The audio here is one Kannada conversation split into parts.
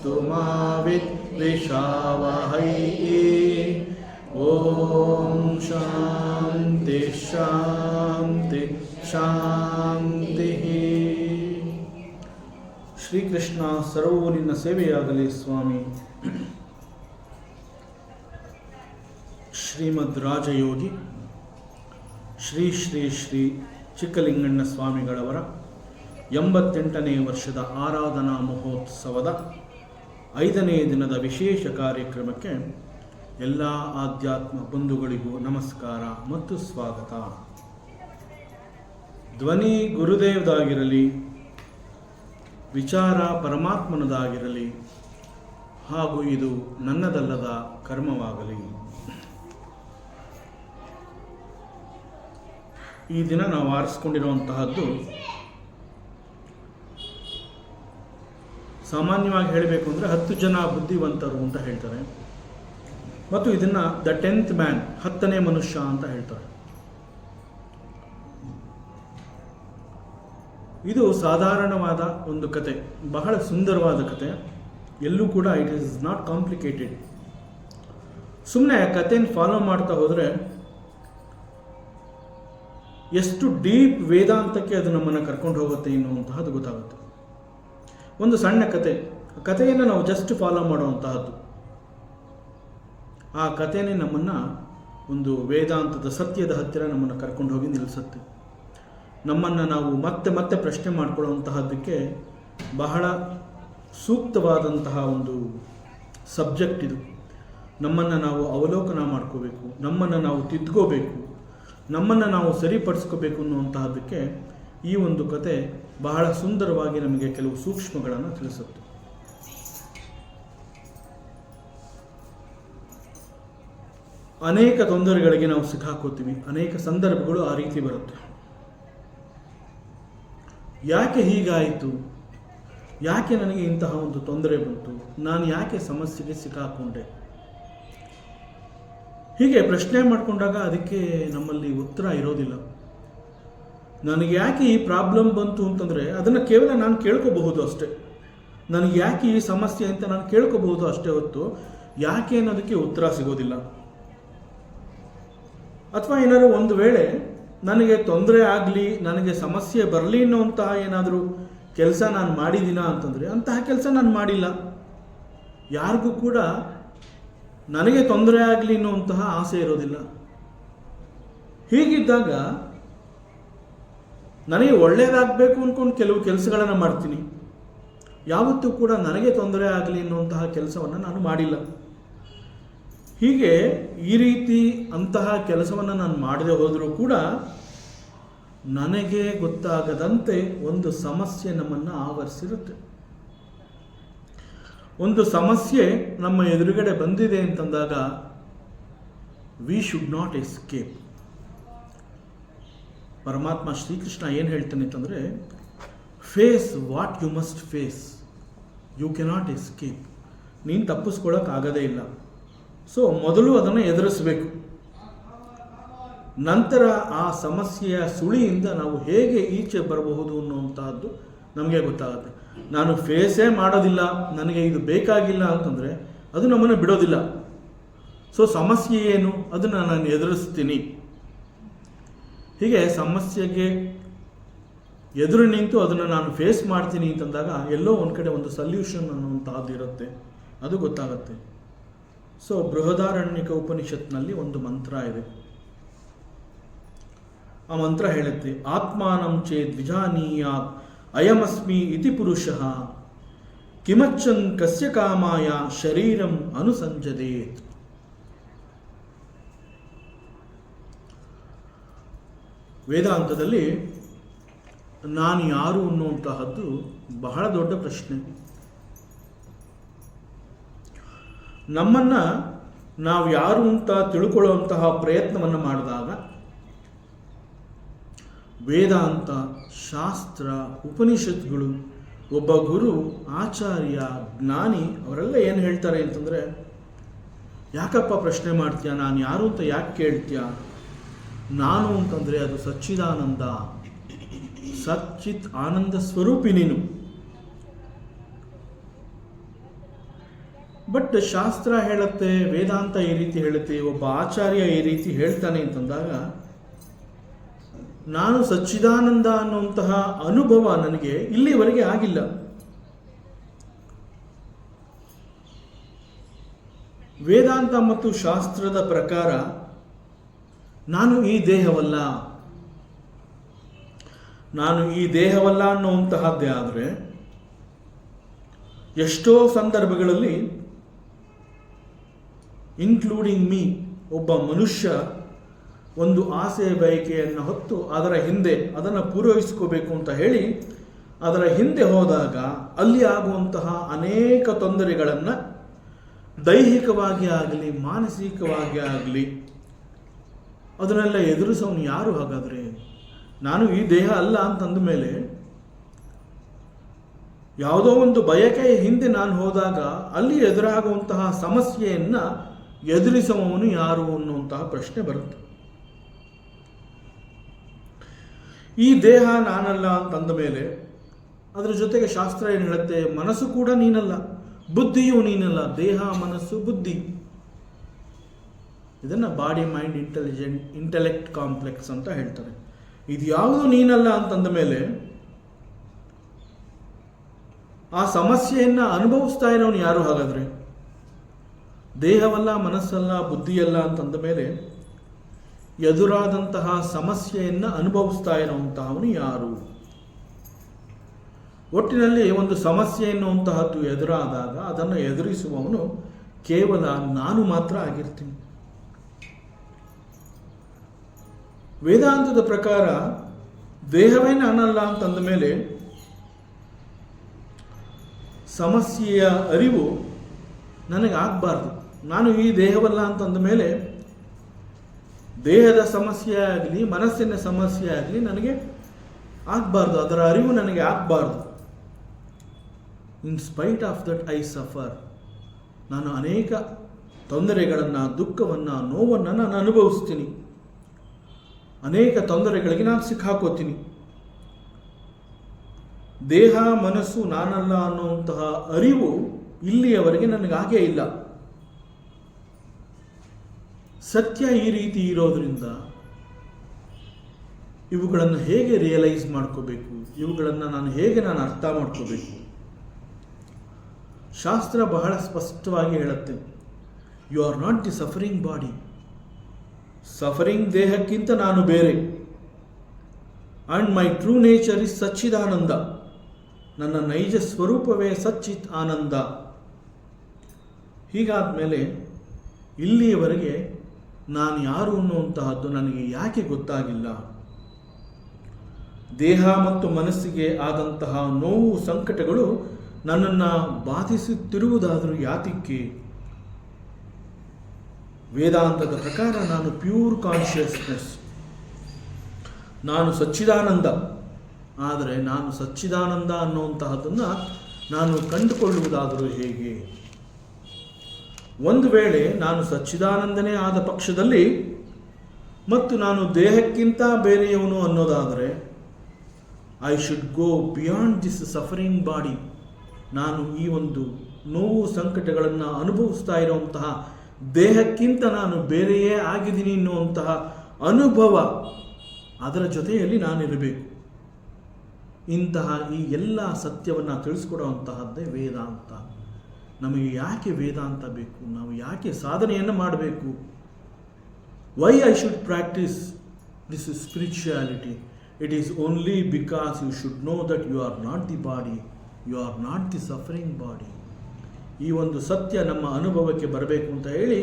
ಮಾಸ್ತು ಮಾ ವಿದ್ವಿಷಾವಹೈ. ಓಂ ಶಾಂತಿ ಶಾಂತಿ ಶಾಂತಿ. ಶ್ರೀಕೃಷ್ಣ ಸರ್ವವು ನಿನ್ನ ಸೇವೆಯಾಗಲಿ ಸ್ವಾಮಿ. ಶ್ರೀಮದ್ ರಾಜಯೋಗಿ ಶ್ರೀ ಶ್ರೀ ಶ್ರೀ ಚಿಕ್ಕಲಿಂಗಣ್ಣ ಸ್ವಾಮಿಗಳವರ 88ನೇ ವರ್ಷದ ಆರಾಧನಾ ಮಹೋತ್ಸವದ 5ನೇ ದಿನದ ವಿಶೇಷ ಕಾರ್ಯಕ್ರಮಕ್ಕೆ ಎಲ್ಲ ಆಧ್ಯಾತ್ಮ ಬಂಧುಗಳಿಗೂ ನಮಸ್ಕಾರ ಮತ್ತು ಸ್ವಾಗತ. ಧ್ವನಿ ಗುರುದೇವದಾಗಿರಲಿ, ವಿಚಾರ ಪರಮಾತ್ಮನದಾಗಿರಲಿ, ಹಾಗೂ ಇದು ನನ್ನದಲ್ಲದ ಕರ್ಮವಾಗಲಿ. ಈ ದಿನ ನಾವು ಆರಿಸ್ಕೊಂಡಿರುವಂತಹದ್ದು, ಸಾಮಾನ್ಯವಾಗಿ ಹೇಳಬೇಕು ಅಂದರೆ 10 ಜನ ಬುದ್ಧಿವಂತರು ಅಂತ ಹೇಳ್ತಾರೆ, ಮತ್ತು ಇದನ್ನು ದ 10th ಮ್ಯಾನ್, 10ನೇ ಮನುಷ್ಯ ಅಂತ ಹೇಳ್ತಾರೆ. ಇದು ಸಾಧಾರಣವಾದ ಒಂದು ಕತೆ, ಬಹಳ ಸುಂದರವಾದ ಕತೆ. ಎಲ್ಲೂ ಕೂಡ ಇಟ್ ಈಸ್ ನಾಟ್ ಕಾಂಪ್ಲಿಕೇಟೆಡ್. ಸುಮ್ಮನೆ ಕಥೆಯನ್ನು ಫಾಲೋ ಮಾಡ್ತಾ ಹೋದರೆ ಎಷ್ಟು ಡೀಪ್ ವೇದಾಂತಕ್ಕೆ ಅದು ನಮ್ಮನ್ನು ಕರ್ಕೊಂಡು ಹೋಗುತ್ತೆ ಎನ್ನುವಂತಹದ್ದು ಗೊತ್ತಾಗುತ್ತೆ. ಒಂದು ಸಣ್ಣ ಕಥೆಯನ್ನು ನಾವು ಜಸ್ಟ್ ಫಾಲೋ ಮಾಡುವಂತಹದ್ದು, ಆ ಕಥೆನೇ ನಮ್ಮನ್ನು ಒಂದು ವೇದಾಂತದ ಸತ್ಯದ ಹತ್ತಿರ ನಮ್ಮನ್ನು ಕರ್ಕೊಂಡು ಹೋಗಿ ನಿಲ್ಲಿಸುತ್ತೆ. ನಮ್ಮನ್ನು ನಾವು ಮತ್ತೆ ಮತ್ತೆ ಪ್ರಶ್ನೆ ಮಾಡಿಕೊಳ್ಳುವಂತಹದ್ದಕ್ಕೆ ಬಹಳ ಸೂಕ್ತವಾದಂತಹ ಒಂದು ಸಬ್ಜೆಕ್ಟ್ ಇದು. ನಮ್ಮನ್ನು ನಾವು ಅವಲೋಕನ ಮಾಡ್ಕೋಬೇಕು, ನಮ್ಮನ್ನು ನಾವು ತಿದ್ಕೋಬೇಕು, ನಮ್ಮನ್ನು ನಾವು ಸರಿಪಡಿಸ್ಕೋಬೇಕು ಅನ್ನುವಂತಹದ್ದಕ್ಕೆ ಈ ಒಂದು ಕತೆ ಬಹಳ ಸುಂದರವಾಗಿ ನಮಗೆ ಕೆಲವು ಸೂಕ್ಷ್ಮಗಳನ್ನು ತಿಳಿಸುತ್ತೆ. ಅನೇಕ ತೊಂದರೆಗಳಿಗೆ ನಾವು ಸಿಕ್ಕಾಕೋತೀವಿ, ಅನೇಕ ಸಂದರ್ಭಗಳು ಆ ರೀತಿ ಬರುತ್ತೆ. ಯಾಕೆ ಹೀಗಾಯಿತು, ಯಾಕೆ ನನಗೆ ಇಂತಹ ಒಂದು ತೊಂದರೆ ಬಂತು, ನಾನು ಯಾಕೆ ಸಮಸ್ಯೆಗೆ ಸಿಕ್ಕಾಕೊಂಡೆ, ಹೀಗೆ ಪ್ರಶ್ನೆ ಮಾಡಿಕೊಂಡಾಗ ಅದಕ್ಕೆ ನಮ್ಮಲ್ಲಿ ಉತ್ತರ ಇರೋದಿಲ್ಲ. ನನಗೆ ಯಾಕೆ ಈ ಪ್ರಾಬ್ಲಮ್ ಬಂತು ಅಂತಂದರೆ ಅದನ್ನು ಕೇವಲ ನಾನು ಕೇಳ್ಕೋಬಹುದು ಅಷ್ಟೇ. ನನಗೆ ಯಾಕೆ ಈ ಸಮಸ್ಯೆ ಅಂತ ನಾನು ಕೇಳ್ಕೋಬಹುದು ಅಷ್ಟೇ ಹೊತ್ತು ಯಾಕೆ ಅನ್ನೋದಕ್ಕೆ ಉತ್ತರ ಸಿಗೋದಿಲ್ಲ. ಅಥವಾ ಏನಾದರೂ ಒಂದು ವೇಳೆ ನನಗೆ ತೊಂದರೆ ಆಗಲಿ, ನನಗೆ ಸಮಸ್ಯೆ ಬರಲಿ ಅನ್ನೋಂತಹ ಏನಾದರೂ ಕೆಲಸ ನಾನು ಮಾಡಿದ್ದೀನ ಅಂತಂದರೆ ಅಂತಹ ಕೆಲಸ ನಾನು ಮಾಡಿಲ್ಲ. ಯಾರಿಗೂ ಕೂಡ ನನಗೆ ತೊಂದರೆ ಆಗಲಿ ಅನ್ನುವಂತಹ ಆಸೆ ಇರೋದಿಲ್ಲ. ಹೀಗಿದ್ದಾಗ ನನಗೆ ಒಳ್ಳೆಯದಾಗಬೇಕು ಅಂದ್ಕೊಂಡು ಕೆಲವು ಕೆಲಸಗಳನ್ನು ಮಾಡ್ತೀನಿ. ಯಾವತ್ತೂ ಕೂಡ ನನಗೆ ತೊಂದರೆ ಆಗಲಿ ಅನ್ನುವಂತಹ ಕೆಲಸವನ್ನು ನಾನು ಮಾಡಿಲ್ಲ. ಹೀಗೆ ಈ ರೀತಿ ಅಂತಹ ಕೆಲಸವನ್ನು ನಾನು ಮಾಡದೆ ಹೋದರೂ ಕೂಡ ನನಗೆ ಗೊತ್ತಾಗದಂತೆ ಒಂದು ಸಮಸ್ಯೆ ನಮ್ಮನ್ನು ಆವರಿಸಿರುತ್ತೆ. ಒಂದು ಸಮಸ್ಯೆ ನಮ್ಮ ಎದುರುಗಡೆ ಬಂದಿದೆ ಅಂತಂದಾಗ ವಿ ಶುಡ್ ನಾಟ್ ಎಸ್ಕೇಪ್. ಪರಮಾತ್ಮ ಶ್ರೀಕೃಷ್ಣ ಏನು ಹೇಳ್ತಾನೆ ಅಂತಂದರೆ, face what you must face, you cannot escape. ನೀನು ತಪ್ಪಿಸ್ಕೊಳ್ಳೋಕ್ಕಾಗದೇ ಇಲ್ಲ. ಸೊ ಮೊದಲು ಅದನ್ನು ಎದುರಿಸಬೇಕು, ನಂತರ ಆ ಸಮಸ್ಯೆಯ ಸುಳಿಯಿಂದ ನಾವು ಹೇಗೆ ಈಚೆ ಬರಬಹುದು ಅನ್ನುವಂತಹದ್ದು ನಮಗೆ ಗೊತ್ತಾಗುತ್ತೆ. ನಾನು ಫೇಸೇ ಮಾಡೋದಿಲ್ಲ, ನನಗೆ ಇದು ಬೇಕಾಗಿಲ್ಲ ಅಂತಂದರೆ ಅದು ನಮ್ಮನ್ನು ಬಿಡೋದಿಲ್ಲ. ಸೊ ಸಮಸ್ಯೆ ಏನು, ಅದನ್ನು ನಾನು ಎದುರಿಸ್ತೀನಿ. ಹೀಗೆ ಸಮಸ್ಯೆಗೆ ಎದುರು ನಿಂತು ಅದನ್ನು ನಾನು ಫೇಸ್ ಮಾಡ್ತೀನಿ ಅಂತಂದಾಗ ಎಲ್ಲೋ ಒಂದು ಕಡೆ ಒಂದು ಸಲ್ಯೂಷನ್ ಅನ್ನುವಂತಹದ್ದು ಇರುತ್ತೆ, ಅದು ಗೊತ್ತಾಗುತ್ತೆ. ಸೊ ಬೃಹದಾರಣ್ಯಕ ಉಪನಿಷತ್ನಲ್ಲಿ ಒಂದು ಮಂತ್ರ ಇದೆ. ಆ ಮಂತ್ರ ಹೇಳುತ್ತೆ, ಆತ್ಮಾನಂ ಚೇದ್ ವಿಜಾನೀಯಾತ್ ಅಯಮಸ್ಮಿ ಇತಿ ಪುರುಷಃ ಕಿಮಚ್ಚನ್ ಕಸ್ಯ ಕಾಮಾಯ ಶರೀರಂ ಅನುಸಂಜದೇತ್. ವೇದಾಂತದಲ್ಲಿ ನಾನು ಯಾರು ಅನ್ನುವಂತಹದ್ದು ಬಹಳ ದೊಡ್ಡ ಪ್ರಶ್ನೆ. ನಮ್ಮನ್ನು ನಾವು ಯಾರು ಅಂತ ತಿಳ್ಕೊಳ್ಳುವಂತಹ ಪ್ರಯತ್ನವನ್ನು ಮಾಡಿದಾಗ ವೇದಾಂತ, ಶಾಸ್ತ್ರ, ಉಪನಿಷತ್ಗಳು, ಒಬ್ಬ ಗುರು, ಆಚಾರ್ಯ, ಜ್ಞಾನಿ ಅವರೆಲ್ಲ ಏನು ಹೇಳ್ತಾರೆ ಅಂತಂದರೆ, ಯಾಕಪ್ಪ ಪ್ರಶ್ನೆ ಮಾಡ್ತೀಯ, ನಾನು ಯಾರು ಅಂತ ಯಾಕೆ ಕೇಳ್ತೀಯ, ನಾನು ಅಂತಂದರೆ ಅದು ಸಚ್ಚಿದಾನಂದ, ಸಚ್ಚಿತ್ ಆನಂದ ಸ್ವರೂಪಿ ನೀನು. ಬಟ್ ಶಾಸ್ತ್ರ ಹೇಳುತ್ತೆ, ವೇದಾಂತ ಈ ರೀತಿ ಹೇಳುತ್ತೆ, ಒಬ್ಬ ಆಚಾರ್ಯ ಈ ರೀತಿ ಹೇಳ್ತಾನೆ ಅಂತಂದಾಗ ನಾನು ಸಚ್ಚಿದಾನಂದ ಅನ್ನುವಂತಹ ಅನುಭವ ನನಗೆ ಇಲ್ಲಿವರೆಗೆ ಆಗಿಲ್ಲ. ವೇದಾಂತ ಮತ್ತು ಶಾಸ್ತ್ರದ ಪ್ರಕಾರ ನಾನು ಈ ದೇಹವಲ್ಲ, ನಾನು ಈ ದೇಹವಲ್ಲ ಅನ್ನುವಂತಹದ್ದೇ ಆದರೆ ಎಷ್ಟೋ ಸಂದರ್ಭಗಳಲ್ಲಿ ಇನ್ಕ್ಲೂಡಿಂಗ್ ಮೀ, ಒಬ್ಬ ಮನುಷ್ಯ ಒಂದು ಆಸೆ ಬಯಕೆಯನ್ನು ಹೊತ್ತು ಅದರ ಹಿಂದೆ ಅದನ್ನು ಪೂರೈಸ್ಕೋಬೇಕು ಅಂತ ಹೇಳಿ ಅದರ ಹಿಂದೆ ಹೋದಾಗ ಅಲ್ಲಿ ಆಗುವಂತಹ ಅನೇಕ ತೊಂದರೆಗಳನ್ನು ದೈಹಿಕವಾಗಿ ಆಗಲಿ ಮಾನಸಿಕವಾಗಿ ಆಗಲಿ ಅದನ್ನೆಲ್ಲ ಎದುರಿಸೋನು ಯಾರು? ಹಾಗಾದರೆ ನಾನು ಈ ದೇಹ ಅಲ್ಲ ಅಂತಂದ ಮೇಲೆ ಯಾವುದೋ ಒಂದು ಬಯಕೆಯ ಹಿಂದೆ ನಾನು ಹೋದಾಗ ಅಲ್ಲಿ ಎದುರಾಗುವಂತಹ ಸಮಸ್ಯೆಯನ್ನು ಎದುರಿಸುವವನು ಯಾರು ಅನ್ನುವಂತಹ ಪ್ರಶ್ನೆ ಬರುತ್ತೆ. ಈ ದೇಹ ನಾನಲ್ಲ ಅಂತಂದ ಮೇಲೆ ಅದರ ಜೊತೆಗೆ ಶಾಸ್ತ್ರ ಏನು ಹೇಳುತ್ತೆ? ಮನಸ್ಸು ಕೂಡ ನೀನಲ್ಲ, ಬುದ್ಧಿಯೂ ನೀನಲ್ಲ. ದೇಹ, ಮನಸ್ಸು, ಬುದ್ಧಿ, ಇದನ್ನು ಬಾಡಿ ಮೈಂಡ್ ಇಂಟೆಲೆಕ್ಟ್ ಕಾಂಪ್ಲೆಕ್ಸ್ ಅಂತ ಹೇಳ್ತಾರೆ. ಇದು ಯಾವುದು ನೀನಲ್ಲ ಅಂತಂದ ಮೇಲೆ ಆ ಸಮಸ್ಯೆಯನ್ನು ಅನುಭವಿಸ್ತಾ ಇರೋನು ಯಾರು? ಹಾಗಾದರೆ ದೇಹವಲ್ಲ, ಮನಸ್ಸಲ್ಲ, ಬುದ್ಧಿಯಲ್ಲ ಅಂತಂದ ಮೇಲೆ ಎದುರಾದಂತಹ ಸಮಸ್ಯೆಯನ್ನು ಅನುಭವಿಸ್ತಾ ಇರುವಂತಹವನು ಯಾರು? ಒಟ್ಟಿನಲ್ಲಿ ಒಂದು ಸಮಸ್ಯೆ ಎನ್ನುವಂತಹದ್ದು ಎದುರಾದಾಗ ಅದನ್ನು ಎದುರಿಸುವವನು ಕೇವಲ ನಾನು ಮಾತ್ರ ಆಗಿರ್ತೀನಿ. ವೇದಾಂತದ ಪ್ರಕಾರ ದೇಹವೇ ನಾನಲ್ಲ ಅಂತಂದ ಮೇಲೆ ಸಮಸ್ಯೆಯ ಅರಿವು ನನಗೆ ಆಗಬಾರ್ದು. ನಾನು ಈ ದೇಹವಲ್ಲ ಅಂತಂದ ಮೇಲೆ ದೇಹದ ಸಮಸ್ಯೆ ಆಗಲಿ ಮನಸ್ಸಿನ ಸಮಸ್ಯೆ ಆಗಲಿ ನನಗೆ ಆಗಬಾರ್ದು, ಅದರ ಅರಿವು ನನಗೆ ಆಗಬಾರ್ದು. In spite of that I suffer. ನಾನು ಅನೇಕ ತೊಂದರೆಗಳನ್ನು, ದುಃಖವನ್ನು, ನೋವನ್ನು ನಾನು ಅನುಭವಿಸ್ತೀನಿ. ಅನೇಕ ತೊಂದರೆಗಳಿಗೆ ನಾನು ಸಿಕ್ಕಾಕೋತೀನಿ. ದೇಹ, ಮನಸ್ಸು ನಾನಲ್ಲ ಅನ್ನುವಂತಹ ಅರಿವು ಇಲ್ಲಿಯವರೆಗೆ ನನಗಾಗೇ ಇಲ್ಲ. ಸತ್ಯ ಈ ರೀತಿ ಇರೋದ್ರಿಂದ ಇವುಗಳನ್ನು ಹೇಗೆ ರಿಯಲೈಸ್ ಮಾಡ್ಕೋಬೇಕು, ಇವುಗಳನ್ನು ನಾನು ಅರ್ಥ ಮಾಡ್ಕೋಬೇಕು? ಶಾಸ್ತ್ರ ಬಹಳ ಸ್ಪಷ್ಟವಾಗಿ ಹೇಳುತ್ತೆ, you are not the suffering body. Suffering ದೇಹಕ್ಕಿಂತ ನಾನು ಬೇರೆ. And my true nature is Sachchidananda. ನನ್ನ ನೈಜ ಸ್ವರೂಪವೇ ಸಚ್ಚಿತ್ ಆನಂದ. ಹೀಗಾದ್ಮೇಲೆ ಇಲ್ಲಿಯವರೆಗೆ ನಾನು ಯಾರು ಅನ್ನುವಂತಹದ್ದು ನನಗೆ ಯಾಕೆ ಗೊತ್ತಾಗಿಲ್ಲ? ದೇಹ ಮತ್ತು ಮನಸ್ಸಿಗೆ ಆದಂತಹ ನೋವು, ಸಂಕಟಗಳು ನನ್ನನ್ನು ಬಾಧಿಸುತ್ತಿರುವುದಾದರೂ ಯಾತಕ್ಕೆ? ವೇದಾಂತದ ಪ್ರಕಾರ ನಾನು ಪ್ಯೂರ್ ಕಾನ್ಷಿಯಸ್ನೆಸ್, ನಾನು ಸಚ್ಚಿದಾನಂದ. ಆದರೆ ನಾನು ಸಚ್ಚಿದಾನಂದ ಅನ್ನುವಂತಹದ್ದನ್ನು ನಾನು ಕಂಡುಕೊಳ್ಳುವುದಾದರೂ ಹೇಗೆ? ಒಂದು ವೇಳೆ ನಾನು ಸಚ್ಚಿದಾನಂದನೇ ಆದ ಪಕ್ಷದಲ್ಲಿ ಮತ್ತು ನಾನು ದೇಹಕ್ಕಿಂತ ಬೇರೆಯವನು ಅನ್ನೋದಾದರೆ I should go beyond this suffering body. ನಾನು ಈ ಒಂದು ನೋವು, ಸಂಕಟಗಳನ್ನು ಅನುಭವಿಸ್ತಾ ಇರುವಂತಹ ದೇಹಕ್ಕಿಂತ ನಾನು ಬೇರೆಯೇ ಆಗಿದ್ದೀನಿ ಎನ್ನುವಂತಹ ಅನುಭವ, ಅದರ ಜೊತೆಯಲ್ಲಿ ನಾನಿರಬೇಕು. ಇಂತಹ ಈ ಎಲ್ಲ ಸತ್ಯವನ್ನು ತಿಳಿಸ್ಕೊಡುವಂತಹದ್ದೇ ವೇದಾಂತ. ನಮಗೆ ಯಾಕೆ ವೇದಾಂತ ಬೇಕು? ನಾವು ಯಾಕೆ ಸಾಧನೆಯನ್ನು ಮಾಡಬೇಕು? Why I should practice this spirituality? It is only because you should know that you are not the body, you are not the suffering body. ಈ ಒಂದು ಸತ್ಯ ನಮ್ಮ ಅನುಭವಕ್ಕೆ ಬರಬೇಕು ಅಂತ ಹೇಳಿ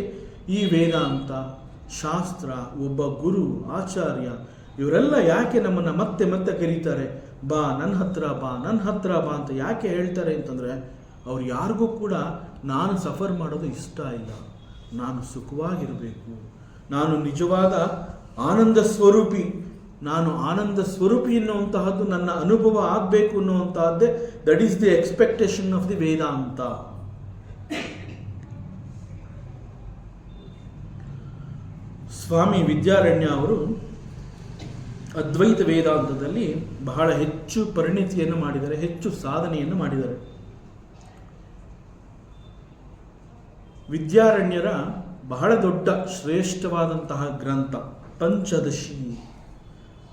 ಈ ವೇದಾಂತ, ಶಾಸ್ತ್ರ, ಒಬ್ಬ ಗುರು, ಆಚಾರ್ಯ ಇವರೆಲ್ಲ ಯಾಕೆ ನಮ್ಮನ್ನು ಮತ್ತೆ ಮತ್ತೆ ಕರೀತಾರೆ? ಬಾ ನನ್ನ ಹತ್ರ ಬಾ, ನನ್ನ ಹತ್ರ ಬಾ ಅಂತ ಯಾಕೆ ಹೇಳ್ತಾರೆ ಅಂತಂದರೆ, ಅವ್ರು ಯಾರಿಗೂ ಕೂಡ ನಾನು ಸಫರ್ ಮಾಡೋದು ಇಷ್ಟ ಇಲ್ಲ. ನಾನು ಸುಖವಾಗಿರಬೇಕು, ನಾನು ನಿಜವಾದ ಆನಂದ ಸ್ವರೂಪಿ, ನಾನು ಆನಂದ ಸ್ವರೂಪಿ ಎನ್ನುವಂತಹದ್ದು ನನ್ನ ಅನುಭವ ಆಗಬೇಕು ಅನ್ನುವಂತಹದ್ದೇ that is the expectation of the Vedanta. Swami Vidyaranya ಅವರು ಅದ್ವೈತ ವೇದಾಂತದಲ್ಲಿ ಬಹಳ ಹೆಚ್ಚು ಪರಿಣಿತಿಯನ್ನು ಮಾಡಿದ್ದಾರೆ, ಹೆಚ್ಚು ಸಾಧನೆಯನ್ನು ಮಾಡಿದ್ದಾರೆ. ವಿದ್ಯಾರಣ್ಯರ ಬಹಳ ದೊಡ್ಡ ಶ್ರೇಷ್ಠವಾದಂತಹ ಗ್ರಂಥ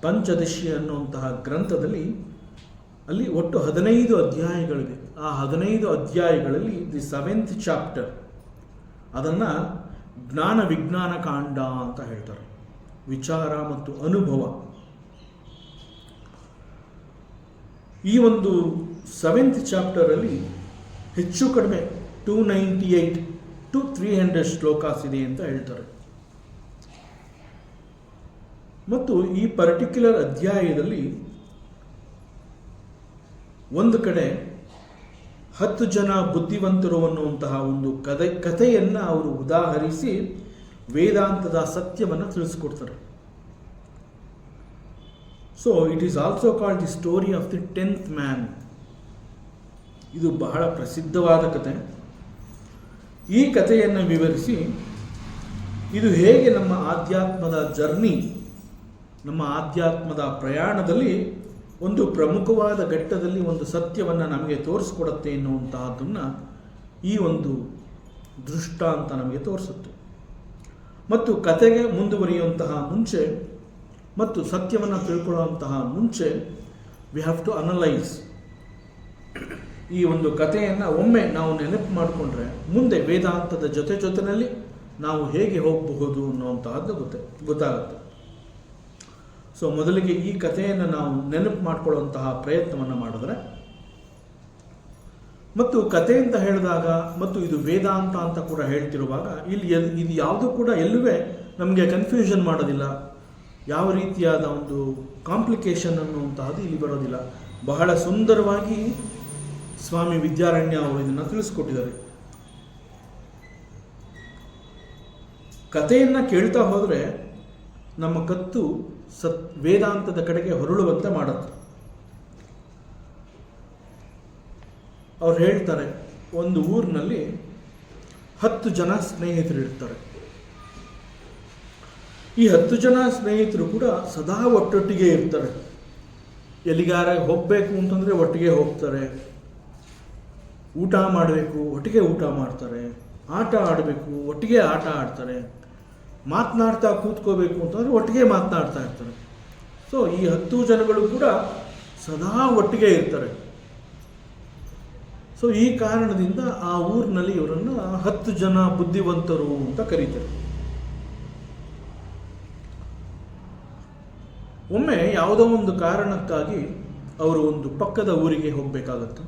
ಪಂಚದಶಿ ಅನ್ನುವಂತಹ ಗ್ರಂಥದಲ್ಲಿ ಅಲ್ಲಿ ಒಟ್ಟು 15 ಅಧ್ಯಾಯಗಳಿವೆ. ಆ 15 ಅಧ್ಯಾಯಗಳಲ್ಲಿ ದಿ 7th ಚಾಪ್ಟರ್ ಅದನ್ನು ಜ್ಞಾನ ವಿಜ್ಞಾನ ಕಾಂಡ ಅಂತ ಹೇಳ್ತಾರೆ. ವಿಚಾರ ಮತ್ತು ಅನುಭವ. ಈ ಒಂದು 7th ಚಾಪ್ಟರಲ್ಲಿ ಹೆಚ್ಚು ಕಡಿಮೆ 298 to 300 ಶ್ಲೋಕಾಸ್ ಇದೆ ಅಂತ ಹೇಳ್ತಾರೆ. ಮತ್ತು ಈ ಪರ್ಟಿಕ್ಯುಲರ್ ಅಧ್ಯಾಯದಲ್ಲಿ ಒಂದು ಕಡೆ 10 ಜನ ಬುದ್ಧಿವಂತರು ಅನ್ನುವಂತಹ ಒಂದು ಕಥೆಯನ್ನು ಅವರು ಉದಾಹರಿಸಿ ವೇದಾಂತದ ಸತ್ಯವನ್ನು ತಿಳಿಸ್ಕೊಡ್ತಾರೆ. So it is also called the story of the 10th man. ಇದು ಬಹಳ ಪ್ರಸಿದ್ಧವಾದ ಕಥೆ. ಈ ಕಥೆಯನ್ನು ವಿವರಿಸಿ ಇದು ಹೇಗೆ ನಮ್ಮ ಆಧ್ಯಾತ್ಮದ ಜರ್ನಿ, ನಮ್ಮ ಆಧ್ಯಾತ್ಮದ ಪ್ರಯಾಣದಲ್ಲಿ ಒಂದು ಪ್ರಮುಖವಾದ ಘಟ್ಟದಲ್ಲಿ ಒಂದು ಸತ್ಯವನ್ನು ನಮಗೆ ತೋರಿಸ್ಕೊಡುತ್ತೆ ಎನ್ನುವಂತಹದ್ದನ್ನು ಈ ಒಂದು ದೃಷ್ಟಾಂತ ನಮಗೆ ತೋರಿಸುತ್ತೆ. ಮತ್ತು ಕಥೆಗೆ ಮುಂದುವರಿಯುವಂತಹ ಮುಂಚೆ ಮತ್ತು ಸತ್ಯವನ್ನು ತಿಳ್ಕೊಳ್ಳುವಂತಹ ಮುಂಚೆ ವಿ ಹ್ಯಾವ್ ಟು ಅನಲೈಸ್. ಈ ಒಂದು ಕಥೆಯನ್ನು ಒಮ್ಮೆ ನಾವು ನೆನಪು ಮಾಡಿಕೊಂಡ್ರೆ ಮುಂದೆ ವೇದಾಂತದ ಜೊತೆಯಲ್ಲಿ ನಾವು ಹೇಗೆ ಹೋಗಬಹುದು ಅನ್ನುವಂತಹದ್ದು ಗೊತ್ತಾಗುತ್ತೆ. ಸೊ ಮೊದಲಿಗೆ ಈ ಕಥೆಯನ್ನು ನಾವು ನೆನಪು ಮಾಡಿಕೊಳ್ಳುವಂತಹ ಪ್ರಯತ್ನವನ್ನು ಮಾಡಿದ್ರೆ, ಮತ್ತು ಕಥೆ ಅಂತ ಹೇಳಿದಾಗ ಮತ್ತು ಇದು ವೇದಾಂತ ಅಂತ ಕೂಡ ಹೇಳ್ತಿರುವಾಗ ಇಲ್ಲಿ ಇದು ಯಾವುದು ಕೂಡ ಎಲ್ಲವೇ ನಮಗೆ ಕನ್ಫ್ಯೂಷನ್ ಮಾಡೋದಿಲ್ಲ. ಯಾವ ರೀತಿಯಾದ ಒಂದು ಕಾಂಪ್ಲಿಕೇಶನ್ ಅನ್ನುವಂತಹದ್ದು ಇಲ್ಲಿ ಬರೋದಿಲ್ಲ. ಬಹಳ ಸುಂದರವಾಗಿ ಸ್ವಾಮಿ ವಿದ್ಯಾರಣ್ಯ ಅವರು ಇದನ್ನು ತಿಳಿಸ್ಕೊಟ್ಟಿದ್ದಾರೆ. ಕಥೆಯನ್ನು ಕೇಳ್ತಾ ಹೋದರೆ ನಮ್ಮ ಕತ್ತು ವೇದಾಂತದ ಕಡೆಗೆ ಹೊರಳುವಂತೆ ಮಾಡುತ್ತೆ. ಅವ್ರು ಹೇಳ್ತಾರೆ, ಒಂದು ಊರಿನಲ್ಲಿ 10 ಜನ ಸ್ನೇಹಿತರು ಇರ್ತಾರೆ. ಈ 10 ಜನ ಸ್ನೇಹಿತರು ಕೂಡ ಸದಾ ಒಟ್ಟೊಟ್ಟಿಗೆ ಇರ್ತಾರೆ. ಎಲ್ಲಿಗಾರ ಹೋಗಬೇಕು ಅಂತಂದರೆ ಒಟ್ಟಿಗೆ ಹೋಗ್ತಾರೆ, ಊಟ ಮಾಡಬೇಕು ಒಟ್ಟಿಗೆ ಊಟ ಮಾಡ್ತಾರೆ, ಆಟ ಆಡಬೇಕು ಒಟ್ಟಿಗೆ ಆಟ ಆಡ್ತಾರೆ, ಮಾತನಾಡ್ತಾ ಕೂತ್ಕೋಬೇಕು ಅಂತಂದರೆ ಒಟ್ಟಿಗೆ ಮಾತನಾಡ್ತಾ ಇರ್ತಾರೆ. ಸೊ ಈ 10 ಜನಗಳು ಕೂಡ ಸದಾ ಒಟ್ಟಿಗೆ ಇರ್ತಾರೆ. ಸೊ ಈ ಕಾರಣದಿಂದ ಆ ಊರಿನಲ್ಲಿ ಇವರನ್ನು 10 ಜನ ಬುದ್ಧಿವಂತರು ಅಂತ ಕರೀತಾರೆ. ಒಮ್ಮೆ ಯಾವುದೋ ಒಂದು ಕಾರಣಕ್ಕಾಗಿ ಅವರು ಒಂದು ಪಕ್ಕದ ಊರಿಗೆ ಹೋಗಬೇಕಾಗತ್ತೆ.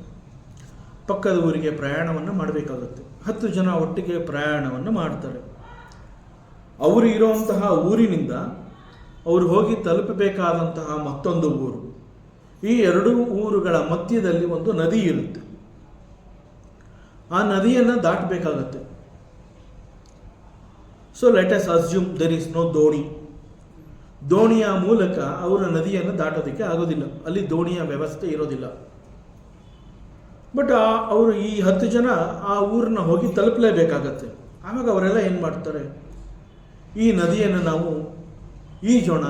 ಪಕ್ಕದ ಊರಿಗೆ ಪ್ರಯಾಣವನ್ನು ಮಾಡಬೇಕಾಗುತ್ತೆ. 10 ಜನ ಒಟ್ಟಿಗೆ ಪ್ರಯಾಣವನ್ನು ಮಾಡ್ತಾರೆ. ಅವರು ಇರುವಂತಹ ಊರಿನಿಂದ ಅವರು ಹೋಗಿ ತಲುಪಬೇಕಾದಂತಹ ಮತ್ತೊಂದು ಊರು. ಈ 2 ಊರುಗಳ ಮಧ್ಯದಲ್ಲಿ ಒಂದು ನದಿ ಇರುತ್ತೆ. ಆ ನದಿಯನ್ನು ದಾಟಬೇಕಾಗತ್ತೆ. So let us assume there is no ದೋಣಿಯ ಮೂಲಕ ಅವರ ನದಿಯನ್ನು ದಾಟೋದಕ್ಕೆ ಆಗೋದಿಲ್ಲ. ಅಲ್ಲಿ ದೋಣಿಯ ವ್ಯವಸ್ಥೆ ಇರೋದಿಲ್ಲ. ಬಟ್ ಅವರು ಈ 10 ಜನ ಆ ಊರನ್ನ ಹೋಗಿ ತಲುಪಲೇಬೇಕಾಗತ್ತೆ. ಆವಾಗ ಅವರೆಲ್ಲ ಏನು ಮಾಡ್ತಾರೆ, ಈ ನದಿಯನ್ನು ನಾವು ಈಜೋಣ,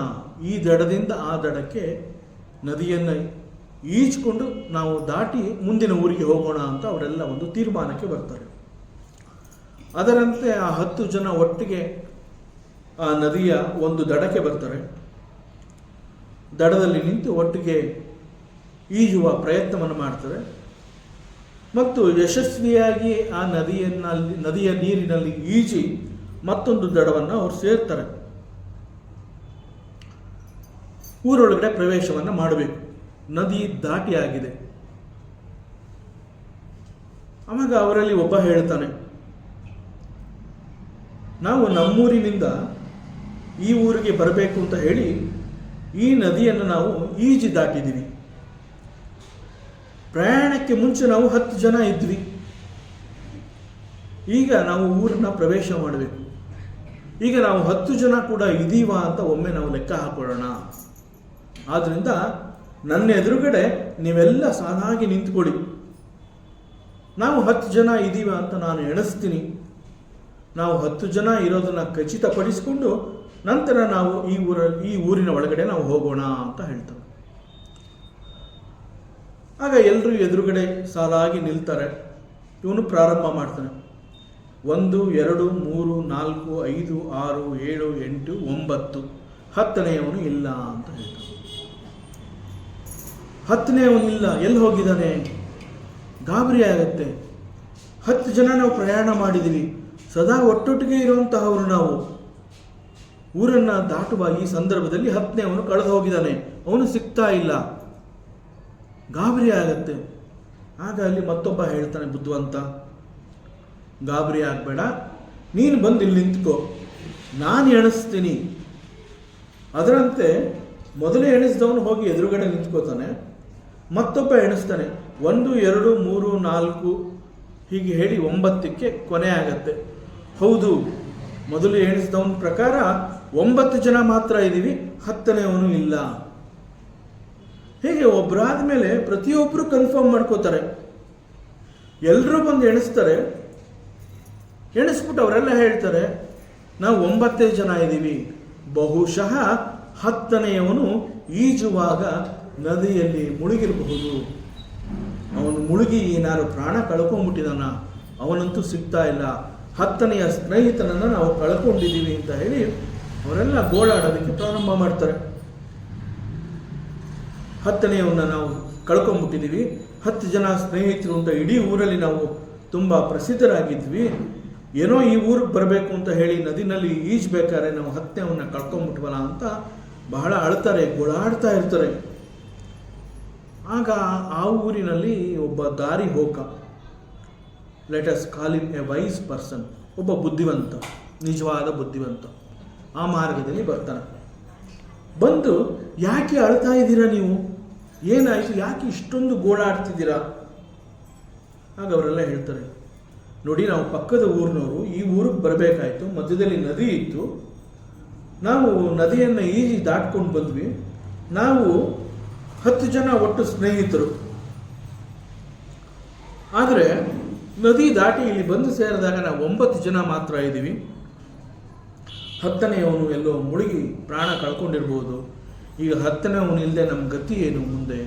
ಈ ದಡದಿಂದ ಆ ದಡಕ್ಕೆ ನದಿಯನ್ನು ಈಜ್ಕೊಂಡು ನಾವು ದಾಟಿ ಮುಂದಿನ ಊರಿಗೆ ಹೋಗೋಣ ಅಂತ ಅವರೆಲ್ಲ ಒಂದು ತೀರ್ಮಾನಕ್ಕೆ ಬರ್ತಾರೆ. ಅದರಂತೆ ಆ 10 ಜನ ಒಟ್ಟಿಗೆ ಆ ನದಿಯ ಒಂದು ದಡಕ್ಕೆ ಬರ್ತಾರೆ. ದಡದಲ್ಲಿ ನಿಂತು ಒಟ್ಟಿಗೆ ಈಜುವ ಪ್ರಯತ್ನವನ್ನು ಮಾಡ್ತಾರೆ ಮತ್ತು ಯಶಸ್ವಿಯಾಗಿ ಆ ನದಿಯ ನೀರಿನಲ್ಲಿ ಈಜಿ ಮತ್ತೊಂದು ದಡವನ್ನು ಅವರು ಸೇರ್ತಾರೆ. ಊರೊಳಗಡೆ ಪ್ರವೇಶವನ್ನು ಮಾಡಬೇಕು. ನದಿ ದಾಟಿ ಆಗಿದೆ. ಆವಾಗ ಅವರಲ್ಲಿ ಒಬ್ಬ ಹೇಳ್ತಾನೆ, ನಾವು ನಮ್ಮೂರಿನಿಂದ ಈ ಊರಿಗೆ ಬರಬೇಕು ಅಂತ ಹೇಳಿ ಈ ನದಿಯನ್ನು ನಾವು ಈಜಿ ದಾಟಿದ್ದೀವಿ. ಪ್ರಯಾಣಕ್ಕೆ ಮುಂಚೆ ನಾವು 10 ಜನ ಇದ್ವಿ. ಈಗ ನಾವು ಊರನ್ನ ಪ್ರವೇಶ ಮಾಡಬೇಕು. ಈಗ ನಾವು 10 ಜನ ಕೂಡ ಇದೀವ ಅಂತ ಒಮ್ಮೆ ನಾವು ಲೆಕ್ಕ ಹಾಕೊಳ್ಳೋಣ. ಆದ್ದರಿಂದ ನನ್ನ ಎದುರುಗಡೆ ನೀವೆಲ್ಲ ಸಾಲಾಗಿ ನಿಂತ್ಕೊಳ್ಳಿ. ನಾವು 10 ಜನ ಇದೀವ ಅಂತ ನಾನು ಎಣಿಸ್ತೀನಿ. ನಾವು 10 ಜನ ಇರೋದನ್ನು ಖಚಿತಪಡಿಸಿಕೊಂಡು ನಂತರ ನಾವು ಈ ಊರಿನ ಒಳಗಡೆ ನಾವು ಹೋಗೋಣ ಅಂತ ಹೇಳ್ತಾರೆ. ಆಗ ಎಲ್ಲರೂ ಎದುರುಗಡೆ ಸಾಲಾಗಿ ನಿಲ್ತಾರೆ. ಇವನು ಪ್ರಾರಂಭ ಮಾಡ್ತಾನೆ, 1 2 3 4 5 6 7 8 9 10ನೇಯವನು ಇಲ್ಲ ಅಂತ ಹೇಳ್ತಾನೆ. 10ನೇಯವನು ಇಲ್ಲ, ಎಲ್ಲಿ ಹೋಗಿದ್ದಾನೆ? ಗಾಬರಿ ಆಗತ್ತೆ. 10 ಜನ ನಾವು ಪ್ರಯಾಣ ಮಾಡಿದ್ದೀವಿ, ಸದಾ ಒಟ್ಟೊಟ್ಟಿಗೆ ಇರುವಂತಹವರು ನಾವು. ಊರನ್ನು ದಾಟುವ ಈ ಸಂದರ್ಭದಲ್ಲಿ 10ನೇಯವನು ಕಳೆದು ಹೋಗಿದ್ದಾನೆ, ಅವನು ಸಿಗ್ತಾ ಇಲ್ಲ. ಗಾಬರಿ ಆಗತ್ತೆ. ಆಗ ಅಲ್ಲಿ ಮತ್ತೊಬ್ಬ ಹೇಳ್ತಾನೆ ಬುದ್ಧಿವಂತ, ಗಾಬರಿ ಆಗಬೇಡ, ನೀನು ಬಂದು ಇಲ್ಲಿ ನಿಂತ್ಕೋ, ನಾನು ಎಣಿಸ್ತೀನಿ. ಅದರಂತೆ ಮೊದಲೇ ಎಣಿಸಿದವನು ಹೋಗಿ ಎದುರುಗಡೆ ನಿಂತ್ಕೋತಾನೆ, ಮತ್ತೊಬ್ಬ ಎಣಿಸ್ತಾನೆ. 1 2 3 4 ಹೀಗೆ ಹೇಳಿ 9ಕ್ಕೆ ಕೊನೆ ಆಗತ್ತೆ. ಹೌದು, ಮೊದಲು ಎಣಿಸಿದವನ ಪ್ರಕಾರ 9 ಜನ ಮಾತ್ರ ಇದ್ದೀವಿ, 10ನೇಯವನು ಇಲ್ಲ. ಹೀಗೆ ಒಬ್ಬರಾದ ಮೇಲೆ ಪ್ರತಿಯೊಬ್ಬರು ಕನ್ಫರ್ಮ್ ಮಾಡ್ಕೋತಾರೆ. ಎಲ್ಲರೂ ಬಂದು ಎಣಿಸ್ತಾರೆ. ಎಣಿಸ್ಬಿಟ್ಟು ಅವರೆಲ್ಲ ಹೇಳ್ತಾರೆ, ನಾವು 9 ಜನ ಇದ್ದೀವಿ, ಬಹುಶಃ 10ನೇಯವನು ಈಜುವಾಗ ನದಿಯಲ್ಲಿ ಮುಳುಗಿರಬಹುದು. ಅವನು ಮುಳುಗಿ ಏನಾರು ಪ್ರಾಣ ಕಳ್ಕೊಂಡ್ಬಿಟ್ಟಿದಾನ, ಅವನಂತೂ ಸಿಗ್ತಾ ಇಲ್ಲ. 10ನೇಯ ಸ್ನೇಹಿತನನ್ನು ನಾವು ಕಳ್ಕೊಂಡಿದ್ದೀವಿ ಅಂತ ಹೇಳಿ ಅವರೆಲ್ಲ ಗೋಳಾಡೋದಕ್ಕೆ ಪ್ರಾರಂಭ ಮಾಡ್ತಾರೆ. 10ನೇಯವನ್ನ ನಾವು ಕಳ್ಕೊಂಡ್ಬಿಟ್ಟಿದ್ದೀವಿ, 10 ಜನ ಸ್ನೇಹಿತರು ಅಂತ ಇಡೀ ಊರಲ್ಲಿ ನಾವು ತುಂಬ ಪ್ರಸಿದ್ಧರಾಗಿದ್ವಿ. ಏನೋ ಈ ಊರಿಗೆ ಬರಬೇಕು ಅಂತ ಹೇಳಿ ನದಿನಲ್ಲಿ ಈಜ್ಬೇಕಾದ್ರೆ ನಾವು 10ನೇಯವನ್ನ ಕಳ್ಕೊಂಡ್ಬಿಟ್ವಲ್ಲ ಅಂತ ಬಹಳ ಅಳ್ತಾರೆ, ಗೋಳಾಡ್ತಾ ಇರ್ತಾರೆ. ಆಗ ಆ ಊರಿನಲ್ಲಿ ಒಬ್ಬ ದಾರಿ ಹೋಕ, let us call him a wise person, ಒಬ್ಬ ಬುದ್ಧಿವಂತ, ನಿಜವಾದ ಬುದ್ಧಿವಂತ, ಆ ಮಾರ್ಗದಲ್ಲಿ ಬರ್ತಾನೆ. ಬಂದು, ಯಾಕೆ ಅಳ್ತಾ ಇದ್ದೀರಾ ನೀವು? ಏನಾಯಿತು? ಯಾಕೆ ಇಷ್ಟೊಂದು ಗೋಳಾಡ್ತಿದ್ದೀರಾ? ಆಗ ಅವರೆಲ್ಲ ಹೇಳ್ತಾರೆ, ನೋಡಿ, ನಾವು ಪಕ್ಕದ ಊರಿನವರು, ಈ ಊರಿಗೆ ಬರಬೇಕಾಯ್ತು, ಮಧ್ಯದಲ್ಲಿ ನದಿ ಇತ್ತು, ನಾವು ನದಿಯನ್ನು ಈಜಿ ದಾಟ್ಕೊಂಡು ಬಂದ್ವಿ. ನಾವು 10 ಜನ ಒಟ್ಟು ಸ್ನೇಹಿತರು. ಆದರೆ ನದಿ ದಾಟಿ ಇಲ್ಲಿ ಬಂದು ಸೇರಿದಾಗ ನಾವು 9 ಜನ ಮಾತ್ರ ಇದ್ದೀವಿ. 10ನೇಯವನು ಎಲ್ಲೋ ಮುಳುಗಿ ಪ್ರಾಣ ಕಳ್ಕೊಂಡಿರ್ಬೋದು. ಈಗ 10ನೇಯವನು ಇಲ್ಲದೆ ನಮ್ಮ ಗತಿ ಏನು ಮುಂದೆ?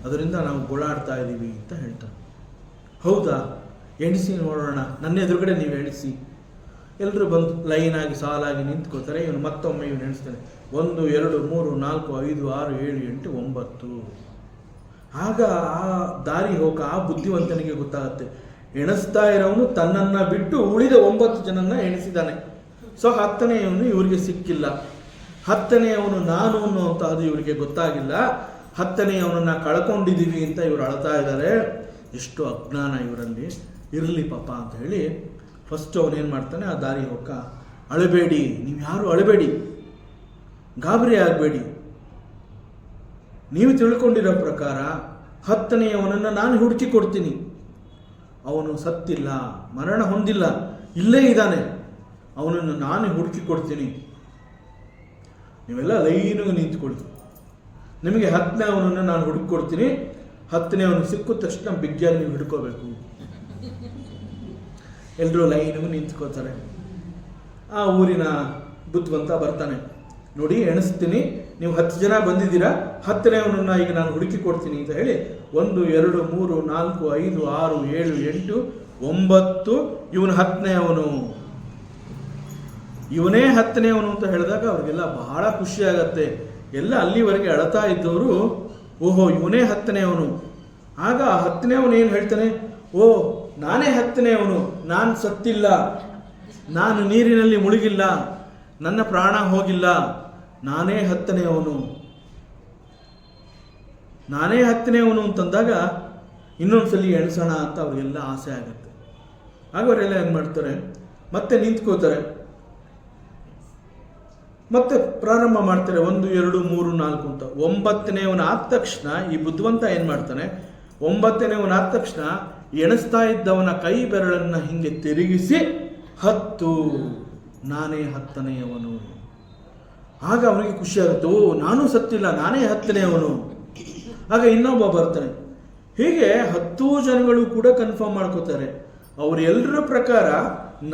ಅದರಿಂದ ನಾವು ಗೋಳಾಡ್ತಾ ಇದ್ದೀವಿ ಅಂತ ಹೇಳ್ತಾರೆ. ಹೌದಾ, ಎಣಿಸಿ ನೋಡೋಣ, ನನ್ನ ಎದುರುಗಡೆ ನೀವು ಎಣಿಸಿ. ಎಲ್ಲರೂ ಬಂದು ಲೈನಾಗಿ ಸಾಲಾಗಿ ನಿಂತ್ಕೋತಾರೆ. ಇವನು ಮತ್ತೊಮ್ಮೆ ಇವನು ಎಣಿಸ್ತಾನೆ, 1 2 3 4 5 6 7 8 9. ಆಗ ಆ ದಾರಿ ಹೋಗ ಆ ಬುದ್ಧಿವಂತನಿಗೆ ಗೊತ್ತಾಗುತ್ತೆ, ಎಣಿಸ್ತಾ ಇರೋವನು ತನ್ನನ್ನು ಬಿಟ್ಟು ಉಳಿದ 9 ಜನನ್ನ ಎಣಿಸಿದ್ದಾನೆ. ಸೊ 10ನೇಯವನು ಇವರಿಗೆ ಸಿಕ್ಕಿಲ್ಲ. 10ನೇಯವನು ನಾನು ಅನ್ನುವಂಥದ್ದು ಇವರಿಗೆ ಗೊತ್ತಾಗಿಲ್ಲ. 10ನೇಯವನನ್ನ ಕಳ್ಕೊಂಡಿದ್ದೀವಿ ಅಂತ ಇವರು ಅಳ್ತಾ ಇದ್ದಾರೆ. ಎಷ್ಟು ಅಜ್ಞಾನ ಇವರಲ್ಲಿ, ಇರಲಿ ಪಾಪ ಅಂತ ಹೇಳಿ ಫಸ್ಟ್ ಅವನೇನು ಮಾಡ್ತಾನೆ, ಆ ದಾರಿ ಹೋಗ, ಅಳಬೇಡಿ, ನೀವು ಯಾರು ಅಳಬೇಡಿ, ಗಾಬರಿ ಆಗಬೇಡಿ. ನೀವು ತಿಳ್ಕೊಂಡಿರೋ ಪ್ರಕಾರ 10ನೇಯವನನ್ನು ನಾನು ಹುಡುಕಿ ಕೊಡ್ತೀನಿ. ಅವನು ಸತ್ತಿಲ್ಲ, ಮರಣ ಹೊಂದಿಲ್ಲ, ಇಲ್ಲೇ ಇದ್ದಾನೆ, ಅವನನ್ನು ನಾನು ಹುಡುಕಿ ಕೊಡ್ತೀನಿ. ನೀವೆಲ್ಲ ಲೈನಿಗೆ ನಿಂತ್ಕೊಳ್ತಿ, ನಿಮಗೆ 10ನೇಯವನನ್ನು ನಾನು ಹುಡುಕಿ ಕೊಡ್ತೀನಿ. 10ನೇಯವನು ಸಿಕ್ಕಿದ ತಕ್ಷಣ ಬಿಗ್ಗಿಯಾಗಿ ನೀವು ಹಿಡ್ಕೋಬೇಕು. ಎಲ್ಲರೂ ಲೈನಿಗೆ ನಿಂತ್ಕೋತಾರೆ. ಆ ಊರಿನ ಬುದ್ಧಿವಂತ ಬರ್ತಾನೆ, ನೋಡಿ, ಎಣಿಸ್ತೀನಿ, ನೀವು 10 ಜನ ಬಂದಿದ್ದೀರಾ, 10ನೇಯವನನ್ನು ಈಗ ನಾನು ಹುಡುಕಿ ಕೊಡ್ತೀನಿ ಅಂತ ಹೇಳಿ 1 2 3 4 5 6 7 8 9 ಇವನು 10ನೇಯವನು. ಇವನೇ 10ನೇಯವನು ಅಂತ ಹೇಳಿದಾಗ ಅವ್ರಿಗೆಲ್ಲ ಬಹಳ ಖುಷಿ ಆಗತ್ತೆ. ಎಲ್ಲ ಅಲ್ಲಿವರೆಗೆ ಅಳತಾ ಇದ್ದವರು, ಓಹೋ ಇವನೇ 10ನೇಯವನು. ಆಗ 10ನೇಯವನು ಏನು ಹೇಳ್ತಾನೆ, ಓ ನಾನೇ 10ನೇಯವನು, ನಾನು ಸತ್ತಿಲ್ಲ, ನಾನು ನೀರಿನಲ್ಲಿ ಮುಳುಗಿಲ್ಲ, ನನ್ನ ಪ್ರಾಣ ಹೋಗಿಲ್ಲ, ನಾನೇ 10ನೇಯವನು, ನಾನೇ 10ನೇಯವನು ಅಂತಂದಾಗ ಇನ್ನೊಂದ್ಸಲಿ ಎಣಿಸೋಣ ಅಂತ ಅವ್ರಿಗೆಲ್ಲ ಆಸೆ ಆಗುತ್ತೆ. ಆಗ ಅವರೆಲ್ಲ ಏನು ಮಾಡ್ತಾರೆ, ಮತ್ತೆ ನಿಂತ್ಕೋತಾರೆ, ಮತ್ತೆ ಪ್ರಾರಂಭ ಮಾಡ್ತಾರೆ 1 2 3 4 ಅಂತ. 9ನೇಯವನ ಆದ ತಕ್ಷಣ ಈ ಬುದ್ಧಿವಂತ ಏನು ಮಾಡ್ತಾನೆ, 9ನೇಯವನ ಆದ ತಕ್ಷಣ ಎಣಿಸ್ತಾ ಇದ್ದವನ ಕೈ ಬೆರಳನ್ನು ಹಿಂಗೆ ತಿರುಗಿಸಿ 10, ನಾನೇ 10ನೇಯವನು. ಆಗ ಅವನಿಗೆ ಖುಷಿ ಆಗುತ್ತೆ, ಓ ನಾನು ಸತ್ತಿಲ್ಲ, ನಾನೇ 10ನೇಯವನು. ಆಗ ಇನ್ನೊಬ್ಬ ಬರ್ತಾನೆ. ಹೀಗೆ 10 ಜನಗಳು ಕೂಡ ಕನ್ಫರ್ಮ್ ಮಾಡ್ಕೋತಾರೆ. ಅವರೆಲ್ಲರ ಪ್ರಕಾರ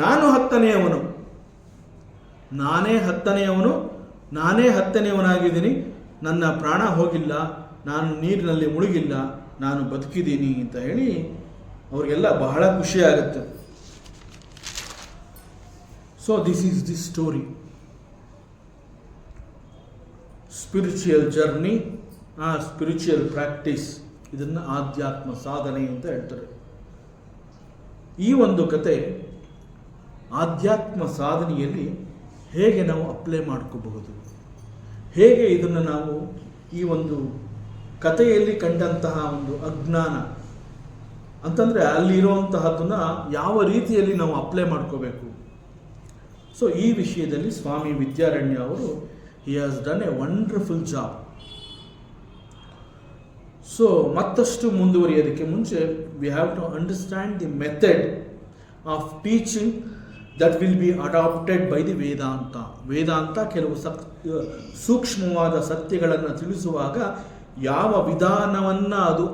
ನಾನು 10ನೇಯವನು, ನಾನೇ 10ನೇಯವನು, ನಾನೇ 10ನೇಯವನಾಗಿದ್ದೀನಿ, ನನ್ನ ಪ್ರಾಣ ಹೋಗಿಲ್ಲ, ನಾನು ನೀರಿನಲ್ಲಿ ಮುಳುಗಿಲ್ಲ, ನಾನು ಬದುಕಿದ್ದೀನಿ ಅಂತ ಹೇಳಿ ಅವ್ರಿಗೆಲ್ಲ ಬಹಳ ಖುಷಿ ಆಗುತ್ತೆ. So this is the story. Spiritual journey, spiritual practice, ಇದನ್ನು ಆಧ್ಯಾತ್ಮ ಸಾಧನೆ ಅಂತ ಹೇಳ್ತಾರೆ. ಈ ಒಂದು ಕತೆ ಆಧ್ಯಾತ್ಮ ಸಾಧನೆಯಲ್ಲಿ ಹೇಗೆ ನಾವು ಅಪ್ಲೈ ಮಾಡ್ಕೋಬಹುದು, ಹೇಗೆ ಇದನ್ನು ನಾವು ಈ ಒಂದು ಕಥೆಯಲ್ಲಿ ಕಂಡಂತಹ ಒಂದು ಅಜ್ಞಾನ ಅಂತಂದರೆ ಅಲ್ಲಿರುವಂತಹದ್ದನ್ನು ಯಾವ ರೀತಿಯಲ್ಲಿ ನಾವು ಅಪ್ಲೈ ಮಾಡ್ಕೋಬೇಕು. ಸೊ ಈ ವಿಷಯದಲ್ಲಿ ಸ್ವಾಮಿ ವಿದ್ಯಾರಣ್ಯ ಅವರು he has done a wonderful job. So ಮತ್ತಷ್ಟು ಮುಂದುವರಿಯೋದಕ್ಕೆ ಮುಂಚೆ we have to understand the method of teaching that will be adopted by the ವೇದಾಂತ. ವೇದಾಂತ ಕೆಲವು ಸೂಕ್ಷ್ಮವಾದ ಸತ್ಯಗಳನ್ನು ತಿಳಿಸುವಾಗ ಯಾವ ವಿಧಾನವನ್ನು ಅದು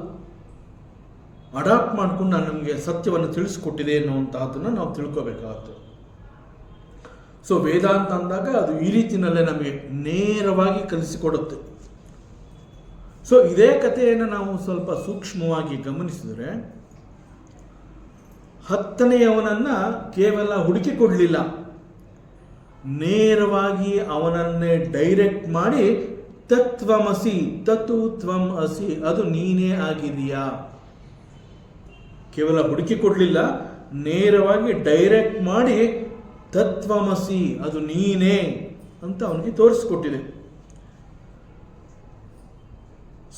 ಅಡಾಪ್ಟ್ ಮಾಡಿಕೊಂಡು ನಮಗೆ ಸತ್ಯವನ್ನು ತಿಳಿಸ್ಕೊಟ್ಟಿದೆ ಅನ್ನುವಂತಹದ್ದನ್ನು ನಾವು ತಿಳ್ಕೋಬೇಕಾಗುತ್ತೆ. ಸೊ ವೇದಾಂತ ಅಂದಾಗ ಅದು ಈ ರೀತಿಯಲ್ಲೇ ನಮಗೆ ನೇರವಾಗಿ ಕಲಿಸಿಕೊಡುತ್ತೆ. ಸೊ ಇದೇ ಕಥೆಯನ್ನು ನಾವು ಸ್ವಲ್ಪ ಸೂಕ್ಷ್ಮವಾಗಿ ಗಮನಿಸಿದರೆ, 10ನೇಯವನನ್ನು ಕೇವಲ ಹುಡುಕಿಕೊಡಲಿಲ್ಲ, ನೇರವಾಗಿ ಅವನನ್ನೇ ಡೈರೆಕ್ಟ್ ಮಾಡಿ ತತ್ವಮಸಿ, ತತು ತ್ವಂ ಅಸಿ, ಅದು ನೀನೇ ಆಗಿದೆಯಾ. ಕೇವಲ ಹುಡುಕಿಕೊಡಲಿಲ್ಲ, ನೇರವಾಗಿ ಡೈರೆಕ್ಟ್ ಮಾಡಿ ತತ್ವಮಸಿ, ಅದು ನೀನೇ ಅಂತ ಅವನಿಗೆ ತೋರಿಸ್ಕೊಟ್ಟಿದೆ.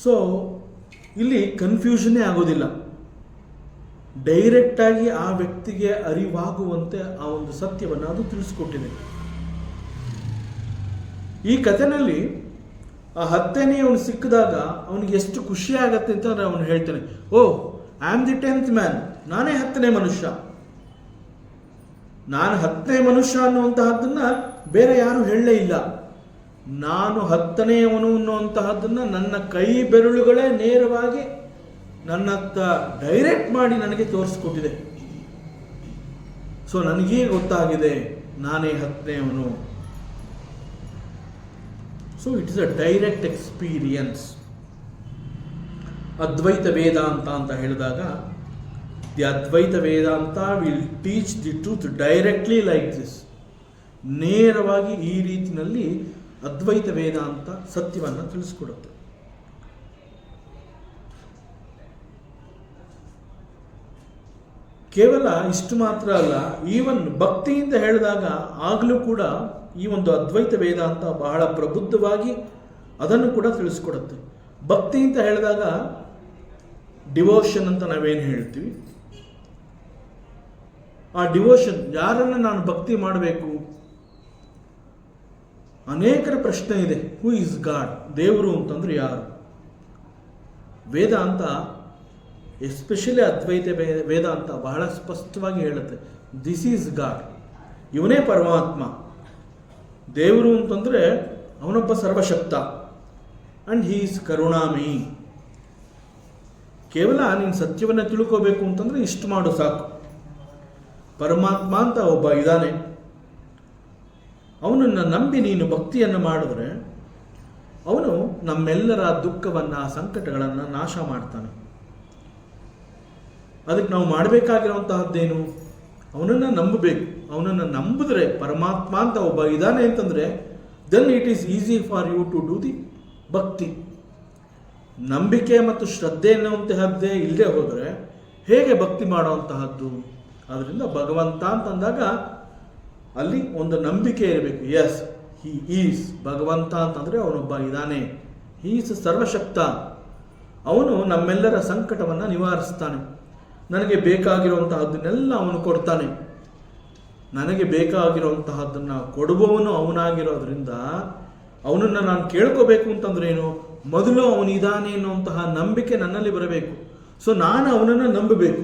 ಸೊ ಇಲ್ಲಿ ಕನ್ಫ್ಯೂಷನ್ನೇ ಆಗೋದಿಲ್ಲ, ಡೈರೆಕ್ಟಾಗಿ ಆ ವ್ಯಕ್ತಿಗೆ ಅರಿವಾಗುವಂತೆ ಆ ಒಂದು ಸತ್ಯವನ್ನು ಅದು ತಿಳಿಸ್ಕೊಟ್ಟಿದೆ. ಈ ಕಥೆನಲ್ಲಿ ಆ 10ನೇಯವನು ಸಿಕ್ಕಿದಾಗ ಅವನಿಗೆ ಎಷ್ಟು ಖುಷಿ ಆಗತ್ತೆ ಅಂತಂದರೆ ಅವನು ಹೇಳ್ತಾನೆ, ಓಹ್ I am the 10th man, ನಾನೇ 10ನೇ ಮನುಷ್ಯ. ನಾನು 10ನೇ ಮನುಷ್ಯ ಅನ್ನುವಂತಹದ್ದನ್ನು ಬೇರೆ ಯಾರು ಹೇಳಲೇ ಇಲ್ಲ. ನಾನು 10ನೇಯವನು ಅನ್ನುವಂತಹದ್ದನ್ನು ನನ್ನ ಕೈ ಬೆರಳುಗಳೇ ನೇರವಾಗಿ ನನ್ನತ್ತ ಡೈರೆಕ್ಟ್ ಮಾಡಿ ನನಗೆ ತೋರಿಸ್ಕೊಟ್ಟಿದೆ. ಸೊ ನನಗೇ ಗೊತ್ತಾಗಿದೆ ನಾನೇ 10ನೇಯವನು. So it is a direct experience. Advaita Vedanta ಅಂತ ಹೇಳಿದಾಗ, the Advaita Vedanta will teach the truth directly like this. ನೇರವಾಗಿ ಈ ರೀತಿಯಲ್ಲಿ ಅದ್ವೈತ ವೇದಾಂತ ಸತ್ಯವನ್ನು ತಿಳಿಸ್ಕೊಡುತ್ತೆ. ಕೇವಲ ಇಷ್ಟು ಮಾತ್ರ ಅಲ್ಲ, ಈವನ್ ಭಕ್ತಿಯಿಂದ ಹೇಳಿದಾಗ ಆಗಲೂ ಕೂಡ ಈ ಒಂದು ಅದ್ವೈತ ವೇದಾಂತ ಬಹಳ ಪ್ರಬುದ್ಧವಾಗಿ ಅದನ್ನು ಕೂಡ ತಿಳಿಸ್ಕೊಡುತ್ತೆ. ಭಕ್ತಿ ಅಂತ ಹೇಳಿದಾಗ ಡಿವೋಷನ್ ಅಂತ ನಾವೇನು ಹೇಳ್ತೀವಿ, ಆ ಡಿವೋಷನ್ ಯಾರನ್ನು ನಾನು ಭಕ್ತಿ ಮಾಡಬೇಕು, ಅನೇಕರ ಪ್ರಶ್ನೆ ಇದೆ. ಹೂ ಇಸ್ ಗಾಡ್, ದೇವರು ಅಂತಂದ್ರೆ ಯಾರು? ವೇದಾಂತ, ಎಸ್ಪೆಷಲಿ ಅದ್ವೈತ ವೇದಾಂತ ಬಹಳ ಸ್ಪಷ್ಟವಾಗಿ ಹೇಳುತ್ತೆ, ದಿಸ್ ಈಸ್ ಗಾಡ್, ಇವನೇ ಪರಮಾತ್ಮ. ದೇವರು ಅಂತಂದರೆ ಅವನೊಬ್ಬ ಸರ್ವಶಕ್ತ, ಅಂಡ್ ಹೀ ಈಸ್ ಕರುಣಾಮಯಿ. ಕೇವಲ ನೀನು ಸತ್ಯವನ್ನು ತಿಳ್ಕೋಬೇಕು ಅಂತಂದರೆ ಇಷ್ಟು ಮಾಡು ಸಾಕು. ಪರಮಾತ್ಮ ಅಂತ ಒಬ್ಬ ಇದ್ದಾನೆ, ಅವನನ್ನು ನಂಬಿ ನೀನು ಭಕ್ತಿಯನ್ನು ಮಾಡಿದ್ರೆ ಅವನು ನಮ್ಮೆಲ್ಲರ ದುಃಖವನ್ನು, ಸಂಕಟಗಳನ್ನು ನಾಶ ಮಾಡ್ತಾನೆ. ಅದಕ್ಕೆ ನಾವು ಮಾಡಬೇಕಾಗಿರುವಂತಹದ್ದೇನು? ಅವನನ್ನು ನಂಬಬೇಕು. ಅವನನ್ನು ನಂಬಿದ್ರೆ ಪರಮಾತ್ಮ ಅಂತ ಒಬ್ಬ ಇದ್ದಾನೆ ಅಂತಂದರೆ then it is easy for you to do the bhakti. ನಂಬಿಕೆ ಮತ್ತು ಶ್ರದ್ಧೆ ಎನ್ನುವಂತಹದ್ದೇ ಇಲ್ಲದೆ ಹೋದರೆ ಹೇಗೆ ಭಕ್ತಿ ಮಾಡುವಂತಹದ್ದು? ಅದರಿಂದ ಭಗವಂತ ಅಂತಂದಾಗ ಅಲ್ಲಿ ಒಂದು ನಂಬಿಕೆ ಇರಬೇಕು. ಎಸ್, ಹಿ ಈಸ್ ಭಗವಂತ ಅಂತಂದರೆ ಅವನೊಬ್ಬ ಇದ್ದಾನೆ, ಹಿ ಈಸ್ ಸರ್ವಶಕ್ತ, ಅವನು ನಮ್ಮೆಲ್ಲರ ಸಂಕಟವನ್ನು ನಿವಾರಿಸ್ತಾನೆ, ನನಗೆ ಬೇಕಾಗಿರುವಂತಹದ್ದನ್ನೆಲ್ಲ ಅವನು ಕೊಡ್ತಾನೆ. ನನಗೆ ಬೇಕಾಗಿರುವಂತಹದ್ದನ್ನು ಕೊಡುವವನು ಅವನಾಗಿರೋದ್ರಿಂದ ಅವನನ್ನು ನಾನು ಕೇಳ್ಕೋಬೇಕು ಅಂತಂದ್ರೆ ಏನು? ಮೊದಲು ಅವನಿದ್ದಾನೆ ಅನ್ನುವಂತಹ ನಂಬಿಕೆ ನನ್ನಲ್ಲಿ ಬರಬೇಕು. ಸೊ ನಾನು ಅವನನ್ನು ನಂಬಬೇಕು.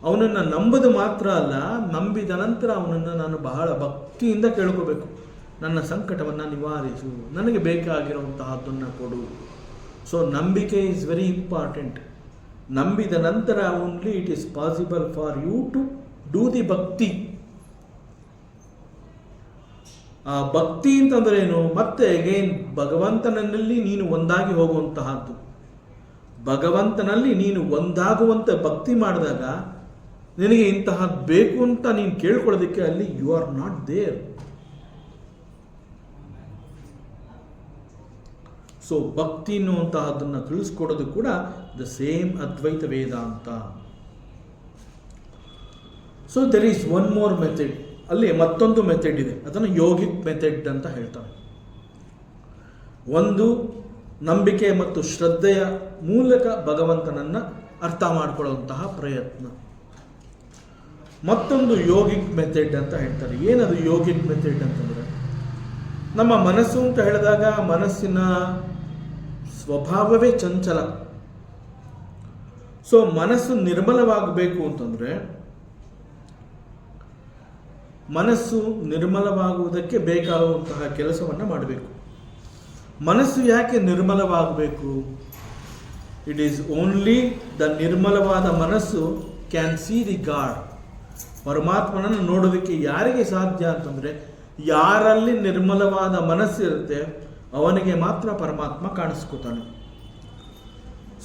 ಅವನನ್ನು ನಂಬದು ಮಾತ್ರ ಅಲ್ಲ, ನಂಬಿದ ನಂತರ ಅವನನ್ನು ನಾನು ಬಹಳ ಭಕ್ತಿಯಿಂದ ಕೇಳ್ಕೋಬೇಕು. ನನ್ನ ಸಂಕಟವನ್ನು ನಿವಾರಿಸು, ನನಗೆ ಬೇಕಾಗಿರುವಂತಹದ್ದನ್ನು ಕೊಡು. ಸೊ ನಂಬಿಕೆ ಈಸ್ ವೆರಿ ಇಂಪಾರ್ಟೆಂಟ್. ನಂಬಿದ ನಂತರ only it is possible for you to do the bhakti. ಆ ಭಕ್ತಿ ಅಂತಂದ್ರೆ ಏನು? ಮತ್ತೆ ಅಗೇನ್ ಭಗವಂತನಲ್ಲಿ ನೀನು ಒಂದಾಗಿ ಹೋಗುವಂತಹದ್ದು. ಭಗವಂತನಲ್ಲಿ ನೀನು ಒಂದಾಗುವಂತೆ ಭಕ್ತಿ ಮಾಡಿದಾಗ ನಿನಗೆ ಇಂತಹದ್ದು ಬೇಕು ಅಂತ ನೀನು ಕೇಳ್ಕೊಳ್ಳೋದಕ್ಕೆ ಅಲ್ಲಿ you are not there. So ಭಕ್ತಿ ಅನ್ನುವಂತಹದನ್ನು ತಿಳಿಸ್ಕೊಡೋದು ಕೂಡ the same Advaita Vedanta. So there is one more method, ಅಲ್ಲಿ ಮತ್ತೊಂದು ಮೆಥಡ್ ಇದೆ, ಅದನ್ನು ಯೋಗಿಕ್ ಮೆಥಡ್ ಅಂತ ಹೇಳ್ತಾರೆ. ಒಂದು ನಂಬಿಕೆ ಮತ್ತು ಶ್ರದ್ಧೆಯ ಮೂಲಕ ಭಗವಂತನನ್ನು ಅರ್ಥ ಮಾಡಿಕೊಳ್ಳುವಂತಹ ಪ್ರಯತ್ನ. ಮತ್ತೊಂದು ಯೋಗಿಕ್ ಮೆಥಡ್ ಅಂತ ಹೇಳ್ತಾರೆ. ಏನದು ಯೋಗಿಕ್ ಮೆಥಡ್ ಅಂತಂದರೆ, ನಮ್ಮ ಮನಸ್ಸು ಅಂತ ಹೇಳಿದಾಗ ಮನಸ್ಸಿನ ಸ್ವಭಾವವೇ ಚಂಚಲ. ಸೊ ಮನಸ್ಸು ನಿರ್ಮಲವಾಗಬೇಕು ಅಂತಂದರೆ, ಮನಸ್ಸು ನಿರ್ಮಲವಾಗುವುದಕ್ಕೆ ಬೇಕಾಗುವಂತಹ ಕೆಲಸವನ್ನು ಮಾಡಬೇಕು. ಮನಸ್ಸು ಯಾಕೆ ನಿರ್ಮಲವಾಗಬೇಕು? ಇಟ್ ಈಸ್ ಓನ್ಲಿ ದ ನಿರ್ಮಲವಾದ ಮನಸ್ಸು ಕ್ಯಾನ್ ಸಿ ದಿ ಗಾಡ್. ಪರಮಾತ್ಮನನ್ನು ನೋಡೋದಕ್ಕೆ ಯಾರಿಗೆ ಸಾಧ್ಯ ಅಂತಂದರೆ, ಯಾರಲ್ಲಿ ನಿರ್ಮಲವಾದ ಮನಸ್ಸಿರುತ್ತೆ ಅವನಿಗೆ ಮಾತ್ರ ಪರಮಾತ್ಮ ಕಾಣಿಸ್ಕೊತಾನೆ.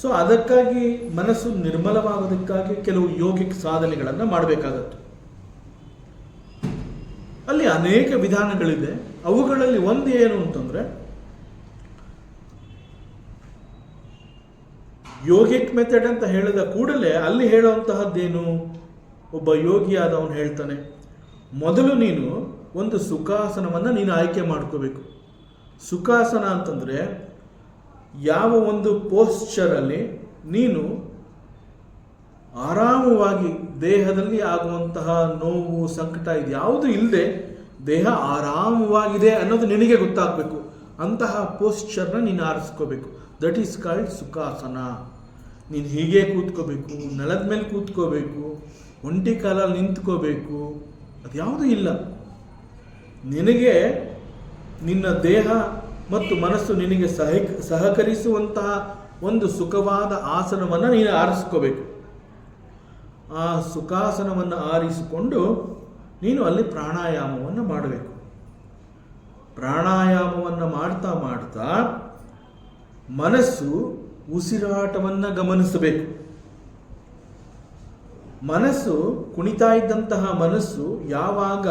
ಸೊ ಅದಕ್ಕಾಗಿ ಮನಸ್ಸು ನಿರ್ಮಲವಾಗೋದಕ್ಕಾಗಿ ಕೆಲವು ಯೋಗಿಕ್ ಸಾಧನೆಗಳನ್ನು ಮಾಡಬೇಕಾಗತ್ತೆ. ಅಲ್ಲಿ ಅನೇಕ ವಿಧಾನಗಳಿದೆ. ಅವುಗಳಲ್ಲಿ ಒಂದು ಏನು ಅಂತಂದರೆ, ಯೋಗಿಕ್ ಮೆಥಡ್ ಅಂತ ಹೇಳಿದ ಕೂಡಲೇ ಅಲ್ಲಿ ಹೇಳುವಂತಹದ್ದೇನು, ಒಬ್ಬ ಯೋಗಿಯಾದವನು ಹೇಳ್ತಾನೆ, ಮೊದಲು ನೀನು ಒಂದು ಸುಖಾಸನವನ್ನು ನೀನು ಆಯ್ಕೆ ಮಾಡ್ಕೋಬೇಕು. ಸುಖಾಸನ ಅಂತಂದರೆ ಯಾವ ಒಂದು ಪೋಸ್ಚರಲ್ಲಿ ನೀನು ಆರಾಮವಾಗಿ ದೇಹದಲ್ಲಿ ಆಗುವಂತಹ ನೋವು ಸಂಕಟ ಇದು ಯಾವುದು ಇಲ್ಲದೆ ದೇಹ ಆರಾಮವಾಗಿದೆ ಅನ್ನೋದು ನಿನಗೆ ಗೊತ್ತಾಗಬೇಕು. ಅಂತಹ ಪೋಸ್ಚರ್ನ ನೀನು ಆರಿಸ್ಕೋಬೇಕು. That is called sukhasana. ನೀನು ಹೀಗೆ ಕೂತ್ಕೋಬೇಕು, ನೆಲದ ಮೇಲೆ ಕೂತ್ಕೋಬೇಕು, ಒಂಟಿ ಕಾಲಲ್ಲಿ ನಿಂತ್ಕೋಬೇಕು, ಅದು ಯಾವುದೂ ಇಲ್ಲ. ನಿನಗೆ ನಿನ್ನ ದೇಹ ಮತ್ತು ಮನಸ್ಸು ನಿನಗೆ ಸಹಕರಿಸುವಂತಹ ಒಂದು ಸುಖವಾದ ಆಸನವನ್ನು ನೀನು ಆರಿಸ್ಕೋಬೇಕು. ಆ ಸುಖಾಸನವನ್ನು ಆರಿಸಿಕೊಂಡು ನೀನು ಅಲ್ಲಿ ಪ್ರಾಣಾಯಾಮವನ್ನು ಮಾಡಬೇಕು. ಪ್ರಾಣಾಯಾಮವನ್ನು ಮಾಡ್ತಾ ಮಾಡ್ತಾ ಮನಸ್ಸು ಉಸಿರಾಟವನ್ನು ಗಮನಿಸಬೇಕು. ಮನಸ್ಸು ಕುಣಿತಾ ಇದ್ದಂತಹ ಮನಸ್ಸು ಯಾವಾಗ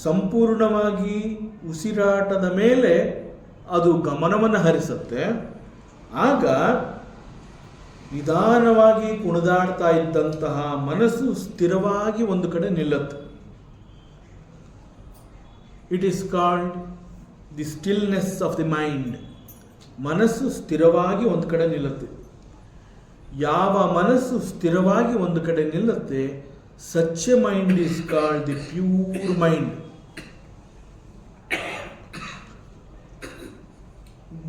ಸಂಪೂರ್ಣವಾಗಿ ಉಸಿರಾಟದ ಮೇಲೆ ಅದು ಗಮನವನ್ನು ಹರಿಸುತ್ತೆ, ಆಗ ನಿಧಾನವಾಗಿ ಕುಣಿದಾಡ್ತಾ ಇದ್ದಂತಹ ಮನಸ್ಸು ಸ್ಥಿರವಾಗಿ ಒಂದು ಕಡೆ ನಿಲ್ಲುತ್ತೆ. It is called the stillness of the mind. ಮನಸ್ಸು ಸ್ಥಿರವಾಗಿ ಒಂದು ಕಡೆ ನಿಲ್ಲುತ್ತೆ. ಯಾವ ಮನಸ್ಸು ಸ್ಥಿರವಾಗಿ ಒಂದು ಕಡೆ ನಿಲ್ಲುತ್ತೆ, such a mind is called the pure mind.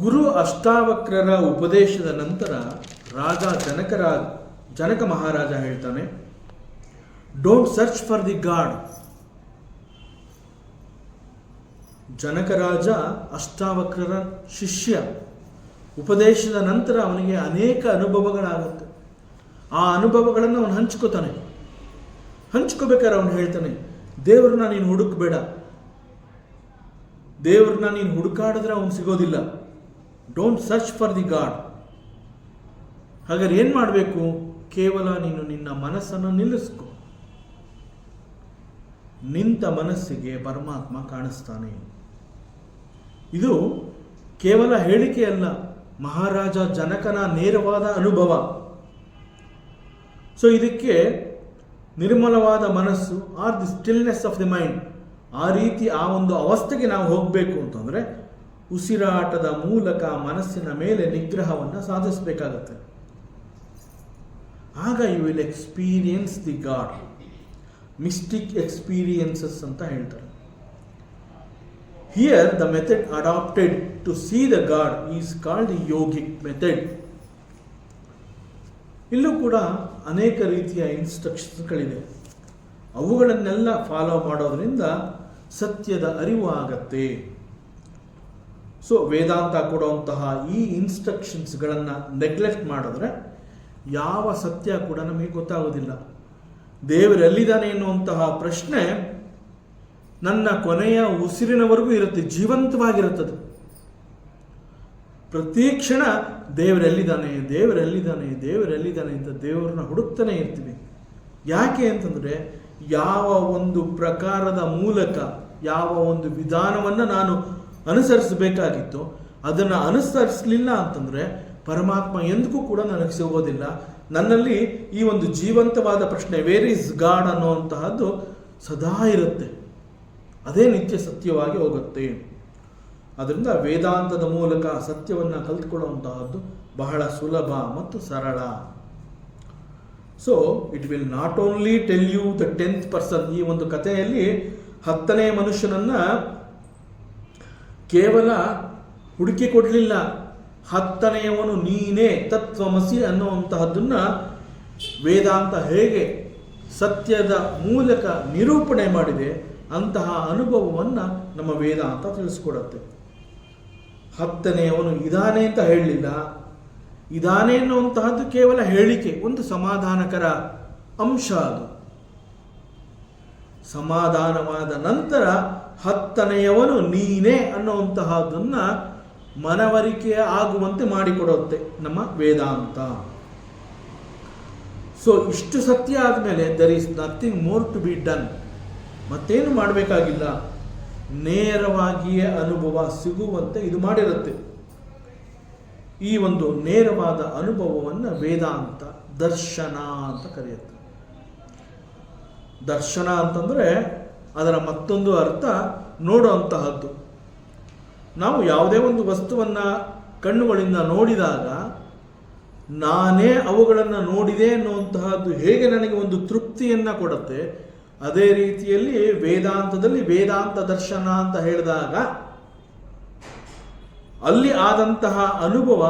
Guru ಅಷ್ಟಾವಕ್ರರ ಉಪದೇಶದ ನಂತರ ರಾಜ ಜನಕ ಮಹಾರಾಜ ಹೇಳ್ತಾನೆ, don't search for the God. Janaka Raja ಅಷ್ಟಾವಕ್ರರ ಶಿಷ್ಯ. ಉಪದೇಶದ ನಂತರ ಅವನಿಗೆ ಅನೇಕ ಅನುಭವಗಳಾಗುತ್ತೆ. ಆ ಅನುಭವಗಳನ್ನು ಅವನು ಹಂಚ್ಕೋಬೇಕಾದ್ರೆ ಅವನು ಹೇಳ್ತಾನೆ, ದೇವ್ರನ್ನ ನೀನು ಹುಡುಕಬೇಡ. ದೇವ್ರನ್ನ ನೀನು ಹುಡುಕಾಡಿದ್ರೆ ಅವನು ಸಿಗೋದಿಲ್ಲ. Don't search for the god. ಹಾಗಾದ್ರೆ ಏನು ಮಾಡಬೇಕು? ಕೇವಲ ನೀನು ನಿನ್ನ ಮನಸ್ಸನ್ನು ನಿಲ್ಲಿಸ್ಕೊ. ನಿಂತ ಮನಸ್ಸಿಗೆ ಪರಮಾತ್ಮ ಕಾಣಿಸ್ತಾನೆ. ಇದು ಕೇವಲ ಹೇಳಿಕೆ ಅಲ್ಲ, ಮಹಾರಾಜ ಜನಕನ ನೇರವಾದ ಅನುಭವ. ಸೊ ಇದಕ್ಕೆ ನಿರ್ಮಲವಾದ ಮನಸ್ಸು R the stillness of the mind, ಆ ಒಂದು ಅವಸ್ಥೆಗೆ ನಾವು ಹೋಗಬೇಕು ಅಂತಂದರೆ ಉಸಿರಾಟದ ಮೂಲಕ ಮನಸ್ಸಿನ ಮೇಲೆ ನಿಗ್ರಹವನ್ನು ಸಾಧಿಸಬೇಕಾಗತ್ತೆ. ಆಗ you will experience the God. Mystic experiences ಅಂತ ಹೇಳ್ತಾರೆ. Here the method adapted to see the God is called the yogic method. ಇಲ್ಲೂ ಕೂಡ ಅನೇಕ ರೀತಿಯ ಇನ್ಸ್ಟ್ರಕ್ಷನ್ಸ್ಗಳಿದೆ. ಅವುಗಳನ್ನೆಲ್ಲ ಫಾಲೋ ಮಾಡೋದ್ರಿಂದ ಸತ್ಯದ ಅರಿವು ಆಗತ್ತೆ. ಸೊ ವೇದಾಂತ ಕೊಡುವಂತಹ ಈ ಇನ್ಸ್ಟ್ರಕ್ಷನ್ಸ್ಗಳನ್ನು ನೆಗ್ಲೆಕ್ಟ್ ಮಾಡಿದ್ರೆ ಯಾವ ಸತ್ಯ ಕೂಡ ನಮಗೆ ಗೊತ್ತಾಗೋದಿಲ್ಲ. ದೇವರೆಲ್ಲಿದ್ದಾನೆ ಎನ್ನುವಂತಹ ಪ್ರಶ್ನೆ ನನ್ನ ಕೊನೆಯ ಉಸಿರಿನವರೆಗೂ ಇರುತ್ತೆ, ಜೀವಂತವಾಗಿರುತ್ತದೆ. ಪ್ರತಿ ಕ್ಷಣ ದೇವರೆಲ್ಲಿದ್ದಾನೆ ಅಂತ ದೇವರನ್ನ ಹುಡುಕ್ತಾನೆ ಇರ್ತೀವಿ. ಯಾಕೆ ಅಂತಂದರೆ ಯಾವ ಒಂದು ಪ್ರಕಾರದ ಮೂಲಕ ಯಾವ ಒಂದು ವಿಧಾನವನ್ನು ನಾನು ಅನುಸರಿಸಬೇಕಾಗಿತ್ತು ಅದನ್ನು ಅನುಸರಿಸಲಿಲ್ಲ ಅಂತಂದರೆ ಪರಮಾತ್ಮ ಎಂದಕ್ಕೂ ಕೂಡ ನನಗೆ ಸಿಗೋದಿಲ್ಲ. ನನ್ನಲ್ಲಿ ಈ ಒಂದು ಜೀವಂತವಾದ ಪ್ರಶ್ನೆ ವೇರ್ ಈಸ್ ಗಾಡ್ ಅನ್ನುವಂತಹದ್ದು ಸದಾ ಇರುತ್ತೆ, ಅದೇ ನಿತ್ಯ ಸತ್ಯವಾಗಿ ಹೋಗುತ್ತೆ. ಅದರಿಂದ ವೇದಾಂತದ ಮೂಲಕ ಸತ್ಯವನ್ನು ಕಲ್ತ್ಕೊಳ್ಳುವಂತಹದ್ದು ಬಹಳ ಸುಲಭ ಮತ್ತು ಸರಳ. So it will not only tell you the 10th person. ಈ ಒಂದು ಕಥೆಯಲ್ಲಿ 10ನೇ ಮನುಷ್ಯನನ್ನ ಕೇವಲ ಹುಡುಕಿ ಕೊಡಲಿಲ್ಲ, 10ನೇಯವನು ನೀನೇ ತತ್ವಮಸಿ ಅನ್ನುವಂತಹದ್ದನ್ನ ವೇದಾಂತ ಹೇಗೆ ಸತ್ಯದ ಮೂಲಕ ನಿರೂಪಣೆ ಮಾಡಿದೆ ಅಂತಹ ಅನುಭವವನ್ನು ನಮ್ಮ ವೇದಾಂತ ತಿಳಿಸ್ಕೊಡತ್ತೆ. 10ನೇಯವನು ಇದಾನೆ ಅಂತ ಹೇಳಲಿಲ್ಲ, ಇದಾನೆ ಅನ್ನುವಂತಹದ್ದು ಕೇವಲ ಹೇಳಿಕೆ, ಒಂದು ಸಮಾಧಾನಕರ ಅಂಶ. ಅದು ಸಮಾಧಾನವಾದ ನಂತರ 10ನೇಯವನು ನೀನೇ ಅನ್ನುವಂತಹದನ್ನ ಮನವರಿಕೆ ಆಗುವಂತೆ ಮಾಡಿಕೊಡುತ್ತೆ ನಮ್ಮ ವೇದಾಂತ. ಸೊ ಇಷ್ಟು ಸತ್ಯ ಆದಮೇಲೆ there is nothing more to be done. ಮತ್ತೇನು ಮಾಡಬೇಕಾಗಿಲ್ಲ, ನೇರವಾಗಿಯೇ ಅನುಭವ ಸಿಗುವಂತೆ ಇದು ಮಾಡಿರುತ್ತೆ. ಈ ಒಂದು ನೇರವಾದ ಅನುಭವವನ್ನು ವೇದಾಂತ ದರ್ಶನ ಅಂತ ಕರೆಯುತ್ತೆ. ದರ್ಶನ ಅಂತಂದರೆ ಅದರ ಮತ್ತೊಂದು ಅರ್ಥ ನೋಡುವಂತಹದ್ದು. ನಾವು ಯಾವುದೇ ಒಂದು ವಸ್ತುವನ್ನು ಕಣ್ಣುಗಳಿಂದ ನೋಡಿದಾಗ ನಾನೇ ಅವುಗಳನ್ನು ನೋಡಿದೆ ಅನ್ನುವಂತಹದ್ದು ಹೇಗೆ ನನಗೆ ಒಂದು ತೃಪ್ತಿಯನ್ನು ಕೊಡುತ್ತೆ, ಅದೇ ರೀತಿಯಲ್ಲಿ ವೇದಾಂತದಲ್ಲಿ ವೇದಾಂತ ದರ್ಶನ ಅಂತ ಹೇಳಿದಾಗ ಅಲ್ಲಿ ಆದಂತಹ ಅನುಭವ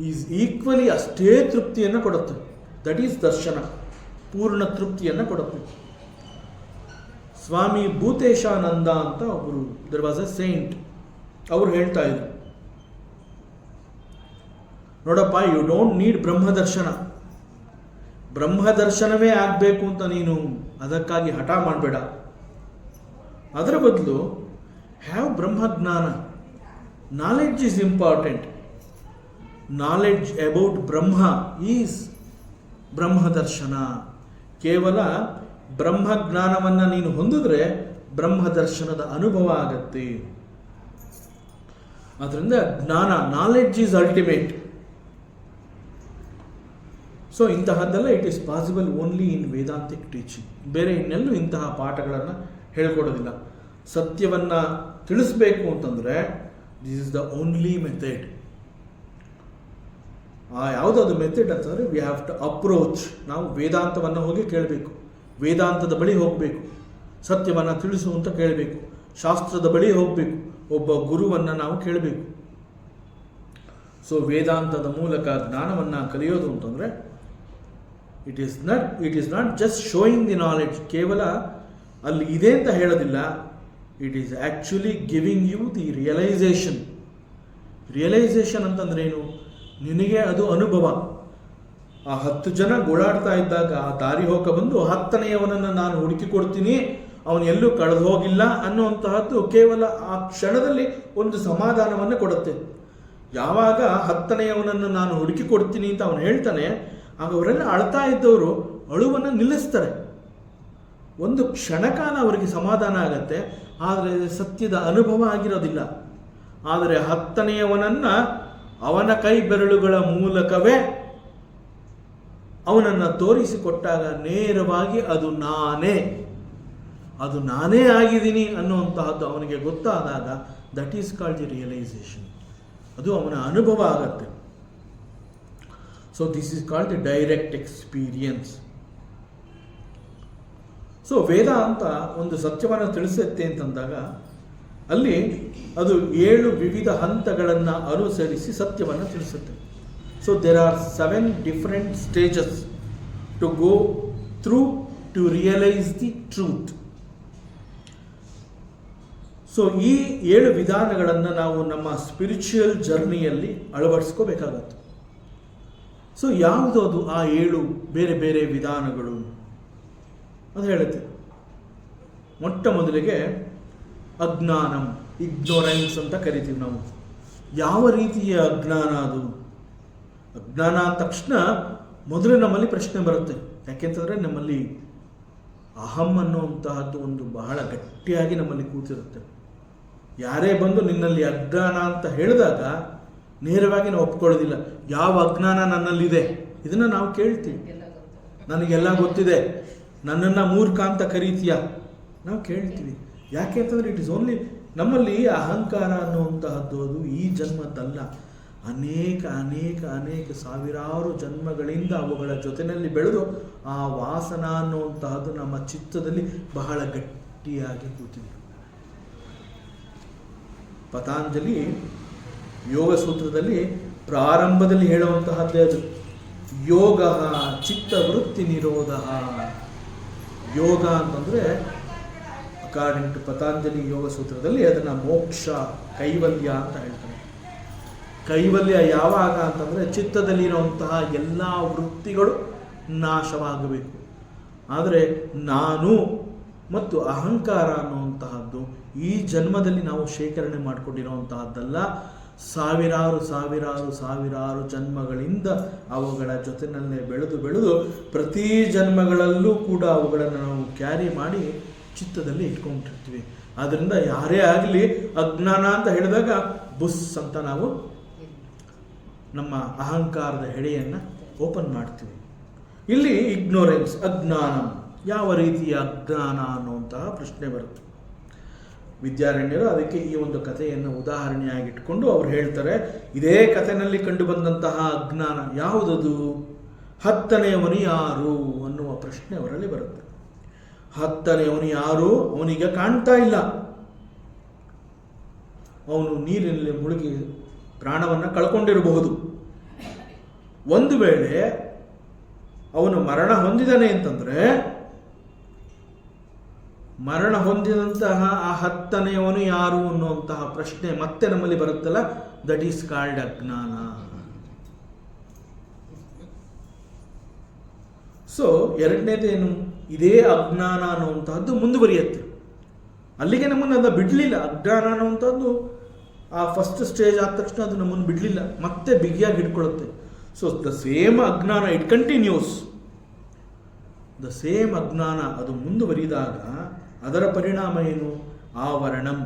ಈಸ್ ಈಕ್ವಲಿ ಅಷ್ಟೇ ತೃಪ್ತಿಯನ್ನು ಕೊಡುತ್ತೆ. ದಟ್ ಈಸ್ ದರ್ಶನ, ಪೂರ್ಣ ತೃಪ್ತಿಯನ್ನು ಕೊಡುತ್ತೆ. ಸ್ವಾಮಿ ಭೂತೇಶಾನಂದ ಅಂತ ಒಬ್ಬರು, ದರ್ ವಾಸ್ ಎ ಸೈಂಟ್, ಅವರು ಹೇಳ್ತಾ ಇದ್ರು, ನೋಡಪ್ಪ, ಯು ಡೋಂಟ್ ನೀಡ್ ಬ್ರಹ್ಮದರ್ಶನ. ಬ್ರಹ್ಮದರ್ಶನವೇ ಆಗಬೇಕು ಅಂತ ನೀನು ಅದಕ್ಕಾಗಿ ಹಠ ಮಾಡಬೇಡ. ಅದರ ಬದಲು have brahmajnana. Knowledge is important. Knowledge about Brahma is brahmadarshana. ಕೇವಲ ಬ್ರಹ್ಮಜ್ಞಾನವನ್ನು ನೀನು ಹೊಂದಿದ್ರೆ ಬ್ರಹ್ಮದರ್ಶನದ ಅನುಭವ ಆಗತ್ತೆ. ಅದರಿಂದ ಜ್ಞಾನ, ನಾಲೆಡ್ಜ್ ಈಸ್ ಅಲ್ಟಿಮೇಟ್. ಸೊ ಇಂತಹದ್ದೆಲ್ಲ it is possible only in Vedantic teaching. ಬೇರೆ ಇನ್ನೆಲ್ಲೂ ಇಂತಹ ಪಾಠಗಳನ್ನು ಹೇಳ್ಕೊಡೋದಿಲ್ಲ. ಸತ್ಯವನ್ನು ತಿಳಿಸ್ಬೇಕು ಅಂತಂದರೆ this is the only method. ಯಾವುದಾದ್ರು ಮೆಥಡ್ ಅಂತಂದರೆ ವಿ ಹ್ಯಾವ್ ಟು ಅಪ್ರೋಚ್. ನಾವು ವೇದಾಂತವನ್ನು ಹೋಗಿ ಕೇಳಬೇಕು, ವೇದಾಂತದ ಬಳಿ ಹೋಗಬೇಕು, ಸತ್ಯವನ್ನು ತಿಳಿಸು ಅಂತ ಕೇಳಬೇಕು, ಶಾಸ್ತ್ರದ ಬಳಿ ಹೋಗಬೇಕು, ಒಬ್ಬ ಗುರುವನ್ನು ನಾವು ಕೇಳಬೇಕು. ಸೊ ವೇದಾಂತದ ಮೂಲಕ ಜ್ಞಾನವನ್ನು ಕಲಿಯೋದು ಅಂತಂದರೆ it is not just showing the knowledge. ಕೇವಲ ಅಲ್ಲಿ ಇದೆ ಅಂತ ಹೇಳೋದಿಲ್ಲ, it is actually giving you the realization. Realization ಅಂತಂದ್ರೆ ಏನು? ನಿನಗೆ ಅದು ಅನುಭವ. ಆ 10 ಜನ ಗೋಳಾಡ್ತಾ ಇದ್ದಾಗ ಆ ದಾರಿ ಹೋಗ ಬಂದು 10ನೇಯವನನ್ನು ನಾನು ಹುಡುಕಿ ಕೊಡ್ತೀನಿ, ಅವನು ಎಲ್ಲೂ ಕಳೆದು ಹೋಗಿಲ್ಲ ಅನ್ನುವಂತಹದ್ದು ಕೇವಲ ಆ ಕ್ಷಣದಲ್ಲಿ ಒಂದು ಸಮಾಧಾನವನ್ನು ಕೊಡುತ್ತೆ. ಯಾವಾಗ 10ನೇಯವನನ್ನು ನಾನು ಹುಡುಕಿ ಕೊಡ್ತೀನಿ ಅಂತ ಅವನು ಹೇಳ್ತಾನೆ, ಆಗ ಅವರೆಲ್ಲ ಅಳ್ತಾ ಇದ್ದವರು ಅಳುವನ್ನು ನಿಲ್ಲಿಸ್ತಾರೆ. ಒಂದು ಕ್ಷಣಕಾಲ ಅವರಿಗೆ ಸಮಾಧಾನ ಆಗತ್ತೆ, ಆದರೆ ಸತ್ಯದ ಅನುಭವ ಆಗಿರೋದಿಲ್ಲ. ಆದರೆ 10ನೇಯವನನ್ನು ಅವನ ಕೈ ಬೆರಳುಗಳ ಮೂಲಕವೇ ಅವನನ್ನು ತೋರಿಸಿಕೊಟ್ಟಾಗ ನೇರವಾಗಿ ಅದು ನಾನೇ ಆಗಿದ್ದೀನಿ ಅನ್ನುವಂತಹದ್ದು ಅವನಿಗೆ ಗೊತ್ತಾದಾಗ that is called the realisation. ಅದು ಅವನ ಅನುಭವ ಆಗತ್ತೆ. So this is called the direct experience. So Vedanta ಒಂದು ಸತ್ಯವನ್ನು ತಿಳಿಸುತ್ತೆ ಅಂತಂದಾಗ ಅಲ್ಲಿ ಅದು 7 ವಿವಿಧ ಹಂತಗಳನ್ನು ಅನುಸರಿಸಿ ಸತ್ಯವನ್ನು ತಿಳಿಸುತ್ತೆ. So there are 7 different stages to go through to realize the truth. So ಈ 7 ವಿಧಾನಗಳನ್ನು ನಾವು ನಮ್ಮ ಸ್ಪಿರಿಚುವಲ್ ಜರ್ನಿಯಲ್ಲಿ ಅಳವಡಿಸ್ಕೋಬೇಕಾಗತ್ತೆ. ಸೊ ಯಾವುದದು ಆ 7 ಬೇರೆ ಬೇರೆ ವಿಧಾನಗಳು ಅದು ಹೇಳುತ್ತೆ. ಮೊಟ್ಟ ಮೊದಲಿಗೆ ಅಜ್ಞಾನಂ, ಇಗ್ನೋರೆನ್ಸ್ ಅಂತ ಕರಿತೀವಿ ನಾವು. ಯಾವ ರೀತಿಯ ಅಜ್ಞಾನ ಅದು? ಅಜ್ಞಾನ ಅಂದ ತಕ್ಷಣ ಮೊದಲು ನಮ್ಮಲ್ಲಿ ಪ್ರಶ್ನೆ ಬರುತ್ತೆ, ಯಾಕೆಂತಂದರೆ ನಮ್ಮಲ್ಲಿ ಅಹಂ ಅನ್ನುವಂತಹದ್ದು ಒಂದು ಬಹಳ ಗಟ್ಟಿಯಾಗಿ ನಮ್ಮಲ್ಲಿ ಕೂತಿರುತ್ತೆ. ಯಾರೇ ಬಂದು ನಿನ್ನಲ್ಲಿ ಅಜ್ಞಾನ ಅಂತ ಹೇಳಿದಾಗ ನೇರವಾಗಿ ನಾವು ಒಪ್ಕೊಳ್ಳೋದಿಲ್ಲ. ಯಾವ ಅಜ್ಞಾನ ನನ್ನಲ್ಲಿದೆ ಇದನ್ನು ನಾವು ಕೇಳ್ತೀವಿ. ನನಗೆಲ್ಲ ಗೊತ್ತಿದೆ, ನನ್ನನ್ನು ಮೂರ್ಖ ಅಂತ ಕರೀತೀಯ, ನಾವು ಕೇಳ್ತೀವಿ. ಯಾಕೆ ಅಂತಂದರೆ ಇಟ್ ಇಸ್ ಓನ್ಲಿ ನಮ್ಮಲ್ಲಿ ಅಹಂಕಾರ ಅನ್ನುವಂತಹದ್ದು ಅದು ಈ ಜನ್ಮದ್ದಲ್ಲ. ಅನೇಕ ಅನೇಕ ಅನೇಕ ಸಾವಿರಾರು ಜನ್ಮಗಳಿಂದ ಅವುಗಳ ಜೊತೆಯಲ್ಲಿ ಬೆಳೆದು ಆ ವಾಸನ ಅನ್ನುವಂತಹದ್ದು ನಮ್ಮ ಚಿತ್ತದಲ್ಲಿ ಬಹಳ ಗಟ್ಟಿಯಾಗಿ ಕೂತಿದೆ. ಪತಾಂಜಲಿ ಯೋಗ ಸೂತ್ರದಲ್ಲಿ ಪ್ರಾರಂಭದಲ್ಲಿ ಹೇಳುವಂತಹದ್ದೇ ಅದು. ಯೋಗ ಚಿತ್ತವೃತ್ತಿ ನಿರೋಧ. ಯೋಗ ಅಂತಂದರೆ ಅಕಾರ್ಡಿಂಗ್ ಟು ಪತಾಂಜಲಿ ಯೋಗ ಸೂತ್ರದಲ್ಲಿ ಅದನ್ನು ಮೋಕ್ಷ, ಕೈವಲ್ಯ ಅಂತ ಹೇಳ್ತಾರೆ. ಕೈವಲ್ಯ ಯಾವಾಗ ಅಂತಂದರೆ ಚಿತ್ತದಲ್ಲಿರುವಂತಹ ಎಲ್ಲ ವೃತ್ತಿಗಳು ನಾಶವಾಗಬೇಕು. ಆದರೆ ನಾನು ಮತ್ತು ಅಹಂಕಾರ ಅನ್ನುವಂತಹದ್ದು ಈ ಜನ್ಮದಲ್ಲಿ ನಾವು ಶೇಖರಣೆ ಮಾಡಿಕೊಂಡಿರುವಂತಹದ್ದಲ್ಲ. ಸಾವಿರಾರು ಸಾವಿರಾರು ಸಾವಿರಾರು ಜನ್ಮಗಳಿಂದ ಅವುಗಳ ಜೊತೆಯಲ್ಲೇ ಬೆಳೆದು ಬೆಳೆದು ಪ್ರತಿ ಜನ್ಮಗಳಲ್ಲೂ ಕೂಡ ಅವುಗಳನ್ನು ನಾವು ಕ್ಯಾರಿ ಮಾಡಿ ಚಿತ್ತದಲ್ಲಿ ಇಟ್ಕೊಂಡಿರ್ತೀವಿ. ಆದ್ದರಿಂದ ಯಾರೇ ಆಗಲಿ ಅಜ್ಞಾನ ಅಂತ ಹೇಳಿದಾಗ ಬುಸ್ ಅಂತ ನಾವು ನಮ್ಮ ಅಹಂಕಾರದ ಹೆಡೆಯನ್ನು ಓಪನ್ ಮಾಡ್ತೀವಿ. ಇಲ್ಲಿ ಇಗ್ನೋರೆನ್ಸ್, ಅಜ್ಞಾನ, ಯಾವ ರೀತಿಯ ಅಜ್ಞಾನ ಅನ್ನುವಂತಹ ಪ್ರಶ್ನೆ ಬರುತ್ತೆ. ವಿದ್ಯಾರಣ್ಯರು ಅದಕ್ಕೆ ಈ ಒಂದು ಕಥೆಯನ್ನು ಉದಾಹರಣೆಯಾಗಿಟ್ಕೊಂಡು ಅವ್ರು ಹೇಳ್ತಾರೆ, ಇದೇ ಕಥೆಯಲ್ಲಿ ಕಂಡು ಬಂದಂತಹ ಅಜ್ಞಾನ ಯಾವುದದು, 10ನೇಯವನು ಯಾರು ಅನ್ನುವ ಪ್ರಶ್ನೆ ಅವರಲ್ಲಿ ಬರುತ್ತೆ. 10ನೇಯವನು ಯಾರು, ಅವನಿಗೆ ಕಾಣ್ತಾ ಇಲ್ಲ, ಅವನು ನೀರಿನಲ್ಲಿ ಮುಳುಗಿ ಪ್ರಾಣವನ್ನು ಕಳ್ಕೊಂಡಿರಬಹುದು. ಒಂದು ವೇಳೆ ಅವನು ಮರಣ ಹೊಂದಿದಾನೆ ಅಂತಂದರೆ ಮರಣ ಹೊಂದಿದಂತಹ ಆ 10ನೇಯವನು ಯಾರು ಅನ್ನುವಂತಹ ಪ್ರಶ್ನೆ ಮತ್ತೆ ನಮ್ಮಲ್ಲಿ ಬರುತ್ತಲ್ಲ, ದಟ್ ಈಸ್ ಕಾಲ್ಡ್ ಅಜ್ಞಾನ. ಸೊ ಎರಡನೇದೇನು, ಇದೇ ಅಜ್ಞಾನ ಅನ್ನುವಂತಹದ್ದು ಮುಂದುವರಿಯುತ್ತೆ. ಅಲ್ಲಿಗೆ ನಮ್ಮನ್ನು ಅದು ಬಿಡಲಿಲ್ಲ. ಅಜ್ಞಾನ ಅನ್ನುವಂಥದ್ದು ಆ ಫಸ್ಟ್ ಸ್ಟೇಜ್ ಆದ ತಕ್ಷಣ ಅದು ನಮ್ಮನ್ನು ಬಿಡಲಿಲ್ಲ, ಮತ್ತೆ ಬಿಗಿಯಾಗಿ ಹಿಡ್ಕೊಳ್ಳುತ್ತೆ. ಸೊ ದ ಸೇಮ್ ಅಜ್ಞಾನ ಇಟ್ ಕಂಟಿನ್ಯೂಸ್. ದ ಸೇಮ್ ಅಜ್ಞಾನ ಅದು ಮುಂದುವರಿದಾಗ ಅದರ ಪರಿಣಾಮ ಏನು, ಆವರಣಂ.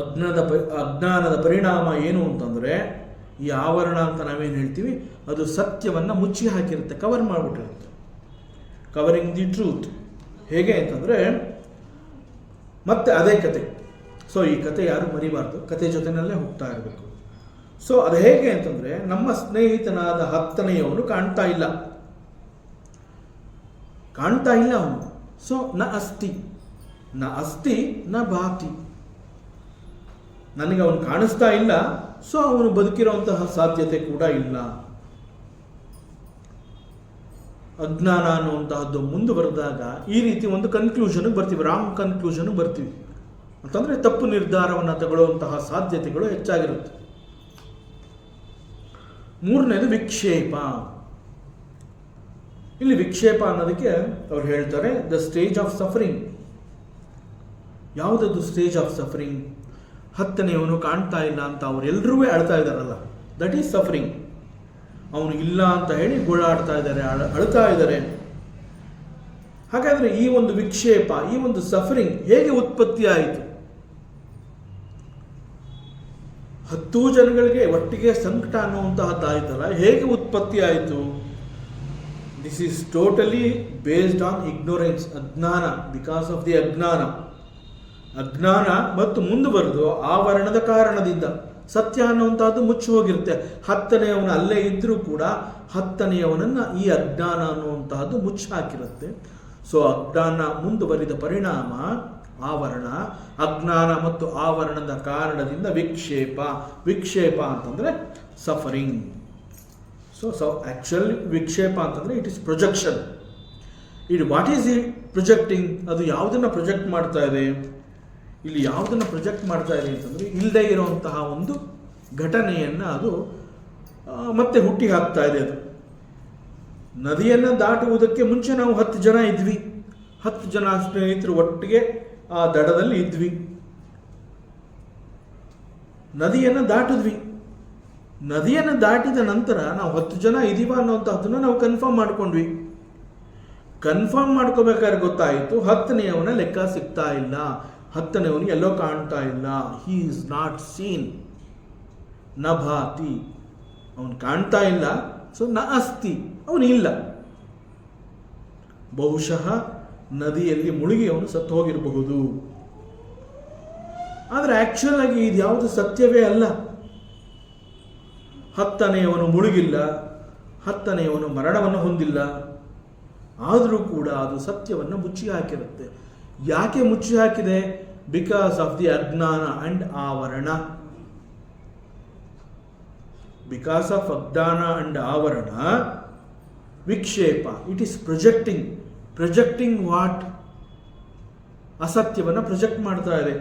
ಅಜ್ಞಾನದ ಪರಿಣಾಮ ಏನು ಅಂತಂದರೆ, ಈ ಆವರಣ ಅಂತ ನಾವೇನು ಹೇಳ್ತೀವಿ, ಅದು ಸತ್ಯವನ್ನು ಮುಚ್ಚಿ ಹಾಕಿರುತ್ತೆ, ಕವರ್ ಮಾಡಿಬಿಟ್ಟಿರುತ್ತೆ. Covering the truth. ಹೇಗೆ ಅಂತಂದರೆ ಮತ್ತೆ ಅದೇ ಕತೆ. ಸೊ ಈ ಕತೆ ಯಾರು ಮರಿಬಾರ್ದು, ಕತೆ ಜೊತೆನಲ್ಲೇ ಹೋಗ್ತಾ ಇರಬೇಕು. ಸೊ ಅದು ಹೇಗೆ ಅಂತಂದರೆ, ನಮ್ಮ ಸ್ನೇಹಿತನಾದ 10ನೇಯವನು ಕಾಣ್ತಾ ಇಲ್ಲ ಅವನು. ಸೊ ನ ಅಸ್ತಿ ನ ಭಾತಿ. ನನಗೆ ಅವನು ಕಾಣಿಸ್ತಾ ಇಲ್ಲ, ಸೊ ಅವನು ಬದುಕಿರುವಂತಹ ಸಾಧ್ಯತೆ ಕೂಡ ಇಲ್ಲ. ಅಜ್ಞಾನ ಅನ್ನುವಂತಹದ್ದು ಮುಂದುವರೆದಾಗ ಈ ರೀತಿ ಒಂದು ಕನ್ಕ್ಲೂಷನ್ಗೆ ಬರ್ತೀವಿ, ರಾಂಗ್ ಕನ್ಕ್ಲೂಷನ್ಗೆ ಬರ್ತೀವಿ. ಅಂತಂದರೆ ತಪ್ಪು ನಿರ್ಧಾರವನ್ನು ತಗೊಳ್ಳುವಂತಹ ಸಾಧ್ಯತೆಗಳು ಹೆಚ್ಚಾಗಿರುತ್ತೆ. 3ನೇದು ವಿಕ್ಷೇಪ. ಇಲ್ಲಿ ವಿಕ್ಷೇಪ ಅನ್ನೋದಕ್ಕೆ ಅವ್ರು ಹೇಳ್ತಾರೆ ದ ಸ್ಟೇಜ್ ಆಫ್ ಸಫರಿಂಗ್. ಯಾವುದದು ಸ್ಟೇಜ್ ಆಫ್ ಸಫರಿಂಗ್? 10ನೇಯವನು ಕಾಣ್ತಾ ಇಲ್ಲ ಅಂತ ಅವರೆಲ್ಲರೂ ಅಳ್ತಾ ಇದ್ದಾರಲ್ಲ, ದಟ್ ಈಸ್ ಸಫರಿಂಗ್. ಅವನು ಇಲ್ಲ ಅಂತ ಹೇಳಿ ಗೋಳಾಡ್ತಾ ಇದ್ದಾರೆ, ಅಳ್ತಾ ಇದ್ದಾರೆ. ಹಾಗಾದರೆ ಈ ಒಂದು ವಿಕ್ಷೇಪ, ಈ ಒಂದು ಸಫರಿಂಗ್ ಹೇಗೆ ಉತ್ಪತ್ತಿ ಆಯಿತು? 10 ಜನಗಳಿಗೆ ಒಟ್ಟಿಗೆ ಸಂಕಟ ಅನ್ನುವಂತಹದ್ದಾಯ್ತಲ್ಲ, ಹೇಗೆ ಉತ್ಪತ್ತಿ ಆಯಿತು? This is totally based on ignorance, ಅಜ್ಞಾನ. ಬಿಕಾಸ್ ಆಫ್ ದಿ ಅಜ್ಞಾನ ಮತ್ತು ಮುಂದುವರೆದು ಆವರಣದ ಕಾರಣದಿಂದ ಸತ್ಯ ಅನ್ನುವಂಥದ್ದು ಮುಚ್ಚಿ ಹೋಗಿರುತ್ತೆ. 10ನೇಯವನು ಅಲ್ಲೇ ಇದ್ದರೂ ಕೂಡ 10ನೇಯವನನ್ನು ಈ ಅಜ್ಞಾನ ಅನ್ನುವಂತಹದ್ದು ಮುಚ್ಚಿ ಹಾಕಿರುತ್ತೆ. ಸೊ ಅಜ್ಞಾನ ಮುಂದುವರಿದ ಪರಿಣಾಮ ಆವರಣ, ಅಜ್ಞಾನ ಮತ್ತು ಆವರಣದ ಕಾರಣದಿಂದ ವಿಕ್ಷೇಪ ಅಂತಂದರೆ ಸಫರಿಂಗ್. ಸೊ ಆ್ಯಕ್ಚುಲಿ ವಿಕ್ಷೇಪ ಅಂತಂದರೆ it is projection. What is it projecting? ಅದು ಯಾವುದನ್ನು ಪ್ರೊಜೆಕ್ಟ್ ಮಾಡ್ತಾ ಇದೆ? ಇಲ್ಲಿ ಯಾವುದನ್ನು ಪ್ರೊಜೆಕ್ಟ್ ಮಾಡ್ತಾ ಇದೆ ಅಂತಂದರೆ, ಇಲ್ಲದೇ ಇರುವಂತಹ ಒಂದು ಘಟನೆಯನ್ನು ಅದು ಮತ್ತೆ ಹುಟ್ಟಿ ಹಾಕ್ತಾ ಇದೆ. ಅದು ನದಿಯನ್ನು ದಾಟುವುದಕ್ಕೆ ಮುಂಚೆ ನಾವು 10 ಜನ ಇದ್ವಿ, 10 ಜನ ಸ್ನೇಹಿತರು ಒಟ್ಟಿಗೆ ಆ ದಡದಲ್ಲಿ ಇದ್ವಿ, ನದಿಯನ್ನು ದಾಟಿದ್ವಿ. ನದಿಯನ್ನು ದಾಟಿದ ನಂತರ ನಾವು 10 ಜನ ಇದೀವ ಅನ್ನೋಂಥದ್ದನ್ನು ನಾವು ಕನ್ಫರ್ಮ್ ಮಾಡ್ಕೊಂಡ್ವಿ. ಕನ್ಫರ್ಮ್ ಮಾಡ್ಕೋಬೇಕಾದ್ರೆ ಗೊತ್ತಾಯಿತು 10ನೇಯವನ ಲೆಕ್ಕ ಸಿಗ್ತಾ ಇಲ್ಲ, 10ನೇವನು ಎಲ್ಲೋ ಕಾಣ್ತಾ ಇಲ್ಲ. ಹಿ ಈಸ್ ನಾಟ್ ಸೀನ್, ನ ಭಾತಿ, ಅವನು ಕಾಣ್ತಾ ಇಲ್ಲ. ಸೊ ನ ಅಸ್ತಿ, ಅವನು ಇಲ್ಲ. ಬಹುಶಃ ನದಿಯಲ್ಲಿ ಮುಳುಗಿ ಅವನು ಸತ್ತು ಹೋಗಿರಬಹುದು. ಆದರೆ ಆಕ್ಚುಲ್ ಆಗಿ ಇದು ಯಾವುದು ಸತ್ಯವೇ ಅಲ್ಲ. 10ನೇಯವನು ಮುಳುಗಿಲ್ಲ, 10ನೇಯವನು ಮರಣವನ್ನು ಹೊಂದಿಲ್ಲ. ಆದರೂ ಕೂಡ ಅದು ಸತ್ಯವನ್ನು ಮುಚ್ಚಿ ಹಾಕಿರುತ್ತೆ. ಯಾಕೆ ಮುಚ್ಚಿ ಹಾಕಿದೆ? Because of the ajnana and avarana. Because of ajnana and avarana, vikshepa, it is projecting what? ಅಸತ್ಯವನ್ನು ಪ್ರೊಜೆಕ್ಟ್ ಮಾಡ್ತಾ ಇದೆ.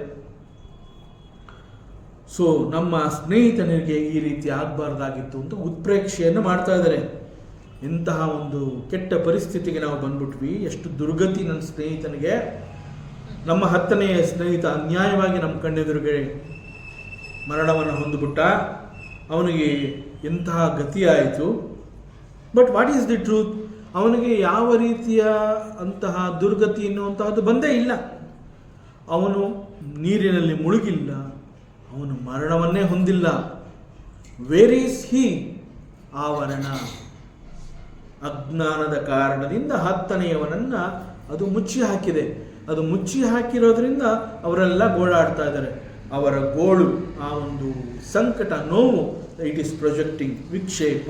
ಸೊ ನಮ್ಮ ಸ್ನೇಹಿತನಿಗೆ ಈ ರೀತಿ ಆಗಬಾರ್ದಾಗಿತ್ತು ಅಂತ ಉತ್ಪ್ರೇಕ್ಷೆಯನ್ನು ಮಾಡ್ತಾ ಇದ್ದಾರೆ. ಇಂತಹ ಒಂದು ಕೆಟ್ಟ ಪರಿಸ್ಥಿತಿಗೆ ನಾವು ಬಂದ್ಬಿಟ್ವಿ. ಎಷ್ಟು ದುರ್ಗತಿ ನನ್ನ ಸ್ನೇಹಿತನಿಗೆ. ನಮ್ಮ 10ನೆಯ ಸ್ನೇಹಿತ ಅನ್ಯಾಯವಾಗಿ ನಮ್ಮ ಕಣ್ಣೆದುರಿಗೆ ಮರಣವನ್ನು ಹೊಂದಿಬಿಟ್ಟ. ಅವನಿಗೆ ಎಂತಹ ಗತಿ ಆಯಿತು. But what is the truth? ಅವನಿಗೆ ಯಾವ ರೀತಿಯ ಅಂತಹ ದುರ್ಗತಿ ಎನ್ನುವಂತಹದ್ದು ಬಂದೇ ಇಲ್ಲ. ಅವನು ನೀರಿನಲ್ಲಿ ಮುಳುಗಿಲ್ಲ, ಅವನು ಮರಣವನ್ನೇ ಹೊಂದಿಲ್ಲ. Where is he? ಆವರಣ, ಅಜ್ಞಾನದ ಕಾರಣದಿಂದ 10ನೇಯವನನ್ನು ಅದು ಮುಚ್ಚಿ ಹಾಕಿದೆ. ಅದು ಮುಚ್ಚಿ ಹಾಕಿರೋದ್ರಿಂದ ಅವರೆಲ್ಲ ಗೋಳಾಡ್ತಾ ಇದ್ದಾರೆ. ಅವರ ಗೋಳು, ಆ ಒಂದು ಸಂಕಟ, ನೋವು, ಇಟ್ ಈಸ್ ಪ್ರೊಜೆಕ್ಟಿಂಗ್, ವಿಕ್ಷೇಪ.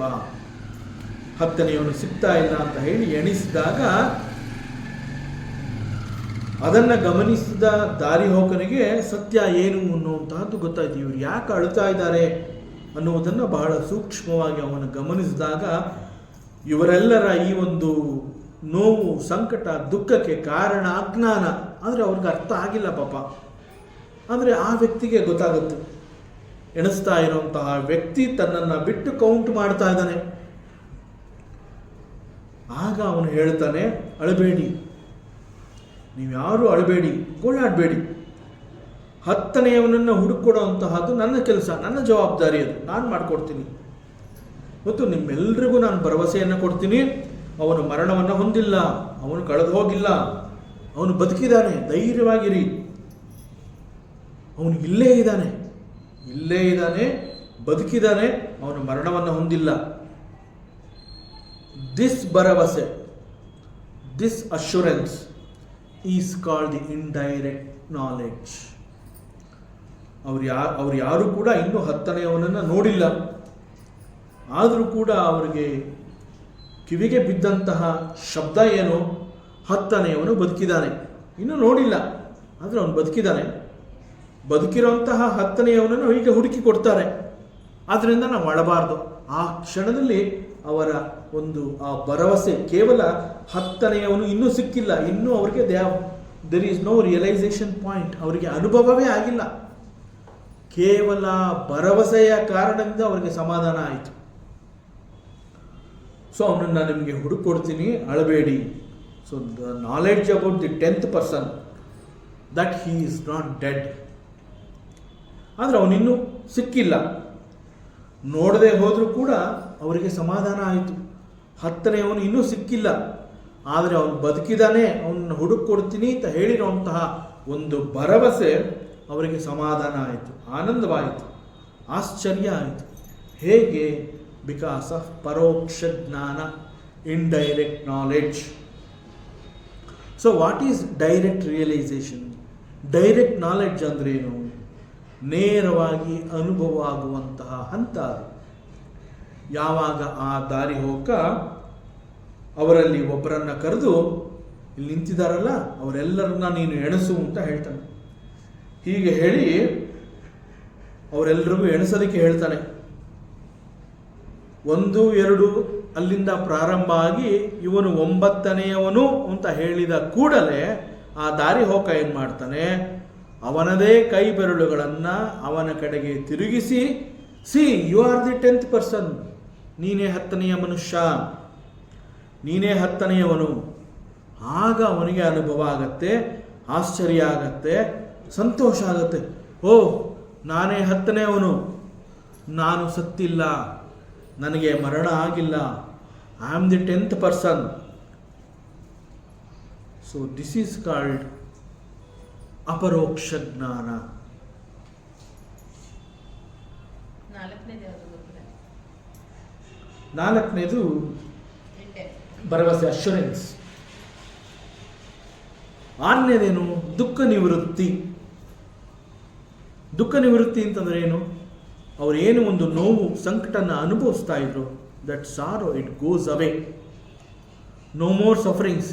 10ನೇಯವನು ಸಿಗ್ತಾ ಇಲ್ಲ ಅಂತ ಹೇಳಿ ಎಣಿಸಿದಾಗ ಅದನ್ನು ಗಮನಿಸಿದ ದಾರಿ ಹೋಕನಿಗೆ ಸತ್ಯ ಏನು ಅನ್ನುವಂತಹದ್ದು ಗೊತ್ತಾಯ್ತು. ಇವರು ಯಾಕೆ ಅಳ್ತಾ ಇದ್ದಾರೆ ಅನ್ನುವುದನ್ನು ಬಹಳ ಸೂಕ್ಷ್ಮವಾಗಿ ಅವನು ಗಮನಿಸಿದಾಗ ಇವರೆಲ್ಲರ ಈ ಒಂದು ನೋವು, ಸಂಕಟ, ದುಃಖಕ್ಕೆ ಕಾರಣ ಅಜ್ಞಾನ. ಆದರೆ ಅವ್ರಿಗೆ ಅರ್ಥ ಆಗಿಲ್ಲ ಪಾಪ. ಆದರೆ ಆ ವ್ಯಕ್ತಿಗೆ ಗೊತ್ತಾಗುತ್ತೆ. ಎಣಿಸ್ತಾ ಇರುವಂತಹ ವ್ಯಕ್ತಿ ತನ್ನನ್ನು ಬಿಟ್ಟು ಕೌಂಟ್ ಮಾಡ್ತಾ ಇದ್ದಾನೆ. ಆಗ ಅವನು ಹೇಳ್ತಾನೆ, ಅಳಬೇಡಿ, ನೀವು ಯಾರು ಅಳಬೇಡಿ, ಗೋಳಾಡಬೇಡಿ. 10ನೇಯವನನ್ನು ಹುಡುಕೊಡೋ ಅಂತಹದ್ದು ನನ್ನ ಕೆಲಸ, ನನ್ನ ಜವಾಬ್ದಾರಿ, ಅದು ನಾನು ಮಾಡಿಕೊಡ್ತೀನಿ. ಮತ್ತು ನಿಮ್ಮೆಲ್ಲರಿಗೂ ನಾನು ಭರವಸೆಯನ್ನು ಕೊಡ್ತೀನಿ. ಅವನು ಮರಣವನ್ನು ಹೊಂದಿಲ್ಲ, ಅವನು ಕಳೆದು ಹೋಗಿಲ್ಲ, ಅವನು ಬದುಕಿದ್ದಾನೆ, ಧೈರ್ಯವಾಗಿರಿ. ಅವನು ಇಲ್ಲೇ ಇದ್ದಾನೆ, ಬದುಕಿದ್ದಾನೆ, ಅವನು ಮರಣವನ್ನು ಹೊಂದಿಲ್ಲ. ದಿಸ್ ಭರವಸೆ, this assurance is called the indirect knowledge. ಅವ್ರು ಯಾರು ಕೂಡ ಇನ್ನೂ 10ನೇಯವನನ್ನು ನೋಡಿಲ್ಲ. ಆದರೂ ಕೂಡ ಅವರಿಗೆ ಕಿವಿಗೆ ಬಿದ್ದಂತಹ ಶಬ್ದ ಏನು? 10ನೇಯವನು ಬದುಕಿದ್ದಾನೆ. ಇನ್ನೂ ನೋಡಿಲ್ಲ, ಆದರೆ ಅವನು ಬದುಕಿದ್ದಾನೆ. ಬದುಕಿರೋಂತಹ 10ನೇಯವನನ್ನು ಹೀಗೆ ಹುಡುಕಿ ಕೊಡ್ತಾರೆ. ಆದ್ದರಿಂದ ನಾವು ಅಳಬಾರ್ದು. ಆ ಕ್ಷಣದಲ್ಲಿ ಅವರ ಒಂದು ಆ ಭರವಸೆ, ಕೇವಲ 10ನೇಯವನು ಇನ್ನೂ ಸಿಕ್ಕಿಲ್ಲ, ಇನ್ನೂ ಅವರಿಗೆ there is no realization point. ಅವರಿಗೆ ಅನುಭವವೇ ಆಗಿಲ್ಲ. ಕೇವಲ ಭರವಸೆಯ ಕಾರಣದಿಂದ ಅವರಿಗೆ ಸಮಾಧಾನ ಆಯಿತು. ಸೊ ಅವನನ್ನು ನಿಮಗೆ ಹುಡುಕೊಡ್ತೀನಿ, ಅಳಬೇಡಿ. So the knowledge about the 10th person that he is not dead. ಆದರೆ ಅವನಿನ್ನೂ ಸಿಕ್ಕಿಲ್ಲ. ನೋಡದೆ ಹೋದರೂ ಕೂಡ ಅವರಿಗೆ ಸಮಾಧಾನ ಆಯಿತು. 10ನೇಯವನು ಇನ್ನೂ ಸಿಕ್ಕಿಲ್ಲ, ಆದರೆ ಅವನು ಬದುಕಿದ್ದಾನೆ, ಅವನನ್ನು ಹುಡುಕೊಡ್ತೀನಿ ಅಂತ ಹೇಳಿರುವಂತಹ ಒಂದು ಭರವಸೆ ಅವರಿಗೆ ಸಮಾಧಾನ ಆಯಿತು, ಆನಂದವಾಯಿತು, ಆಶ್ಚರ್ಯ ಆಯಿತು. ಹೇಗೆ? ಬಿಕಾಸ್ ಆಫ್ ಪರೋಕ್ಷ ಜ್ಞಾನ, indirect knowledge. So what is direct realization? Direct knowledge ಅಂದ್ರೇನು? ನೇರವಾಗಿ ಅನುಭವ ಆಗುವಂತಹ ಹಂತ ಅದು. ಯಾವಾಗ ಆ ದಾರಿ ಹೋಗ ಅವರಲ್ಲಿ ಒಬ್ಬರನ್ನು ಕರೆದು, ಇಲ್ಲಿ ನಿಂತಿದ್ದಾರಲ್ಲ ಅವರೆಲ್ಲರನ್ನ ನೀನು ಎಣಿಸು ಅಂತ ಹೇಳ್ತಾನೆ. ಹೀಗೆ ಹೇಳಿ ಅವರೆಲ್ಲರಿಗೂ ಎಣಿಸೋದಕ್ಕೆ ಹೇಳ್ತಾನೆ. 1, 2 ಅಲ್ಲಿಂದ ಪ್ರಾರಂಭ ಆಗಿ ಇವನು 9ನೇಯವನು ಅಂತ ಹೇಳಿದ ಕೂಡಲೇ ಆ ದಾರಿ ಹೋಕ ಏನು ಮಾಡ್ತಾನೆ? ಅವನದೇ ಕೈ ಬೆರಳುಗಳನ್ನು ಅವನ ಕಡೆಗೆ ತಿರುಗಿಸಿ, see you are the 10th person, ನೀನೇ 10ನೇಯ ಮನುಷ್ಯ, ನೀನೇ 10ನೇಯವನು. ಆಗ ಅವನಿಗೆ ಅನುಭವ ಆಗತ್ತೆ, ಆಶ್ಚರ್ಯ ಆಗತ್ತೆ, ಸಂತೋಷ ಆಗತ್ತೆ. ಓ, ನಾನೇ 10ನೇಯವನು, ನಾನು ಸತ್ತಿಲ್ಲ, ನನಗೆ ಮರಣ ಆಗಿಲ್ಲ, I am the 10th person. So this is called ಅಪರೋಕ್ಷ ಜ್ಞಾನ. ನಾಲ್ಕನೇದು ಭರವಸೆ, ಅಶ್ಯೂರೆನ್ಸ್. ಆರನೇದೇನು? ದುಃಖ ನಿವೃತ್ತಿ. ದುಃಖ ನಿವೃತ್ತಿ ಅಂತಂದ್ರೆ ಏನು? ಅವರೇನು ಒಂದು ನೋವು ಸಂಕಟನ ಅನುಭವಿಸ್ತಾ ಇದ್ರು, that sorrow it goes away, no more sufferings.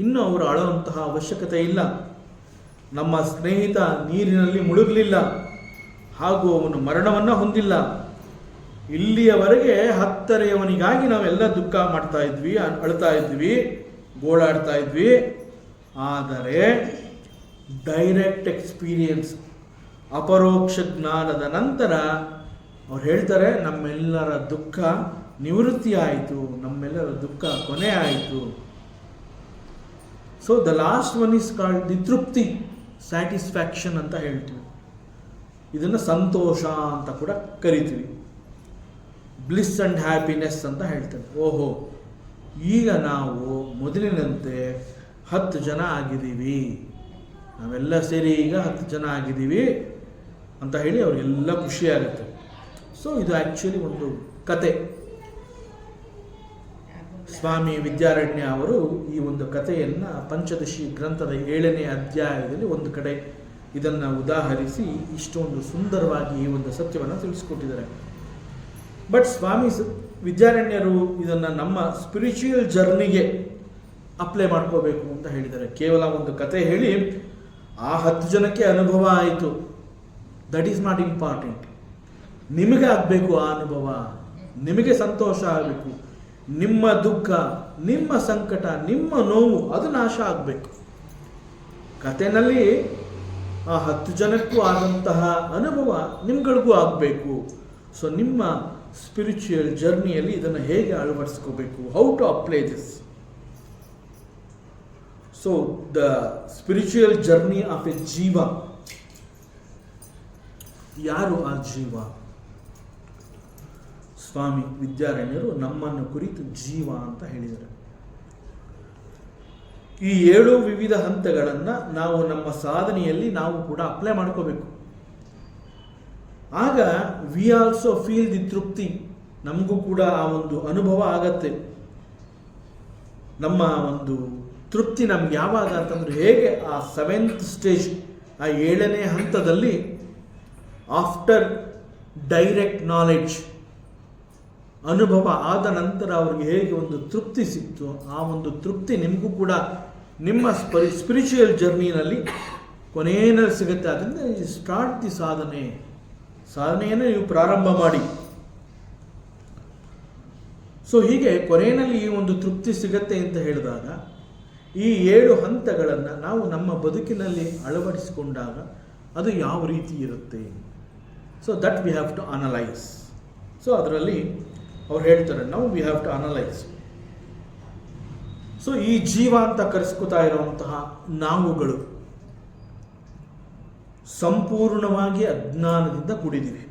ಇನ್ನು ಅವರು ಅಳುವಂತಹ ಅವಶ್ಯಕತೆ ಇಲ್ಲ. ನಮ್ಮ ಸ್ನೇಹಿತ ನೀರಿನಲ್ಲಿ ಮುಳುಗಲಿಲ್ಲ ಹಾಗೂ ಅವನು ಮರಣವನ್ನು ಹೊಂದಿಲ್ಲ. ಇಲ್ಲಿಯವರೆಗೆ ಹತ್ತರೆಯವನಿಗಾಗಿ ನಾವೆಲ್ಲ ದುಃಖ ಮಾಡ್ತಾ ಇದ್ವಿ, ಅಳ್ತಾ ಇದ್ವಿ, ಗೋಳಾಡ್ತಾ ಇದ್ವಿ. ಆದರೆ ಡೈರೆಕ್ಟ್ ಎಕ್ಸ್ಪೀರಿಯನ್ಸ್, ಅಪರೋಕ್ಷ ಜ್ಞಾನದ ನಂತರ ಅವ್ರು ಹೇಳ್ತಾರೆ, ನಮ್ಮೆಲ್ಲರ ದುಃಖ ನಿವೃತ್ತಿ ಆಯಿತು, ನಮ್ಮೆಲ್ಲರ ದುಃಖ ಕೊನೆ ಆಯಿತು. So the last one is called the ತೃಪ್ತಿ, ಸ್ಯಾಟಿಸ್ಫ್ಯಾಕ್ಷನ್ ಅಂತ ಹೇಳ್ತೀವಿ. ಇದನ್ನು ಸಂತೋಷ ಅಂತ ಕೂಡ ಕರಿತೀವಿ. ಬ್ಲಿಸ್ ಆ್ಯಂಡ್ ಹ್ಯಾಪಿನೆಸ್ ಅಂತ ಹೇಳ್ತೇವೆ. ಓಹೋ, ಈಗ ನಾವು ಮೊದಲಿನಂತೆ 10 ಜನ ಆಗಿದ್ದೀವಿ, ನಾವೆಲ್ಲ ಸೇರಿ ಈಗ 10 ಜನ ಆಗಿದ್ದೀವಿ ಅಂತ ಹೇಳಿ ಅವರಿಗೆಲ್ಲ ಖುಷಿಯಾಗುತ್ತೆ. ಸೊ ಇದು ಆ್ಯಕ್ಚುಲಿ ಒಂದು ಕತೆ. ಸ್ವಾಮಿ ವಿದ್ಯಾರಣ್ಯ ಅವರು ಈ ಒಂದು ಕಥೆಯನ್ನು ಪಂಚದಶಿ ಗ್ರಂಥದ 7ನೇ ಅಧ್ಯಾಯದಲ್ಲಿ ಒಂದು ಕಡೆ ಇದನ್ನು ಉದಾಹರಿಸಿ ಇಷ್ಟೊಂದು ಸುಂದರವಾಗಿ ಈ ಒಂದು ಸತ್ಯವನ್ನು ತಿಳಿಸ್ಕೊಟ್ಟಿದ್ದಾರೆ. ಬಟ್ ಸ್ವಾಮಿ ವಿದ್ಯಾರಣ್ಯರು ಇದನ್ನು ನಮ್ಮ ಸ್ಪಿರಿಚುವಲ್ ಜರ್ನಿಗೆ ಅಪ್ಲೈ ಮಾಡ್ಕೋಬೇಕು ಅಂತ ಹೇಳಿದ್ದಾರೆ. ಕೇವಲ ಒಂದು ಕತೆ ಹೇಳಿ ಆ 10 ಜನಕ್ಕೆ ಅನುಭವ ಆಯಿತು, ದಟ್ ಈಸ್ ನಾಟ್ ಇಂಪಾರ್ಟೆಂಟ್. ನಿಮಗೆ ಆಗಬೇಕು ಆ ಅನುಭವ, ನಿಮಗೆ ಸಂತೋಷ ಆಗಬೇಕು, ನಿಮ್ಮ ದುಃಖ, ನಿಮ್ಮ ಸಂಕಟ, ನಿಮ್ಮ ನೋವು ಅದು ನಾಶ ಆಗಬೇಕು. ಕಥೆನಲ್ಲಿ ಆ 10 ಜನಕ್ಕೂ ಆದಂತಹ ಅನುಭವ ನಿಮ್ಗಳಿಗೂ ಆಗಬೇಕು. ಸೊ ನಿಮ್ಮ ಸ್ಪಿರಿಚುವಲ್ ಜರ್ನಿಯಲ್ಲಿ ಇದನ್ನು ಹೇಗೆ ಅಳವಡಿಸ್ಕೋಬೇಕು, how to apply this. So the spiritual journey of a jiva. ಯಾರು ಆ ಜೀವ? ಸ್ವಾಮಿ ವಿದ್ಯಾರಣ್ಯರು ನಮ್ಮನ್ನು ಕುರಿತು ಜೀವ ಅಂತ ಹೇಳಿದರು. ಈ 7 ವಿವಿಧ ಹಂತಗಳನ್ನು ನಾವು ನಮ್ಮ ಸಾಧನೆಯಲ್ಲಿ ನಾವು ಕೂಡ ಅಪ್ಲೈ ಮಾಡ್ಕೋಬೇಕು. ಆಗ ವಿ ಆಲ್ಸೋ ಫೀಲ್ ದಿ ತೃಪ್ತಿ, ನಮಗೂ ಕೂಡ ಆ ಒಂದು ಅನುಭವ ಆಗತ್ತೆ. ನಮ್ಮ ಒಂದು ತೃಪ್ತಿ ನಮ್ಗೆ ಯಾವಾಗ ಅಂತಂದ್ರೆ, ಹೇಗೆ ಆ 7th ಸ್ಟೇಜ್, ಆ 7ನೇ ಹಂತದಲ್ಲಿ ಆಫ್ಟರ್ ಡೈರೆಕ್ಟ್ ನಾಲೆಡ್ಜ್ ಅನುಭವ ಆದ ನಂತರ ಅವ್ರಿಗೆ ಹೇಗೆ ಒಂದು ತೃಪ್ತಿ ಸಿಕ್ತು, ಆ ಒಂದು ತೃಪ್ತಿ ನಿಮಗೂ ಕೂಡ ನಿಮ್ಮ ಸ್ಪಿರಿಚುವಲ್ ಜರ್ನಿನಲ್ಲಿ ಕೊನೆಯಲ್ಲಿ ಸಿಗುತ್ತೆ. ಅದರಿಂದ ಸ್ಟಾರ್ಟ್ ದಿ ಸಾಧನೆಯನ್ನು ನೀವು ಪ್ರಾರಂಭ ಮಾಡಿ. ಸೊ ಹೀಗೆ ಕೊನೆಯಲ್ಲಿ ಈ ಒಂದು ತೃಪ್ತಿ ಸಿಗತ್ತೆ ಅಂತ ಹೇಳಿದಾಗ ಈ 7 ಹಂತಗಳನ್ನು ನಾವು ನಮ್ಮ ಬದುಕಿನಲ್ಲಿ ಅಳವಡಿಸಿಕೊಂಡಾಗ ಅದು ಯಾವ ರೀತಿ ಇರುತ್ತೆ. So that we have to analyse. So ಅದರಲ್ಲಿ ಅವ್ರು ಹೇಳ್ತಾರೆ, ನಾವು we have to analyse. So ಈ ಜೀವ ಅಂತ ಕರೆಸ್ಕೊತಾ ಇರುವಂತಹ ನಾವುಗಳು ಸಂಪೂರ್ಣವಾಗಿ ಅಜ್ಞಾನದಿಂದ ಕೂಡಿದ್ದೀವಿ.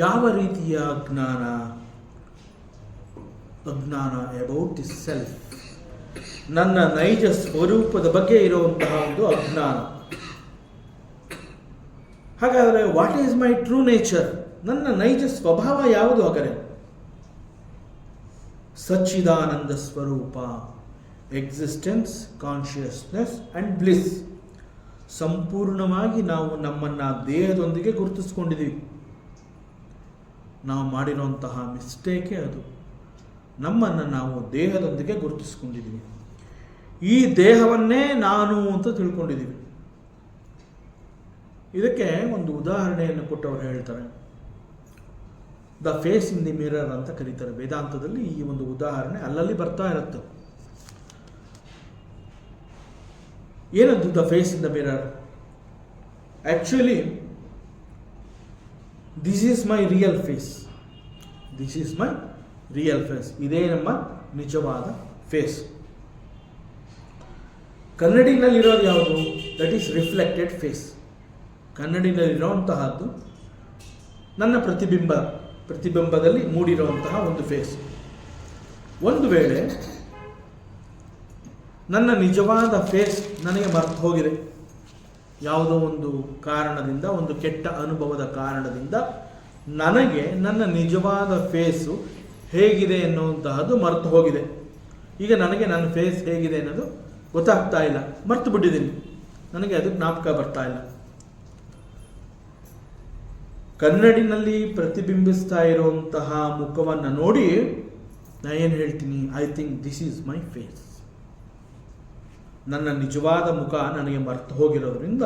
ಯಾವ ರೀತಿಯ ಅಜ್ಞಾನ ಅಬೌಟ್ ದಿ ಸೆಲ್ಫ್, ನನ್ನ ನೈಜ ಸ್ವರೂಪದ ಬಗ್ಗೆ ಇರುವಂತಹ ಒಂದು ಅಜ್ಞಾನ. ಹಾಗಾದರೆ what is my true nature, ನನ್ನ ನೈಜ ಸ್ವಭಾವ ಯಾವುದು? ಹಾಗಾದರೆ ಸಚ್ಚಿದಾನಂದ ಸ್ವರೂಪ, ಎಕ್ಸಿಸ್ಟೆನ್ಸ್, ಕಾನ್ಷಿಯಸ್ನೆಸ್ ಆ್ಯಂಡ್ ಬ್ಲಿಸ್. ಸಂಪೂರ್ಣವಾಗಿ ನಾವು ನಮ್ಮನ್ನು ದೇಹದೊಂದಿಗೆ ಗುರುತಿಸ್ಕೊಂಡಿದ್ದೀವಿ. ನಾವು ಮಾಡಿರುವಂತಹ ಮಿಸ್ಟೇಕೇ ಅದು. ನಮ್ಮನ್ನು ನಾವು ದೇಹದೊಂದಿಗೆ ಗುರುತಿಸ್ಕೊಂಡಿದ್ದೀವಿ. ಈ ದೇಹವನ್ನೇ ನಾನು ಅಂತ ತಿಳ್ಕೊಂಡಿದ್ದೀವಿ. ಇದಕ್ಕೆ ಒಂದು ಉದಾಹರಣೆಯನ್ನು ಕೊಟ್ಟವರು ಹೇಳ್ತಾರೆ, the face in the mirror ಅಂತ ಕರೀತಾರೆ. ವೇದಾಂತದಲ್ಲಿ ಈ ಒಂದು ಉದಾಹರಣೆ ಅಲ್ಲಲ್ಲಿ ಬರ್ತಾ ಇರುತ್ತೆ. ಏನದು the face in the mirror? Actually this is my real face. This is my real face. ಇದೇ ನಮ್ಮ ನಿಜವಾದ ಫೇಸ್. ಕನ್ನಡಿನಲ್ಲಿರೋದು ಯಾವುದು? That is reflected face. ಕನ್ನಡಿನಲ್ಲಿರೋಂತಹದ್ದು ನನ್ನ ಪ್ರತಿಬಿಂಬದಲ್ಲಿ ಮೂಡಿರುವಂತಹ ಒಂದು ಫೇಸ್. ಒಂದು ವೇಳೆ ನನ್ನ ನಿಜವಾದ ಫೇಸ್ ನನಗೆ ಮರೆತು ಹೋಗಿದೆ, ಯಾವುದೋ ಒಂದು ಕಾರಣದಿಂದ, ಒಂದು ಕೆಟ್ಟ ಅನುಭವದ ಕಾರಣದಿಂದ ನನಗೆ ನನ್ನ ನಿಜವಾದ ಫೇಸು ಹೇಗಿದೆ ಎನ್ನುವಂತಹದ್ದು ಮರೆತು ಹೋಗಿದೆ. ಈಗ ನನಗೆ ನನ್ನ ಫೇಸ್ ಹೇಗಿದೆ ಅನ್ನೋದು ಗೊತ್ತಾಗ್ತಾ ಇಲ್ಲ, ಮರೆತು ಬಿಟ್ಟಿದ್ದೀನಿ, ನನಗೆ ಅದು ಜ್ಞಾಪಕ ಬರ್ತಾ ಇಲ್ಲ. ಕನ್ನಡಿನಲ್ಲಿ ಪ್ರತಿಬಿಂಬಿಸ್ತಾ ಇರುವಂತಹ ಮುಖವನ್ನು ನೋಡಿ ನಾನು ಏನು ಹೇಳ್ತೀನಿ, I think this is my face. ನನ್ನ ನಿಜವಾದ ಮುಖ ನನಗೆ ಮರೆತು ಹೋಗಿರೋದ್ರಿಂದ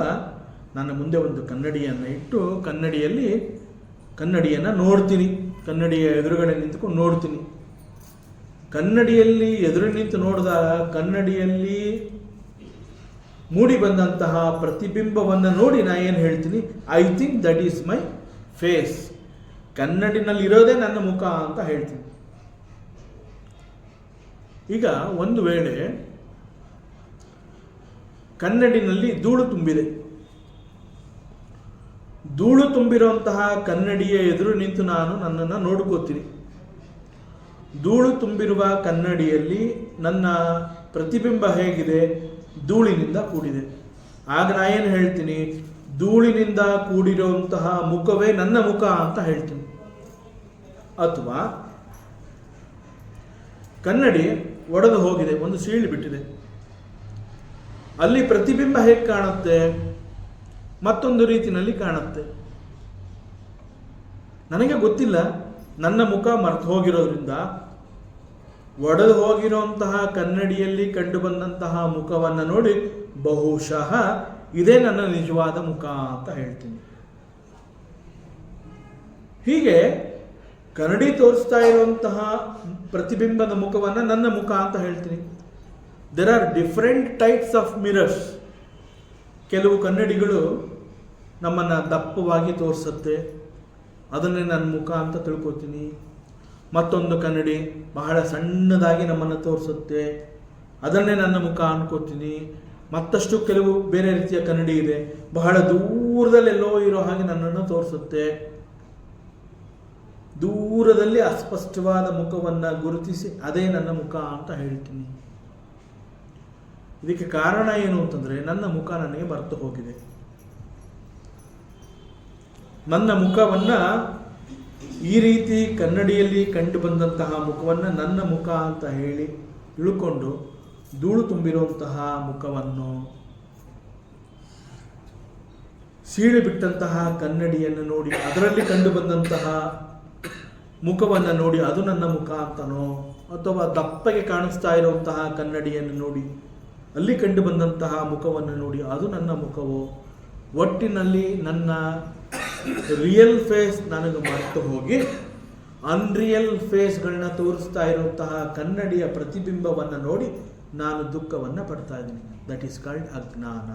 ನನ್ನ ಮುಂದೆ ಒಂದು ಕನ್ನಡಿಯನ್ನು ಇಟ್ಟು ಕನ್ನಡಿಯನ್ನು ನೋಡ್ತೀನಿ, ಕನ್ನಡಿಯ ಎದುರುಗಡೆ ನಿಂತುಕೊಂಡು ನೋಡ್ತೀನಿ. ಕನ್ನಡಿಯಲ್ಲಿ ಎದುರು ನಿಂತು ನೋಡಿದಾಗ ಕನ್ನಡಿಯಲ್ಲಿ ಮೂಡಿ ಬಂದಂತಹ ಪ್ರತಿಬಿಂಬವನ್ನು ನೋಡಿ ನಾನು ಏನು ಹೇಳ್ತೀನಿ, I think that is my face. ಕನ್ನಡಿನಲ್ಲಿ ಇರೋದೇ ನನ್ನ ಮುಖ ಅಂತ ಹೇಳ್ತೀನಿ. ಈಗ ಒಂದು ವೇಳೆ ಕನ್ನಡಿನಲ್ಲಿ ಧೂಳು ತುಂಬಿದೆ, ಧೂಳು ತುಂಬಿರುವಂತಹ ಕನ್ನಡಿಯ ಎದುರು ನಿಂತು ನಾನು ನನ್ನನ್ನು ನೋಡ್ಕೋತೀನಿ. ಧೂಳು ತುಂಬಿರುವ ಕನ್ನಡಿಯಲ್ಲಿ ನನ್ನ ಪ್ರತಿಬಿಂಬ ಹೇಗಿದೆ, ಧೂಳಿನಿಂದ ಕೂಡಿದೆ. ಆಗ ನಾನು ಏನು ಹೇಳ್ತೀನಿ, ಧೂಳಿನಿಂದ ಕೂಡಿರುವಂತಹ ಮುಖವೇ ನನ್ನ ಮುಖ ಅಂತ ಹೇಳ್ತೀನಿ. ಅಥವಾ ಕನ್ನಡಿ ಒಡೆದು ಹೋಗಿದೆ, ಒಂದು ಸೀಳು ಬಿಟ್ಟಿದೆ, ಅಲ್ಲಿ ಪ್ರತಿಬಿಂಬ ಹೇಗೆ ಕಾಣುತ್ತೆ, ಮತ್ತೊಂದು ರೀತಿಯಲ್ಲಿ ಕಾಣುತ್ತೆ. ನನಗೆ ಗೊತ್ತಿಲ್ಲ, ನನ್ನ ಮುಖ ಮರೆತು ಹೋಗಿರೋದ್ರಿಂದ ಒಡೆದು ಹೋಗಿರುವಂತಹ ಕನ್ನಡಿಯಲ್ಲಿ ಕಂಡು ಬಂದಂತಹ ಮುಖವನ್ನು ನೋಡಿ ಬಹುಶಃ ಇದೇ ನನ್ನ ನಿಜವಾದ ಮುಖ ಅಂತ ಹೇಳ್ತೀನಿ. ಹೀಗೆ ಕನ್ನಡಿ ತೋರಿಸ್ತಾ ಇರುವಂತಹ ಪ್ರತಿಬಿಂಬದ ಮುಖವನ್ನು ನನ್ನ ಮುಖ ಅಂತ ಹೇಳ್ತೀನಿ. There are different types of mirrors. ಕೆಲವು ಕನ್ನಡಿಗಳು ನಮ್ಮನ್ನು ದಪ್ಪವಾಗಿ ತೋರಿಸುತ್ತೆ, ಅದನ್ನೇ ನನ್ನ ಮುಖ ಅಂತ ತಿಳ್ಕೊತೀನಿ. ಮತ್ತೊಂದು ಕನ್ನಡಿ ಬಹಳ ಸಣ್ಣದಾಗಿ ನಮ್ಮನ್ನು ತೋರಿಸುತ್ತೆ, ಅದನ್ನೇ ನನ್ನ ಮುಖ ಅನ್ಕೋತೀನಿ. ಮತ್ತಷ್ಟು ಕೆಲವು ಬೇರೆ ರೀತಿಯ ಕನ್ನಡಿ ಇದೆ, ಬಹಳ ದೂರದಲ್ಲೆಲ್ಲೋ ಇರೋ ಹಾಗೆ ನನ್ನನ್ನು ತೋರಿಸುತ್ತೆ. ದೂರದಲ್ಲಿ ಅಸ್ಪಷ್ಟವಾದ ಮುಖವನ್ನು ಗುರುತಿಸಿ ಅದೇ ನನ್ನ ಮುಖ ಅಂತ ಹೇಳ್ತೀನಿ. ಇದಕ್ಕೆ ಕಾರಣ ಏನು ಅಂತಂದರೆ, ನನ್ನ ಮುಖ ನನಗೆ ಮರೆತು ಹೋಗಿದೆ. ನನ್ನ ಮುಖವನ್ನು ಈ ರೀತಿ ಕನ್ನಡಿಯಲ್ಲಿ ಕಂಡು ಬಂದಂತಹ ಮುಖವನ್ನು ನನ್ನ ಮುಖ ಅಂತ ಹೇಳಿ ತಿಳ್ಕೊಂಡು ಧೂಳು ತುಂಬಿರುವಂತಹ ಮುಖವನ್ನು, ಸೀಳು ಬಿಟ್ಟಂತಹ ಕನ್ನಡಿಯನ್ನು ನೋಡಿ ಅದರಲ್ಲಿ ಕಂಡು ಬಂದಂತಹ ಮುಖವನ್ನು ನೋಡಿ ಅದು ನನ್ನ ಮುಖ ಅಂತನೋ, ಅಥವಾ ದಪ್ಪಗೆ ಕಾಣಿಸ್ತಾ ಇರುವಂತಹ ಕನ್ನಡಿಯನ್ನು ನೋಡಿ ಅಲ್ಲಿ ಕಂಡು ಬಂದಂತಹ ಮುಖವನ್ನು ನೋಡಿ ಅದು ನನ್ನ ಮುಖವೋ, ಒಟ್ಟಿನಲ್ಲಿ ನನ್ನ ರಿಯಲ್ ಫೇಸ್ ನನಗೆ ಮರೆತು ಹೋಗಿ ಅನ್ರಿಯಲ್ ಫೇಸ್ಗಳನ್ನ ತೋರಿಸ್ತಾ ಇರುವಂತಹ ಕನ್ನಡಿಯ ಪ್ರತಿಬಿಂಬವನ್ನು ನೋಡಿ ನಾನು ದುಃಖವನ್ನು ಪಡ್ತಾ ಇದ್ದೀನಿ. That is called ajnana.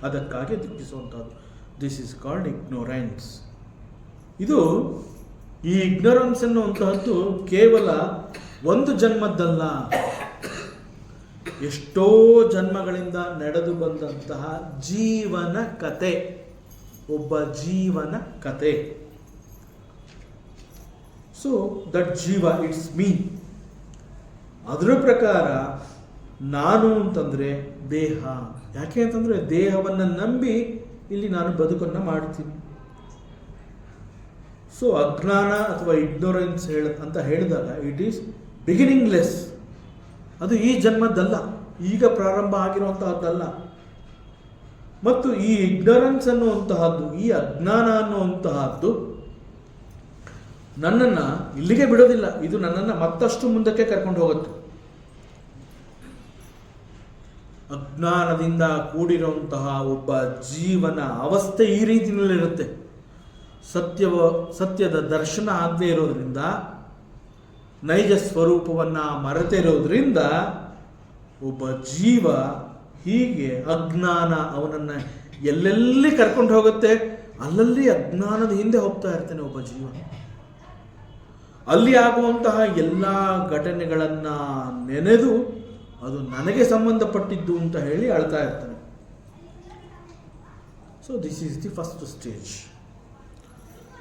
ಅದಕ್ಕಾಗಿ ದುಃಖಿಸುವಂಥದ್ದು. This is called ignorance. ಇದು ಈ ಇಗ್ನೋರೆನ್ಸ್ ಅನ್ನುವಂತಹದ್ದು ಕೇವಲ ಒಂದು ಜನ್ಮದ್ದಲ್ಲ, ಎಷ್ಟೋ ಜನ್ಮಗಳಿಂದ ನಡೆದು ಬಂದಂತಹ ಜೀವನ ಕತೆ, ಒಬ್ಬ ಜೀವನ ಕತೆ. ಸೊ ದಟ್ ಜೀವ ಇಟ್ಸ್ ಮೀ. ಅದರ ಪ್ರಕಾರ ನಾನು ಅಂತಂದರೆ ದೇಹ. ಯಾಕೆ ಅಂತಂದರೆ ದೇಹವನ್ನು ನಂಬಿ ಇಲ್ಲಿ ನಾನು ಬದುಕನ್ನು ಮಾಡ್ತೀನಿ. ಸೊ ಅಜ್ಞಾನ ಅಥವಾ ಇಗ್ನೋರೆನ್ಸ್ ಅಂತ ಹೇಳಿದಾಗ ಇಟ್ ಈಸ್ ಬಿಗಿನಿಂಗ್ಲೆಸ್. ಅದು ಈ ಜನ್ಮದ್ದಲ್ಲ, ಈಗ ಪ್ರಾರಂಭ ಆಗಿರುವಂತಹದ್ದಲ್ಲ. ಮತ್ತು ಈ ಇಗ್ನೋರೆನ್ಸ್ ಅನ್ನುವಂತಹದ್ದು, ಈ ಅಜ್ಞಾನ ಅನ್ನುವಂತಹದ್ದು ನನ್ನನ್ನು ಇಲ್ಲಿಗೆ ಬಿಡೋದಿಲ್ಲ, ಇದು ನನ್ನನ್ನು ಮತ್ತಷ್ಟು ಮುಂದಕ್ಕೆ ಕರ್ಕೊಂಡು ಹೋಗುತ್ತೆ. ಅಜ್ಞಾನದಿಂದ ಕೂಡಿರುವಂತಹ ಒಬ್ಬ ಜೀವನ ಅವಸ್ಥೆ ಈ ರೀತಿಯಲ್ಲಿರುತ್ತೆ. ಸತ್ಯದ ದರ್ಶನ ಆಗದೇ ಇರೋದ್ರಿಂದ, ನೈಜ ಸ್ವರೂಪವನ್ನು ಮರೆತೇ ಇರೋದ್ರಿಂದ ಒಬ್ಬ ಜೀವ ಹೀಗೆ ಅಜ್ಞಾನ ಅವನನ್ನು ಎಲ್ಲೆಲ್ಲಿ ಕರ್ಕೊಂಡು ಹೋಗುತ್ತೆ, ಅಲ್ಲಲ್ಲಿ ಅಜ್ಞಾನದ ಹಿಂದೆ ಹೋಗ್ತಾ ಇರ್ತಾನೆ ಒಬ್ಬ ಜೀವ. ಅಲ್ಲಿ ಆಗುವಂತಹ ಎಲ್ಲ ಘಟನೆಗಳನ್ನು ನೆನೆದು ಅದು ನನಗೆ ಸಂಬಂಧಪಟ್ಟಿದ್ದು ಅಂತ ಹೇಳಿ ಅಳ್ತಾ ಇರ್ತಾನೆ. So this is the first stage.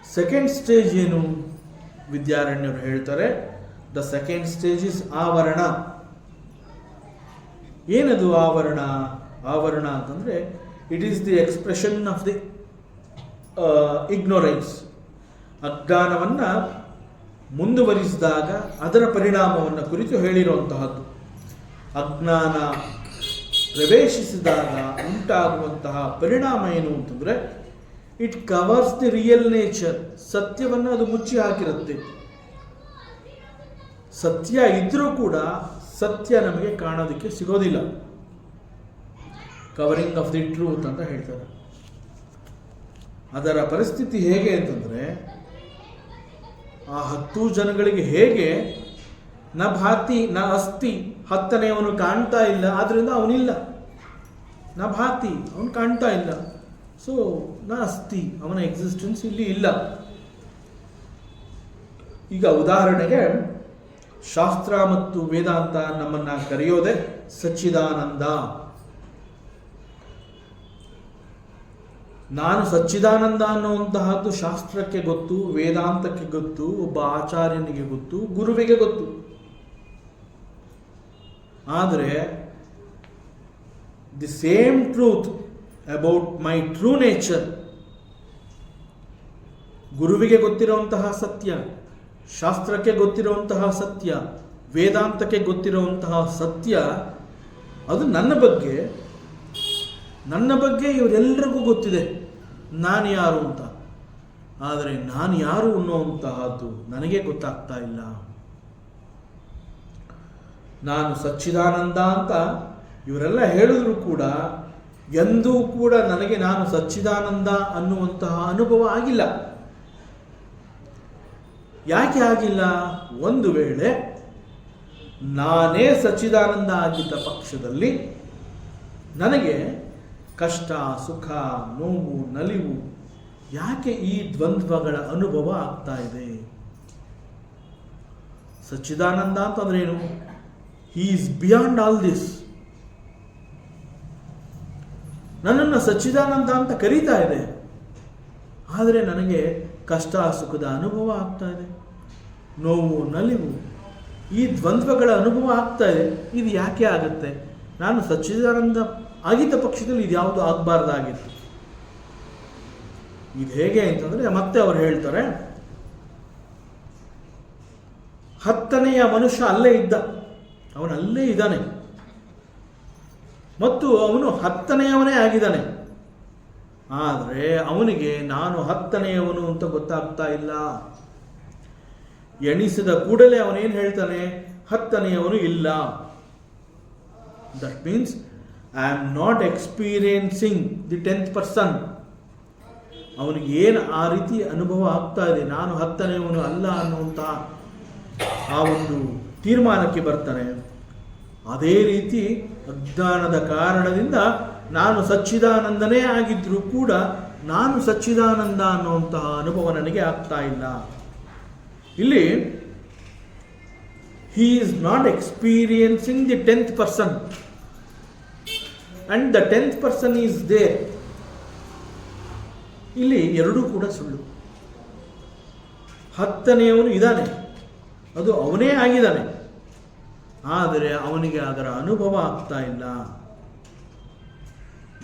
Second stage ಏನು? ವಿದ್ಯಾರಣ್ಯರು ಹೇಳ್ತಾರೆ, ದ ಸೆಕೆಂಡ್ ಸ್ಟೇಜ್ ಇಸ್ ಆವರಣ. ಏನದು ಆವರಣ? ಆವರಣ ಅಂತಂದರೆ it is the expression of the ignorance. ಅಜ್ಞಾನವನ್ನು ಮುಂದುವರಿಸಿದಾಗ ಅದರ ಪರಿಣಾಮವನ್ನು ಕುರಿತು ಹೇಳಿರುವಂತಹದ್ದು. ಅಜ್ಞಾನ ಪ್ರವೇಶಿಸಿದಾಗ ಉಂಟಾಗುವಂತಹ ಪರಿಣಾಮ ಏನು ಅಂತಂದರೆ it covers the real nature. ಸತ್ಯವನ್ನು ಅದು ಮುಚ್ಚಿ ಹಾಕಿರುತ್ತೆ. ಸತ್ಯ ಇದ್ರೂ ಕೂಡ ಸತ್ಯ ನಮಗೆ ಕಾಣೋದಕ್ಕೆ ಸಿಗೋದಿಲ್ಲ. ಕವರಿಂಗ್ ಆಫ್ ದಿ ಟ್ರೂತ್ ಅಂತ ಹೇಳ್ತಾರೆ. ಅದರ ಪರಿಸ್ಥಿತಿ ಹೇಗೆ ಅಂತಂದರೆ, ಆ 10 ಜನಗಳಿಗೆ ಹೇಗೆ ನ ಭಾತಿ ನ ಅಸ್ತಿ, 10ನೆಯವನು ಕಾಣ್ತಾ ಇಲ್ಲ, ಆದ್ರಿಂದ ಅವನಿಲ್ಲ. ನ ಭಾತಿ, ಅವನು ಕಾಣ್ತಾ ಇಲ್ಲ, ಸೊ ನ ಅಸ್ತಿ, ಅವನ ಎಕ್ಸಿಸ್ಟೆನ್ಸ್ ಇಲ್ಲಿ ಇಲ್ಲ. ಈಗ ಉದಾಹರಣೆಗೆ ಶಾಸ್ತ್ರ ಮತ್ತು ವೇದಾಂತ ನಮ್ಮನ್ನ ಕರೆಯೋದೆ ಸಚ್ಚಿದಾನಂದ. ನಾನು ಸಚ್ಚಿದಾನಂದ ಅನ್ನುವಂತಹದ್ದು ಶಾಸ್ತ್ರಕ್ಕೆ ಗೊತ್ತು, ವೇದಾಂತಕ್ಕೆ ಗೊತ್ತು, ಒಬ್ಬ ಆಚಾರ್ಯನಿಗೆ ಗೊತ್ತು, ಗುರುವಿಗೆ ಗೊತ್ತು. ಆದರೆ the same truth about my true nature, ಗುರುವಿಗೆ ಗೊತ್ತಿರುವಂತಹ ಸತ್ಯ, ಶಾಸ್ತ್ರಕ್ಕೆ ಗೊತ್ತಿರುವಂತಹ ಸತ್ಯ, ವೇದಾಂತಕ್ಕೆ ಗೊತ್ತಿರುವಂತಹ ಸತ್ಯ, ಅದು ನನ್ನ ಬಗ್ಗೆ ಇವರೆಲ್ಲರಿಗೂ ಗೊತ್ತಿದೆ ನಾನು ಯಾರು ಅಂತ. ಆದರೆ ನಾನು ಯಾರು ಅನ್ನುವಂತಹದ್ದು ನನಗೆ ಗೊತ್ತಾಗ್ತಾ ಇಲ್ಲ. ನಾನು ಸಚ್ಚಿದಾನಂದ ಅಂತ ಇವರೆಲ್ಲ ಹೇಳಿದ್ರು ಕೂಡ ಎಂದೂ ಕೂಡ ನನಗೆ ನಾನು ಸಚ್ಚಿದಾನಂದ ಅನ್ನುವಂತಹ ಅನುಭವ ಆಗಿಲ್ಲ. ಯಾಕೆ ಆಗಿಲ್ಲ? ಒಂದು ವೇಳೆ ನಾನೇ ಸಚ್ಚಿದಾನಂದ ಆಗಿದ್ದ ಪಕ್ಷದಲ್ಲಿ ನನಗೆ ಕಷ್ಟ, ಸುಖ, ನೋವು, ನಲಿವು ಯಾಕೆ ಈ ದ್ವಂದ್ವಗಳ ಅನುಭವ ಆಗ್ತಾ ಇದೆ? ಸಚ್ಚಿದಾನಂದ ಅಂತಂದ್ರೆ ಏನು? He is beyond all this. ನನ್ನನ್ನು ಸಚ್ಚಿದಾನಂದ ಅಂತ ಕರೀತಾ ಇದೆ, ಆದರೆ ನನಗೆ ಕಷ್ಟ ಸುಖದ ಅನುಭವ ಆಗ್ತಾ ಇದೆ, ನೋವು, ನಲಿವು, ಈ ದ್ವಂದ್ವಗಳ ಅನುಭವ ಆಗ್ತಾ ಇದೆ. ಇದು ಯಾಕೆ ಆಗುತ್ತೆ? ನಾನು ಸಚ್ಚಿದಾನಂದ ಆಗಿದ್ದ ಪಕ್ಷದಲ್ಲಿ ಇದು ಯಾವುದು ಆಗಬಾರ್ದಾಗಿತ್ತು. ಇದು ಹೇಗೆ ಅಂತಂದರೆ ಮತ್ತೆ ಅವರು ಹೇಳ್ತಾರೆ, 10ನೆಯ ಮನುಷ್ಯ ಅಲ್ಲೇ ಇದ್ದ, ಅವನಲ್ಲೇ ಇದ್ದಾನೆ ಮತ್ತು ಅವನು 10ನೆಯವನೇ ಆಗಿದ್ದಾನೆ. ಆದರೆ ಅವನಿಗೆ ನಾನು 10ನೆಯವನು ಅಂತ ಗೊತ್ತಾಗ್ತಾ ಇಲ್ಲ. ಎಣಿಸಿದ ಕೂಡಲೇ ಅವನೇನು ಹೇಳ್ತಾನೆ? 10ನೆಯವನು ಇಲ್ಲ. That means I am not experiencing the 10th person. ಅವನಿಗೆ ಏನು ಆ ರೀತಿ ಅನುಭವ ಆಗ್ತಾ ಇದೆ, ನಾನು 10ನೆಯವನು ಅಲ್ಲ ಅನ್ನುವಂಥ ಆ ಒಂದು ತೀರ್ಮಾನಕ್ಕೆ ಬರ್ತಾನೆ. ಅದೇ ರೀತಿ ಅಜ್ಞಾನದ ಕಾರಣದಿಂದ ನಾನು ಸಚ್ಚಿದಾನಂದನೇ ಆಗಿದ್ರೂ ಕೂಡ ನಾನು ಸಚ್ಚಿದಾನಂದ ಅನ್ನುವಂತಹ ಅನುಭವ ನನಗೆ ಆಗ್ತಾ ಇಲ್ಲ. ಇಲ್ಲಿ he is not experiencing the 10th person and the 10th person is there. ಇಲ್ಲಿ ಎರಡೂ ಕೂಡ ಸುಳ್ಳು. 10ನೆಯವನು ಇದ್ದಾನೆ, ಅದು ಅವನೇ ಆಗಿದ್ದಾನೆ, ಆದರೆ ಅವನಿಗೆ ಅದರ ಅನುಭವ ಆಗ್ತಾ ಇಲ್ಲ.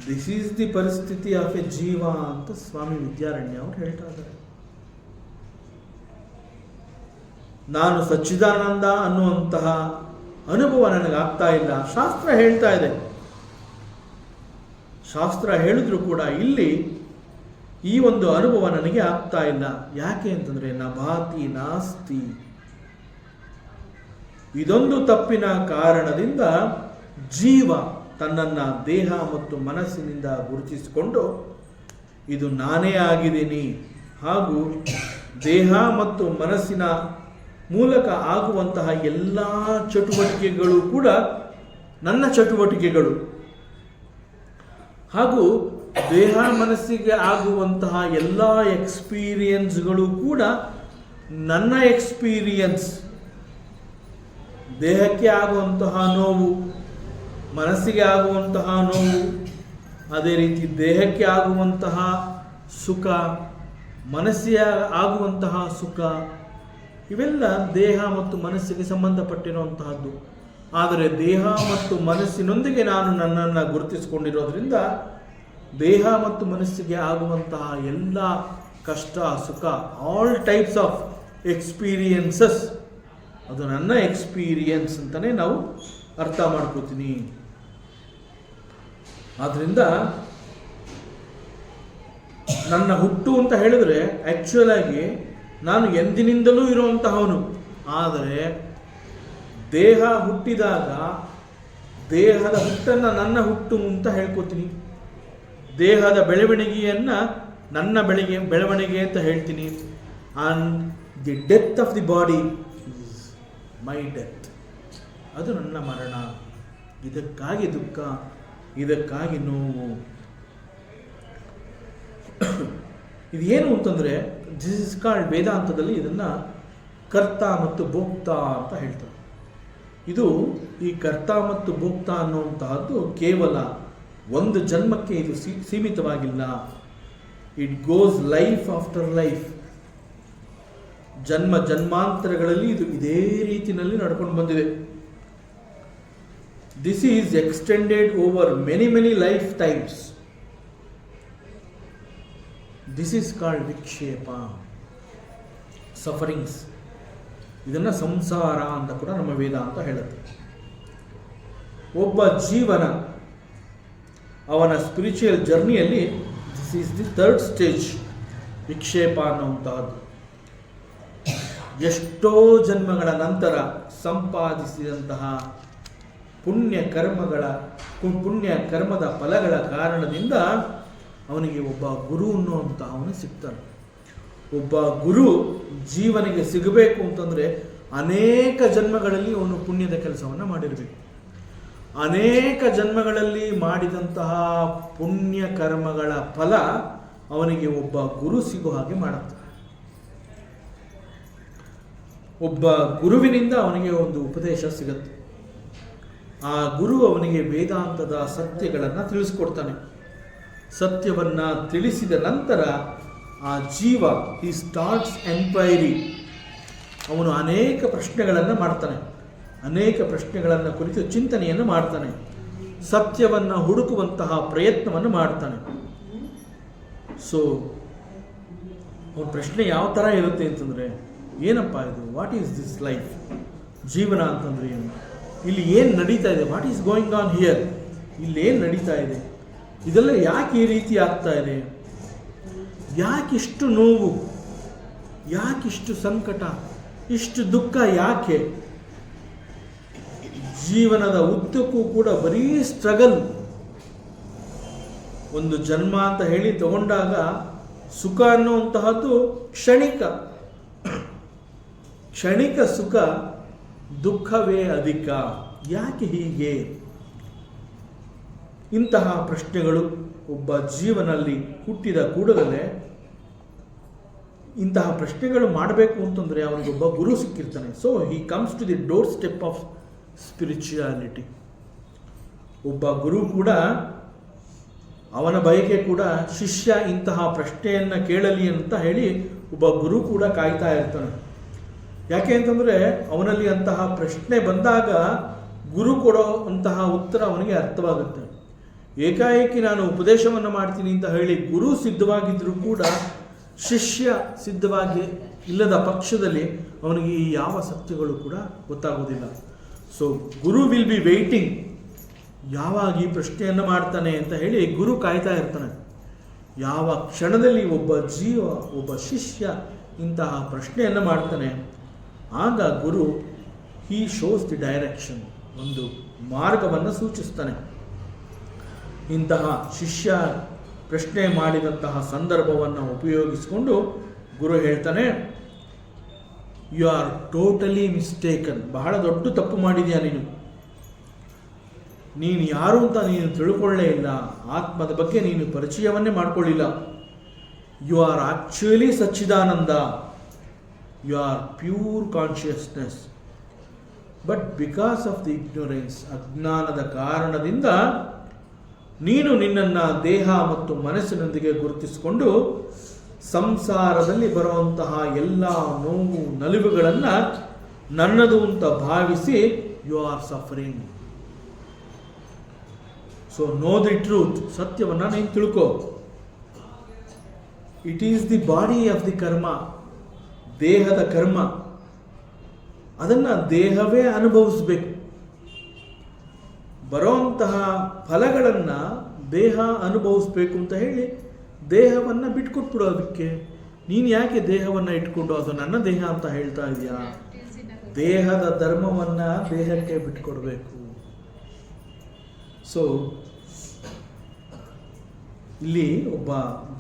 ದಿಸ್ ಈಸ್ ದಿ ಪರಿಸ್ಥಿತಿ ಆಫ್ ಎ ಜೀವ ಅಂತ ಸ್ವಾಮಿ ವಿದ್ಯಾರಣ್ಯ ಅವರು ಹೇಳ್ತಾ ಇದ್ದಾರೆ. ನಾನು ಸಚ್ಚಿದಾನಂದ ಅನ್ನುವಂತಹ ಅನುಭವ ನನಗಾಗ್ತಾ ಇಲ್ಲ. ಶಾಸ್ತ್ರ ಹೇಳ್ತಾ ಇದೆ, ಶಾಸ್ತ್ರ ಹೇಳಿದ್ರು ಕೂಡ ಇಲ್ಲಿ ಈ ಒಂದು ಅನುಭವ ನನಗೆ ಆಗ್ತಾ ಇಲ್ಲ. ಯಾಕೆ ಅಂತಂದ್ರೆ ನ ಭಾತಿ ನಾಸ್ತಿ. ಇದೊಂದು ತಪ್ಪಿನ ಕಾರಣದಿಂದ ಜೀವ ತನ್ನನ್ನು ದೇಹ ಮತ್ತು ಮನಸ್ಸಿನಿಂದ ಗುರುತಿಸಿಕೊಂಡು ಇದು ನಾನೇ ಆಗಿದ್ದೀನಿ, ಹಾಗೂ ದೇಹ ಮತ್ತು ಮನಸ್ಸಿನ ಮೂಲಕ ಆಗುವಂತಹ ಎಲ್ಲ ಚಟುವಟಿಕೆಗಳು ಕೂಡ ನನ್ನ ಚಟುವಟಿಕೆಗಳು, ಹಾಗೂ ದೇಹ ಮನಸ್ಸಿಗೆ ಆಗುವಂತಹ ಎಲ್ಲ ಎಕ್ಸ್ಪೀರಿಯನ್ಸ್ಗಳು ಕೂಡ ನನ್ನ ಎಕ್ಸ್ಪೀರಿಯನ್ಸ್. ದೇಹಕ್ಕೆ ಆಗುವಂತಹ ನೋವು, ಮನಸ್ಸಿಗೆ ಆಗುವಂತಹ ನೋವು, ಅದೇ ರೀತಿ ದೇಹಕ್ಕೆ ಆಗುವಂತಹ ಸುಖ, ಮನಸ್ಸಿಗೆ ಆಗುವಂತಹ ಸುಖ, ಇವೆಲ್ಲ ದೇಹ ಮತ್ತು ಮನಸ್ಸಿಗೆ ಸಂಬಂಧಪಟ್ಟಿರುವಂತಹದ್ದು. ಆದರೆ ದೇಹ ಮತ್ತು ಮನಸ್ಸಿನೊಂದಿಗೆ ನಾನು ನನ್ನನ್ನು ಗುರುತಿಸಿಕೊಂಡಿರೋದ್ರಿಂದ ದೇಹ ಮತ್ತು ಮನಸ್ಸಿಗೆ ಆಗುವಂತಹ ಎಲ್ಲ ಕಷ್ಟ ಸುಖ, ಆಲ್ ಟೈಪ್ಸ್ ಆಫ್ ಎಕ್ಸ್ಪೀರಿಯನ್ಸಸ್, ಅದು ನನ್ನ ಎಕ್ಸ್ಪೀರಿಯನ್ಸ್ ಅಂತಲೇ ನಾವು ಅರ್ಥ ಮಾಡ್ಕೋತೀನಿ. ಆದ್ದರಿಂದ ನನ್ನ ಹುಟ್ಟು ಅಂತ ಹೇಳಿದ್ರೆ ಆ್ಯಕ್ಚುಯಲ್ ಆಗಿ ನಾನು ಎಂದಿನಿಂದಲೂ ಇರುವಂತಹವನು. ಆದರೆ ದೇಹ ಹುಟ್ಟಿದಾಗ ದೇಹದ ಹುಟ್ಟನ್ನು ನನ್ನ ಹುಟ್ಟು ಅಂತ ಹೇಳ್ಕೊತೀನಿ. ದೇಹದ ಬೆಳವಣಿಗೆಯನ್ನು ನನ್ನ ಬೆಳವಣಿಗೆ ಅಂತ ಹೇಳ್ತೀನಿ. And the death of the body is my death, ಅದು ನನ್ನ ಮರಣ. ಇದಕ್ಕಾಗಿ ದುಃಖ, ಇದಕ್ಕಾಗಿ ನೋವು. ಇದೇನು ಅಂತಂದರೆ ದಿಸ್ ಇಸ್ ಕಾಲ್ಡ್, ವೇದಾಂತದಲ್ಲಿ ಇದನ್ನು ಕರ್ತ ಮತ್ತು ಭೋಕ್ತ ಅಂತ ಹೇಳ್ತಾರೆ. ಇದು ಈ ಕರ್ತ ಮತ್ತು ಭೋಕ್ತ ಅನ್ನುವಂತಹದ್ದು ಕೇವಲ ಒಂದು ಜನ್ಮಕ್ಕೆ ಇದು ಸೀಮಿತವಾಗಿಲ್ಲ. It goes life after life. ಜನ್ಮ ಜನ್ಮಾಂತರಗಳಲ್ಲಿ ಇದು ಇದೇ ರೀತಿಯಲ್ಲಿ ನಡ್ಕೊಂಡು ಬಂದಿದೆ. This is extended over many lifetimes. This is called vikshepa, sufferings. ಇದನ್ನು ಸಂಸಾರ ಅಂತ ಕೂಡ ನಮ್ಮ ವೇದಾಂತ ಹೇಳುತ್ತೆ. ಒಬ್ಬ ಜೀವನ ಅವನ ಸ್ಪಿರಿಚುವಲ್ ಜರ್ನಿಯಲ್ಲಿ this is the third stage, ವಿಕ್ಷೇಪ ಅನ್ನುವಂತಹದ್ದು. ಎಷ್ಟೋ ಜನ್ಮಗಳ ನಂತರ ಸಂಪಾದಿಸಿದಂತಹ ಪುಣ್ಯ ಕರ್ಮದ ಫಲಗಳ ಕಾರಣದಿಂದ ಅವನಿಗೆ ಒಬ್ಬ ಗುರು ಅನ್ನುವಂಥ ಅವನು ಸಿಗ್ತಾನೆ. ಒಬ್ಬ ಗುರು ಜೀವನಿಗೆ ಸಿಗಬೇಕು ಅಂತಂದರೆ ಅನೇಕ ಜನ್ಮಗಳಲ್ಲಿ ಅವನು ಪುಣ್ಯದ ಕೆಲಸವನ್ನು ಮಾಡಿರಬೇಕು. ಅನೇಕ ಜನ್ಮಗಳಲ್ಲಿ ಮಾಡಿದಂತಹ ಪುಣ್ಯ ಕರ್ಮಗಳ ಫಲ ಅವನಿಗೆ ಒಬ್ಬ ಗುರು ಸಿಗೋ ಹಾಗೆ ಮಾಡುತ್ತೆ. ಒಬ್ಬ ಗುರುವಿನಿಂದ ಅವನಿಗೆ ಒಂದು ಉಪದೇಶ ಸಿಗುತ್ತೆ. ಆ ಗುರು ಅವನಿಗೆ ವೇದಾಂತದ ಸತ್ಯಗಳನ್ನು ತಿಳಿಸ್ಕೊಡ್ತಾನೆ. ಸತ್ಯವನ್ನು ತಿಳಿಸಿದ ನಂತರ ಆ ಜೀವ ಈ ಸ್ಟಾರ್ಟ್ಸ್ ಎನ್ಕ್ವೈರಿ. ಅವನು ಅನೇಕ ಪ್ರಶ್ನೆಗಳನ್ನು ಮಾಡ್ತಾನೆ, ಅನೇಕ ಪ್ರಶ್ನೆಗಳನ್ನು ಕುರಿತು ಚಿಂತನೆಯನ್ನು ಮಾಡ್ತಾನೆ, ಸತ್ಯವನ್ನು ಹುಡುಕುವಂತಹ ಪ್ರಯತ್ನವನ್ನು ಮಾಡ್ತಾನೆ. ಸೊ ಅವನ ಪ್ರಶ್ನೆ ಯಾವ ಥರ ಇರುತ್ತೆ ಅಂತಂದರೆ, ಏನಪ್ಪ ಇದು, ವಾಟ್ ಈಸ್ ದಿಸ್ ಲೈಫ್? ಜೀವನ ಅಂತಂದರೆ ಏನು? ಇಲ್ಲಿ ಏನು ನಡೀತಾ ಇದೆ? What is going on here? ಇಲ್ಲೇನು ನಡೀತಾ ಇದೆ? ಇದೆಲ್ಲ ಯಾಕೆ ಈ ರೀತಿ ಆಗ್ತಾ ಇದೆ? ಯಾಕಿಷ್ಟು ನೋವು, ಯಾಕಿಷ್ಟು ಸಂಕಟ, ಇಷ್ಟು ದುಃಖ ಯಾಕೆ? ಜೀವನದ ಉದ್ದಕ್ಕೂ ಕೂಡ ಬರೀ ಸ್ಟ್ರಗಲ್. ಒಂದು ಜನ್ಮ ಅಂತ ಹೇಳಿ ತಗೊಂಡಾಗ ಸುಖ ಅನ್ನುವಂತಹದ್ದು ಕ್ಷಣಿಕ ಸುಖ, ದುಃಖವೇ ಅಧಿಕ. ಯಾಕೆ ಹೀಗೆ? ಇಂತಹ ಪ್ರಶ್ನೆಗಳು ಒಬ್ಬ ಜೀವನಲ್ಲಿ ಹುಟ್ಟಿದ ಕೂಡಲೇ ಇಂತಹ ಪ್ರಶ್ನೆಗಳು ಮಾಡಬೇಕು ಅಂತಂದರೆ ಅವನಿಗೊಬ್ಬ ಗುರು ಸಿಕ್ಕಿರ್ತಾನೆ. So he comes to the doorstep of spirituality. ಒಬ್ಬ ಗುರು ಕೂಡ, ಅವನ ಬಯಕೆ ಕೂಡ ಶಿಷ್ಯ ಇಂತಹ ಪ್ರಶ್ನೆಯನ್ನು ಕೇಳಲಿ ಅಂತ ಹೇಳಿ ಒಬ್ಬ ಗುರು ಕೂಡ ಕಾಯ್ತಾ ಇರ್ತಾನೆ. ಯಾಕೆ ಅಂತಂದರೆ ಅವನಲ್ಲಿ ಅಂತಹ ಪ್ರಶ್ನೆ ಬಂದಾಗ ಗುರು ಕೊಡೋ ಅಂತಹ ಉತ್ತರ ಅವನಿಗೆ ಅರ್ಥವಾಗುತ್ತೆ. ಏಕಾಏಕಿ ನಾನು ಉಪದೇಶವನ್ನು ಮಾಡ್ತೀನಿ ಅಂತ ಹೇಳಿ ಗುರು ಸಿದ್ಧವಾಗಿದ್ದರೂ ಕೂಡ ಶಿಷ್ಯ ಸಿದ್ಧವಾಗಿ ಇಲ್ಲದ ಪಕ್ಷದಲ್ಲಿ ಅವನಿಗೆ ಈ ಯಾವ ಸತ್ಯಗಳು ಕೂಡ ಗೊತ್ತಾಗೋದಿಲ್ಲ. So Guru will be waiting. ಯಾವಾಗ ಈ ಪ್ರಶ್ನೆಯನ್ನು ಮಾಡ್ತಾನೆ ಅಂತ ಹೇಳಿ ಗುರು ಕಾಯ್ತಾ ಇರ್ತಾನೆ. ಯಾವ ಕ್ಷಣದಲ್ಲಿ ಒಬ್ಬ ಶಿಷ್ಯ ಇಂತಹ ಪ್ರಶ್ನೆಯನ್ನು ಮಾಡ್ತಾನೆ, ಆಗ ಗುರು ಹಿ ಶೋಸ್ ದಿ ಡೈರೆಕ್ಷನ್, ಒಂದು ಮಾರ್ಗವನ್ನು ಸೂಚಿಸ್ತಾನೆ. ಇಂತಹ ಶಿಷ್ಯ ಪ್ರಶ್ನೆ ಮಾಡಿದಂತಹ ಸಂದರ್ಭವನ್ನು ಉಪಯೋಗಿಸಿಕೊಂಡು ಗುರು ಹೇಳ್ತಾನೆ, ಯು ಆರ್ ಟೋಟಲಿ ಮಿಸ್ಟೇಕನ್. ಬಹಳ ದೊಡ್ಡ ತಪ್ಪು ಮಾಡಿದೆಯಾ ನೀನು ಯಾರು ಅಂತ ನೀನು ತಿಳ್ಕೊಳ್ಳೇ ಇಲ್ಲ. ಆತ್ಮದ ಬಗ್ಗೆ ನೀನು ಪರಿಚಯವನ್ನೇ ಮಾಡಿಕೊಳ್ಳಿಲ್ಲ. You are actually Sachchidananda. You are pure consciousness. But because of the ignorance, ಅಜ್ಞಾನದ ಕಾರಣದಿಂದ ನೀನು ನಿನ್ನನ್ನು ದೇಹ ಮತ್ತು ಮನಸ್ಸಿನೊಂದಿಗೆ ಗುರುತಿಸಿಕೊಂಡು ಸಂಸಾರದಲ್ಲಿ ಬರುವಂತಹ ಎಲ್ಲ ನೋವು ನಲಿವುಗಳನ್ನು ನನ್ನದು ಅಂತ ಭಾವಿಸಿ you are suffering. So know the truth, ಸತ್ಯವನ್ನು ನೀನು ತಿಳ್ಕೋ. It is the body of the karma, ದೇಹದ ಕರ್ಮ, ಅದನ್ನು ದೇಹವೇ ಅನುಭವಿಸ್ಬೇಕು. ಬರೋಂತಹ ಫಲಗಳನ್ನು ದೇಹ ಅನುಭವಿಸ್ಬೇಕು ಅಂತ ಹೇಳಿ ದೇಹವನ್ನು ಬಿಟ್ಕೊಟ್ಬಿಡು. ಅದಕ್ಕೆ ನೀನು ಯಾಕೆ ದೇಹವನ್ನು ಇಟ್ಕೊಂಡು ಅದು ನನ್ನ ದೇಹ ಅಂತ ಹೇಳ್ತಾ ಇದೆಯಾ? ದೇಹದ ಧರ್ಮವನ್ನು ದೇಹಕ್ಕೆ ಬಿಟ್ಕೊಡ್ಬೇಕು. ಸೊ ಇಲ್ಲಿ ಒಬ್ಬ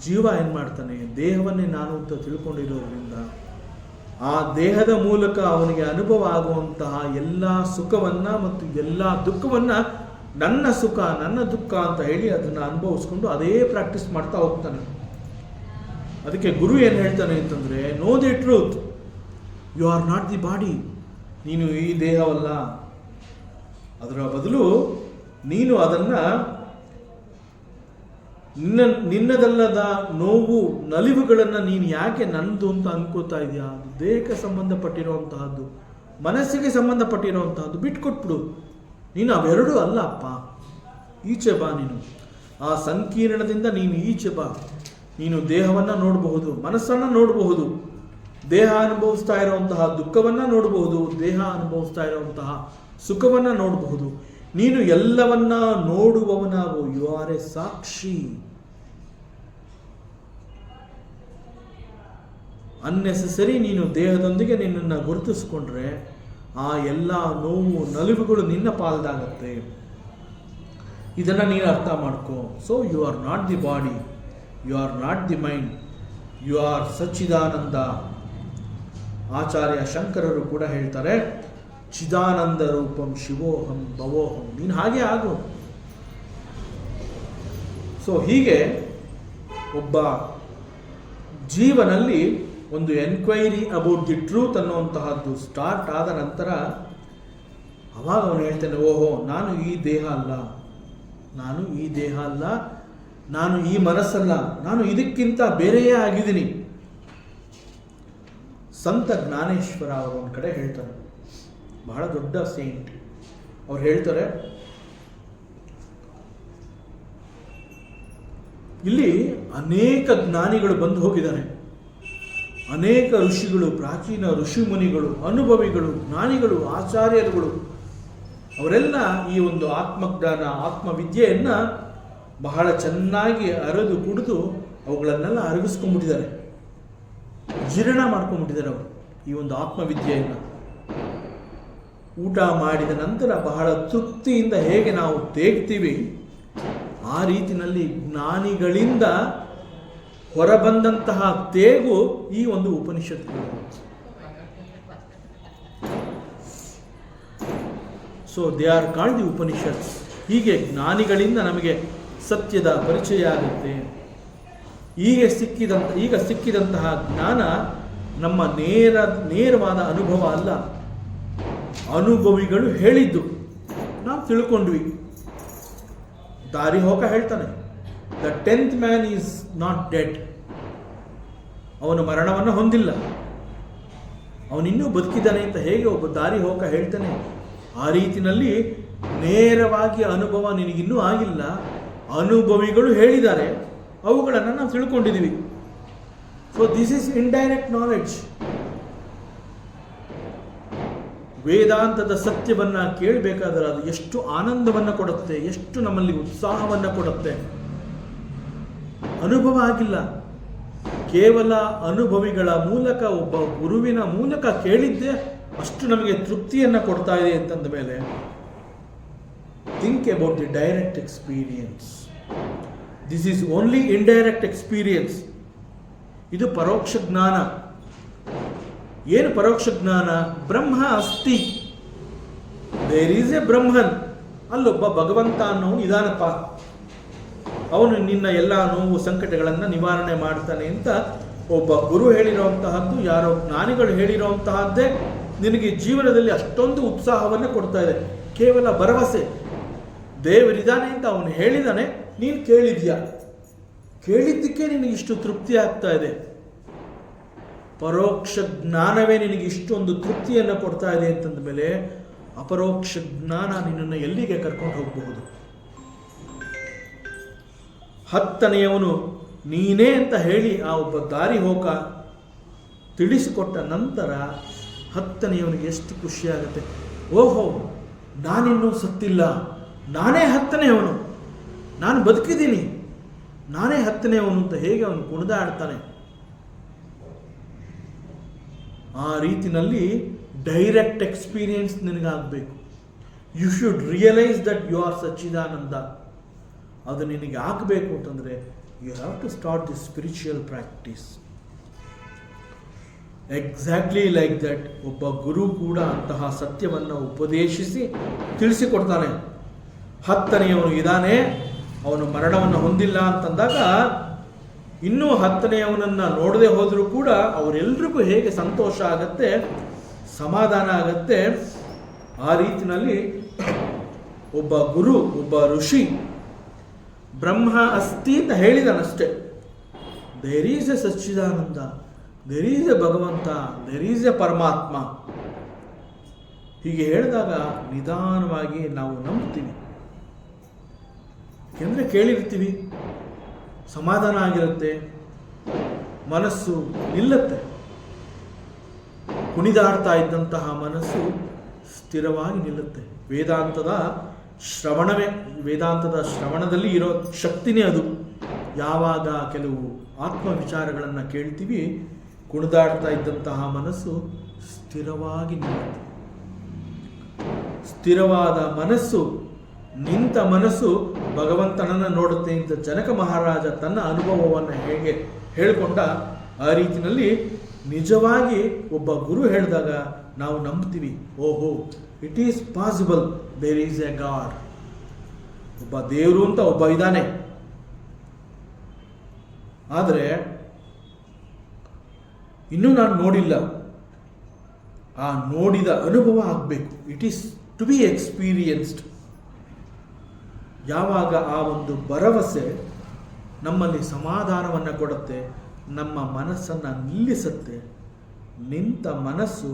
ಜೀವ ಏನು ಮಾಡ್ತಾನೆ, ದೇಹವನ್ನೇ ನಾನು ಅಂತ ತಿಳ್ಕೊಂಡಿರೋದ್ರಿಂದ ಆ ದೇಹದ ಮೂಲಕ ಅವನಿಗೆ ಅನುಭವ ಆಗುವಂತಹ ಎಲ್ಲ ಸುಖವನ್ನು ಮತ್ತು ಎಲ್ಲ ದುಃಖವನ್ನು ನನ್ನ ಸುಖ ನನ್ನ ದುಃಖ ಅಂತ ಹೇಳಿ ಅದನ್ನು ಅನುಭವಿಸ್ಕೊಂಡು ಅದೇ ಪ್ರಾಕ್ಟೀಸ್ ಮಾಡ್ತಾ ಹೋಗ್ತಾನೆ. ಅದಕ್ಕೆ ಗುರು ಏನು ಹೇಳ್ತಾನೆ ಅಂತಂದರೆ, know the truth, you are not the body. ನೀನು ಈ ದೇಹವಲ್ಲ, ಅದರ ಬದಲು ನೀನು ಅದನ್ನು ನಿನ್ನದಲ್ಲದ ನೋವು ನಲಿವುಗಳನ್ನು ನೀನು ಯಾಕೆ ನಂದು ಅಂತ ಅನ್ಕೋತಾ ಇದೆಯಾ? ಅದು ದೇಹಕ್ಕೆ ಸಂಬಂಧಪಟ್ಟಿರುವಂತಹದ್ದು, ಮನಸ್ಸಿಗೆ ಸಂಬಂಧಪಟ್ಟಿರುವಂತಹದ್ದು, ಬಿಟ್ಕೊಟ್ಬಿಡು. ನೀನು ಅವೆರಡೂ ಅಲ್ಲ ಅಪ್ಪ, ಈಚೆ ಬಾ. ನೀನು ಆ ಸಂಕೀರ್ಣದಿಂದ ನೀನು ಈಚೆ ಬಾ. ನೀನು ದೇಹವನ್ನು ನೋಡಬಹುದು, ಮನಸ್ಸನ್ನು ನೋಡಬಹುದು, ದೇಹ ಅನುಭವಿಸ್ತಾ ಇರುವಂತಹ ದುಃಖವನ್ನು ನೋಡಬಹುದು, ದೇಹ ಅನುಭವಿಸ್ತಾ ಇರುವಂತಹ ಸುಖವನ್ನು ನೋಡಬಹುದು. ನೀನು ಎಲ್ಲವನ್ನ ನೋಡುವವನಾಗು. You are a sakshi. Unnecessary ನೀನು ದೇಹದೊಂದಿಗೆ ನಿನ್ನನ್ನು ಗುರುತಿಸ್ಕೊಂಡ್ರೆ ಆ ಎಲ್ಲ ನೋವು ನಲಿವುಗಳು ನಿನ್ನ ಪಾಲ್ದಾಗತ್ತೆ. ಇದನ್ನು ನೀನು ಅರ್ಥ ಮಾಡ್ಕೋ. So you are not the body, you are not the mind, you are Sachchidananda. Acharya ಶಂಕರರು ಕೂಡ ಹೇಳ್ತಾರೆ, ಚಿದಾನಂದ ರೂಪಂ ಶಿವೋಹಂ ಭವೋಹಂ. ನೀನು ಹಾಗೆ ಆಗು. ಸೊ ಹೀಗೆ ಒಬ್ಬ ಜೀವನಲ್ಲಿ ಒಂದು ಎನ್ಕ್ವೈರಿ ಅಬೌಟ್ ದಿ ಟ್ರೂತ್ ಅನ್ನುವಂತಹದ್ದು ಸ್ಟಾರ್ಟ್ ಆದ ನಂತರ ಅವಾಗ ಅವನು ಹೇಳ್ತಾನೆ, ಓಹೋ, ನಾನು ಈ ದೇಹ ಅಲ್ಲ, ನಾನು ಈ ದೇಹ ಅಲ್ಲ, ನಾನು ಈ ಮನಸ್ಸಲ್ಲ, ನಾನು ಇದಕ್ಕಿಂತ ಬೇರೆಯೇ ಆಗಿದ್ದೀನಿ. ಸಂತ ಜ್ಞಾನೇಶ್ವರ ಅವರು ಒಂದು ಕಡೆ ಹೇಳ್ತಾರೆ, ಬಹಳ ದೊಡ್ಡ ಸೇಂಟ್. ಅವ್ರು ಹೇಳ್ತಾರೆ, ಇಲ್ಲಿ ಅನೇಕ ಜ್ಞಾನಿಗಳು ಬಂದು ಹೋಗಿದ್ದಾರೆ, ಅನೇಕ ಋಷಿಗಳು, ಪ್ರಾಚೀನ ಋಷಿ ಮುನಿಗಳು, ಅನುಭವಿಗಳು, ಜ್ಞಾನಿಗಳು, ಆಚಾರ್ಯರುಗಳು, ಅವರೆಲ್ಲ ಈ ಒಂದು ಆತ್ಮಜ್ಞಾನ ಆತ್ಮವಿದ್ಯೆಯನ್ನು ಬಹಳ ಚೆನ್ನಾಗಿ ಅರೆದು ಕುಡಿದು ಅವುಗಳನ್ನೆಲ್ಲ ಅರಗಿಸ್ಕೊಂಡ್ಬಿಟ್ಟಿದ್ದಾರೆ, ಜೀರ್ಣ ಮಾಡ್ಕೊಂಡ್ಬಿಟ್ಟಿದ್ದಾರೆ ಅವರು ಈ ಒಂದು ಆತ್ಮವಿದ್ಯೆಯನ್ನು. ಊಟ ಮಾಡಿದ ನಂತರ ಬಹಳ ತೃಪ್ತಿಯಿಂದ ಹೇಗೆ ನಾವು ತೇಗ್ತೀವಿ, ಆ ರೀತಿಯಲ್ಲಿ ಜ್ಞಾನಿಗಳಿಂದ ಹೊರಬಂದಂತಹ ತೇಗು ಈ ಒಂದು ಉಪನಿಷತ್ತುಗಳು. So they are called the Upanishads. ಹೀಗೆ ಜ್ಞಾನಿಗಳಿಂದ ನಮಗೆ ಸತ್ಯದ ಪರಿಚಯ ಆಗುತ್ತೆ. ಈಗ ಸಿಕ್ಕಿದಂತಹ ಜ್ಞಾನ ನಮ್ಮ ನೇರವಾದ ಅನುಭವ ಅಲ್ಲ, ಅನುಭವಿಗಳು ಹೇಳಿದ್ದು ನಾವು ತಿಳ್ಕೊಂಡ್ವಿ. ದಾರಿ ಹೋಗ ಹೇಳ್ತಾನೆ, the 10th man is not dead. ಅವನು ಮರಣವನ್ನು ಹೊಂದಿಲ್ಲ, ಅವನಿನ್ನೂ ಬದುಕಿದ್ದಾನೆ ಅಂತ ಹೇಗೆ ಒಬ್ಬ ದಾರಿ ಹೋಗ ಹೇಳ್ತಾನೆ, ಆ ರೀತಿಯಲ್ಲಿ ನೇರವಾಗಿ ಅನುಭವ ನಿನಗಿನ್ನೂ ಆಗಿಲ್ಲ, ಅನುಭವಿಗಳು ಹೇಳಿದ್ದಾರೆ, ಅವುಗಳನ್ನು ನಾವು ತಿಳ್ಕೊಂಡಿದ್ದೀವಿ. So this is indirect knowledge. ವೇದಾಂತದ ಸತ್ಯವನ್ನು ಕೇಳಬೇಕಾದ್ರೆ ಅದು ಎಷ್ಟು ಆನಂದವನ್ನು ಕೊಡುತ್ತೆ, ಎಷ್ಟು ನಮ್ಮಲ್ಲಿ ಉತ್ಸಾಹವನ್ನು ಕೊಡುತ್ತೆ. ಅನುಭವ ಆಗಿಲ್ಲ, ಕೇವಲ ಅನುಭವಿಗಳ ಮೂಲಕ, ಒಬ್ಬ ಗುರುವಿನ ಮೂಲಕ ಕೇಳಿದ್ದೆ ಅಷ್ಟು ನಮಗೆ ತೃಪ್ತಿಯನ್ನು ಕೊಡ್ತಾ ಇದೆ ಅಂತಂದ ಮೇಲೆ think about the direct experience. This is only indirect experience. ಇದು ಪರೋಕ್ಷ ಜ್ಞಾನ. ಏನು ಪರೋಕ್ಷ ಜ್ಞಾನ? ಬ್ರಹ್ಮ ಅಸ್ತಿ, ದೇರ್ ಈಸ್ ಎ ಬ್ರಹ್ಮನ್. ಅಲ್ಲೊಬ್ಬ ಭಗವಂತ ಅನ್ನೋನು ಇದಾನಪ್ಪ, ಅವನು ನಿನ್ನ ಎಲ್ಲ ನೋವು ಸಂಕಟಗಳನ್ನು ನಿವಾರಣೆ ಮಾಡ್ತಾನೆ ಅಂತ ಒಬ್ಬ ಗುರು ಹೇಳಿರುವಂತಹದ್ದು, ಯಾರೋ ಜ್ಞಾನಿಗಳು ಹೇಳಿರುವಂತಹದ್ದೇ ನಿನಗೆ ಜೀವನದಲ್ಲಿ ಅಷ್ಟೊಂದು ಉತ್ಸಾಹವನ್ನು ಕೊಡ್ತಾ ಇದೆ. ಕೇವಲ ಭರವಸೆ, ದೇವರಿದ್ದಾನೆ ಅಂತ ಅವನು ಹೇಳಿದಾನೆ, ನೀನು ಕೇಳಿದ್ಯಾ, ಕೇಳಿದ್ದಕ್ಕೆ ನಿನಗೆ ಇಷ್ಟು ತೃಪ್ತಿ ಆಗ್ತಾ ಇದೆ. ಪರೋಕ್ಷ ಜ್ಞಾನವೇ ನಿನಗೆ ಇಷ್ಟೊಂದು ತೃಪ್ತಿಯನ್ನು ಕೊಡ್ತಾ ಇದೆ ಅಂತಂದ ಮೇಲೆ ಅಪರೋಕ್ಷ ಜ್ಞಾನ ನಿನ್ನನ್ನು ಎಲ್ಲಿಗೆ ಕರ್ಕೊಂಡು ಹೋಗಬಹುದು? 10ನೆಯವನು ನೀನೇ ಅಂತ ಹೇಳಿ ಆ ಒಬ್ಬ ದಾರಿ ಹೋಗ ತಿಳಿಸಿಕೊಟ್ಟ ನಂತರ 10ನೆಯವನಿಗೆ ಎಷ್ಟು ಖುಷಿಯಾಗುತ್ತೆ. ಓಹೋ, ನಾನಿನ್ನೂ ಸತ್ತಿಲ್ಲ, ನಾನೇ 10ನೆಯವನು, ನಾನು ಬದುಕಿದ್ದೀನಿ, ನಾನೇ 10ನೆಯವನು ಅಂತ ಹೇಗೆ ಅವನು ಕುಣಿದಾಡ್ತಾನೆ. ಆ ರೀತಿನಲ್ಲಿ ಡೈರೆಕ್ಟ್ ಎಕ್ಸ್ಪೀರಿಯನ್ಸ್ ನಿನಗಾಗಬೇಕು. You should realise that you are Sachchidananda. ಅದು ನಿನಗೆ ಆಗಬೇಕು ಅಂತಂದರೆ you have to start the spiritual practice. Exactly like that ಒಬ್ಬ ಗುರು ಕೂಡ ಅಂತಹ ಸತ್ಯವನ್ನು ಉಪದೇಶಿಸಿ ತಿಳಿಸಿಕೊಡ್ತಾನೆ. 10ನೆಯವನು ಇದ್ದಾನೆ, ಅವನು ಮರಣವನ್ನು ಹೊಂದಿಲ್ಲ ಅಂತಂದಾಗ ಇನ್ನೂ 10ನೆಯವನನ್ನು ನೋಡದೆ ಹೋದರೂ ಕೂಡ ಅವರೆಲ್ಲರಿಗೂ ಹೇಗೆ ಸಂತೋಷ ಆಗತ್ತೆ, ಸಮಾಧಾನ ಆಗತ್ತೆ. ಆ ರೀತಿಯಲ್ಲಿ ಒಬ್ಬ ಗುರು, ಒಬ್ಬ ಋಷಿ ಬ್ರಹ್ಮ ಅಸ್ತಿ ಅಂತ ಹೇಳಿದನಷ್ಟೇ. There is a Sachchidananda, there is a Bhagavanta, there is a Paramatma. ಹೀಗೆ ಹೇಳಿದಾಗ ನಿಧಾನವಾಗಿ ನಾವು ನಂಬ್ತೀವಿ. ಯಾಕೆಂದರೆ ಕೇಳಿರ್ತೀವಿ, ಸಮಾಧಾನ ಆಗಿರುತ್ತೆ, ಮನಸ್ಸು ನಿಲ್ಲತ್ತೆ. ಕುಣಿದಾಡ್ತಾ ಇದ್ದಂತಹ ಮನಸ್ಸು ಸ್ಥಿರವಾಗಿ ನಿಲ್ಲುತ್ತೆ. ವೇದಾಂತದ ಶ್ರವಣದಲ್ಲಿ ಇರೋ ಶಕ್ತಿನೇ ಅದು. ಯಾವಾಗ ಕೆಲವು ಆತ್ಮವಿಚಾರಗಳನ್ನು ಕೇಳ್ತೀವಿ, ಕುಣಿದಾಡ್ತಾ ಇದ್ದಂತಹ ಮನಸ್ಸು ಸ್ಥಿರವಾಗಿ ನಿಲ್ಲುತ್ತೆ. ಸ್ಥಿರವಾದ ಮನಸ್ಸು, ನಿಂತ ಮನಸ್ಸು ಭಗವಂತನನ್ನು ನೋಡುತ್ತೆ ಅಂತ ಜನಕ ಮಹಾರಾಜ ತನ್ನ ಅನುಭವವನ್ನು ಹೇಗೆ ಹೇಳಿಕೊಂಡ, ಆ ರೀತಿಯಲ್ಲಿ ನಿಜವಾಗಿ ಒಬ್ಬ ಗುರು ಹೇಳಿದಾಗ ನಾವು ನಂಬ್ತೀವಿ. ಓಹೋ, it is possible, there is a God. ಒಬ್ಬ ದೇವರು ಅಂತ ಒಬ್ಬ ಇದ್ದಾನೆ. ಆದರೆ ಇನ್ನೂ ನಾನು ನೋಡಿಲ್ಲ, ಆ ನೋಡಿದ ಅನುಭವ ಆಗಬೇಕು. It is to be experienced. ಯಾವಾಗ ಆ ಒಂದು ಭರವಸೆ ನಮ್ಮಲ್ಲಿ ಸಮಾಧಾನವನ್ನು ಕೊಡುತ್ತೆ, ನಮ್ಮ ಮನಸ್ಸನ್ನು ನಿಲ್ಲಿಸುತ್ತೆ, ನಿಂತ ಮನಸ್ಸು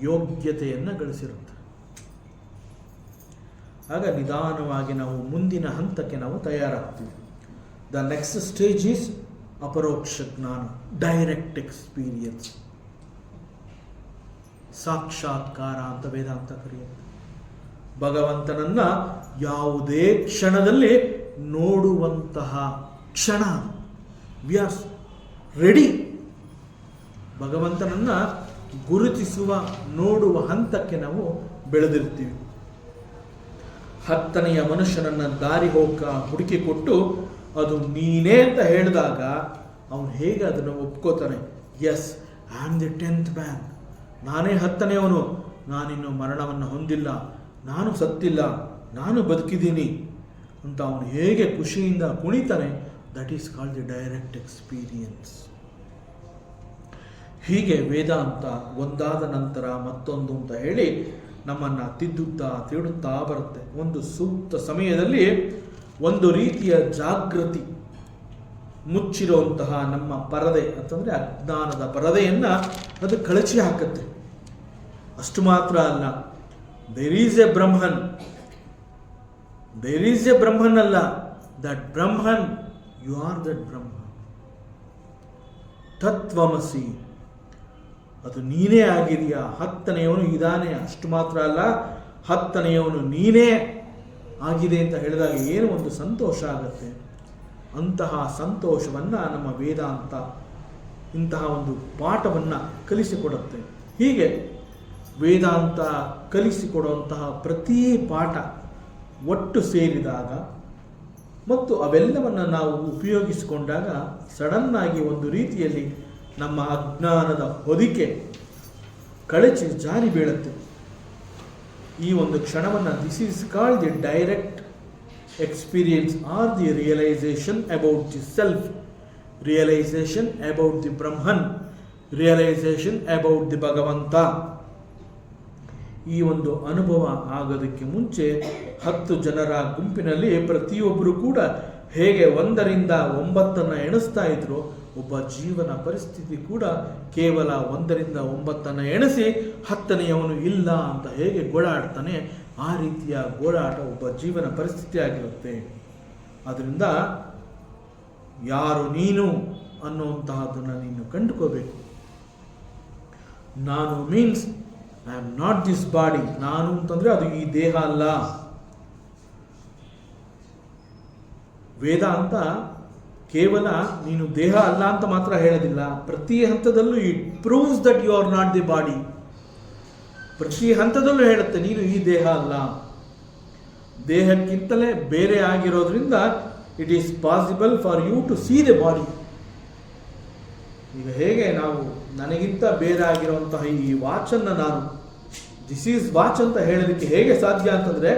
ಯೋಗ್ಯತೆಯನ್ನು ಗಳಿಸಿರುತ್ತೆ. ಆಗ ನಿಧಾನವಾಗಿ ನಾವು ಮುಂದಿನ ಹಂತಕ್ಕೆ ನಾವು ತಯಾರಾಗ್ತೀವಿ. ದ ನೆಕ್ಸ್ಟ್ ಸ್ಟೇಜ್ ಈಸ್ ಅಪರೋಕ್ಷ ಜ್ಞಾನ, ಡೈರೆಕ್ಟ್ ಎಕ್ಸ್ಪೀರಿಯನ್ಸ್, ಸಾಕ್ಷಾತ್ಕಾರ ಅಂತ ವೇದಾಂತ ಕರೆಯುತ್ತೆ. ಭಗವಂತನನ್ನ ಯಾವುದೇ ಕ್ಷಣದಲ್ಲಿ ನೋಡುವಂತಹ ಕ್ಷಣ. We are ready. ಭಗವಂತನನ್ನ ಗುರುತಿಸುವ, ನೋಡುವ ಹಂತಕ್ಕೆ ನಾವು ಬೆಳೆದಿರ್ತೀವಿ. 10ನೆಯ ಮನುಷ್ಯನನ್ನ ದಾರಿ ಹುಡುಕಿ ಕೊಟ್ಟು ಅದು ನೀನೇ ಅಂತ ಹೇಳಿದಾಗ ಅವನು ಹೇಗೆ ಅದನ್ನು ಒಪ್ಕೋತಾನೆ. Yes, I am the 10th man, ನಾನೇ 10ನೆಯವನು, ನಾನಿನ್ನು ಮರಣವನ್ನು ಹೊಂದಿಲ್ಲ, ನಾನು ಸತ್ತಿಲ್ಲ, ನಾನು ಬದುಕಿದ್ದೀನಿ ಅಂತ ಅವನು ಹೇಗೆ ಖುಷಿಯಿಂದ ಕುಣಿತಾನೆ. That is called the direct experience. ಹೀಗೆ ಒಂದಾದ ನಂತರ ಮತ್ತೊಂದು ಅಂತ ಹೇಳಿ ನಮ್ಮನ್ನು ತಿಡುತ್ತಾ ಬರುತ್ತೆ. ಒಂದು ಸೂಕ್ತ ಸಮಯದಲ್ಲಿ ಒಂದು ರೀತಿಯ ಜಾಗೃತಿ ಮುಚ್ಚಿರುವಂತಹ ನಮ್ಮ ಪರದೆ ಅಂತಂದರೆ ಅಜ್ಞಾನದ ಪರದೆಯನ್ನು ಅದು ಕಳಚಿ ಹಾಕುತ್ತೆ. ಅಷ್ಟು ಮಾತ್ರ ಅಲ್ಲ, there is a Brahman. There is a Brahman ಅಲ್ಲ, ದಟ್ ಬ್ರಹ್ಮನ್, ಯು ಆರ್ ದಟ್ ಬ್ರಹ್ಮನ್. ತತ್ವಮಸಿ, ಅದು ನೀನೇ ಆಗಿದೆಯಾ. 10ನೆಯವನು ಇದ್ದಾನೆ, ಅಷ್ಟು ಮಾತ್ರ ಅಲ್ಲ, 10ನೆಯವನು ನೀನೇ ಆಗಿದೆ ಅಂತ ಹೇಳಿದಾಗ ಏನು ಒಂದು ಸಂತೋಷ ಆಗುತ್ತೆ. ಅಂತಹ ಸಂತೋಷವನ್ನು ನಮ್ಮ ವೇದಾಂತ ಇಂತಹ ಒಂದು ಪಾಠವನ್ನು ಕಲಿಸಿಕೊಡುತ್ತೆ. ಹೀಗೆ ವೇದಾಂತ ಕಲಿಸಿಕೊಡುವಂತಹ ಪ್ರತಿ ಪಾಠ ಒಟ್ಟು ಸೇರಿದಾಗ ಮತ್ತು ಅವೆಲ್ಲವನ್ನು ನಾವು ಉಪಯೋಗಿಸಿಕೊಂಡಾಗ ಸಡನ್ನಾಗಿ ಒಂದು ರೀತಿಯಲ್ಲಿ ನಮ್ಮ ಅಜ್ಞಾನದ ಹೊದಿಕೆ ಕಳಚಿ ಜಾರಿ ಬೀಳುತ್ತೆ. ಈ ಒಂದು ಕ್ಷಣವನ್ನು this is called the direct experience or the realisation about the self, realisation about the Brahman, realisation about the Bhagavanta. ಈ ಒಂದು ಅನುಭವ ಆಗೋದಕ್ಕೆ ಮುಂಚೆ 10 ಜನರ ಗುಂಪಿನಲ್ಲಿ ಪ್ರತಿಯೊಬ್ಬರು ಕೂಡ ಹೇಗೆ 1ರಿಂದ 9 ಎಣಿಸ್ತಾ ಇದ್ರು, ಒಬ್ಬ ಜೀವನ ಪರಿಸ್ಥಿತಿ ಕೂಡ ಕೇವಲ 1ರಿಂದ 9 ಎಣಿಸಿ 10ನೆಯವನು ಇಲ್ಲ ಅಂತ ಹೇಗೆ ಗೋಳಾಡ್ತಾನೆ, ಆ ರೀತಿಯ ಗೋಳಾಟ ಒಬ್ಬ ಜೀವನ ಪರಿಸ್ಥಿತಿ ಆಗಿರುತ್ತೆ. ಅದರಿಂದ ಯಾರು ನೀನು ಅನ್ನುವಂತಹದನ್ನು ನೀನು ಕಂಡುಕೋಬೇಕು. ನಾನು means I am not this body. ನಾನು ಅಂತಂದ್ರೆ ಅದು ಈ ದೇಹ ಅಲ್ಲ. ವೇದ ಅಂತ ಕೇವಲ ನೀನು ದೇಹ ಅಲ್ಲ ಅಂತ ಮಾತ್ರ ಹೇಳೋದಿಲ್ಲ, ಪ್ರತಿ ಹಂತದಲ್ಲೂ it proves that you are not the body. ಪ್ರತಿ ಹಂತದಲ್ಲೂ ಹೇಳುತ್ತೆ ನೀನು ಈ ದೇಹ ಅಲ್ಲ, ದೇಹಕ್ಕಿಂತಲೇ ಬೇರೆ ಆಗಿರೋದ್ರಿಂದ it is possible for you to see the body. ಈಗ ಹೇಗೆ ನಾವು ನನಗಿಂತ ಬೇರೆ ಆಗಿರುವಂತಹ ಈ ವಾಚನ್ನು ನಾನು ದಿಸ್ ಈಸ್ ವಾಚ್ ಅಂತ ಹೇಳೋದಕ್ಕೆ ಹೇಗೆ ಸಾಧ್ಯ ಅಂತಂದರೆ,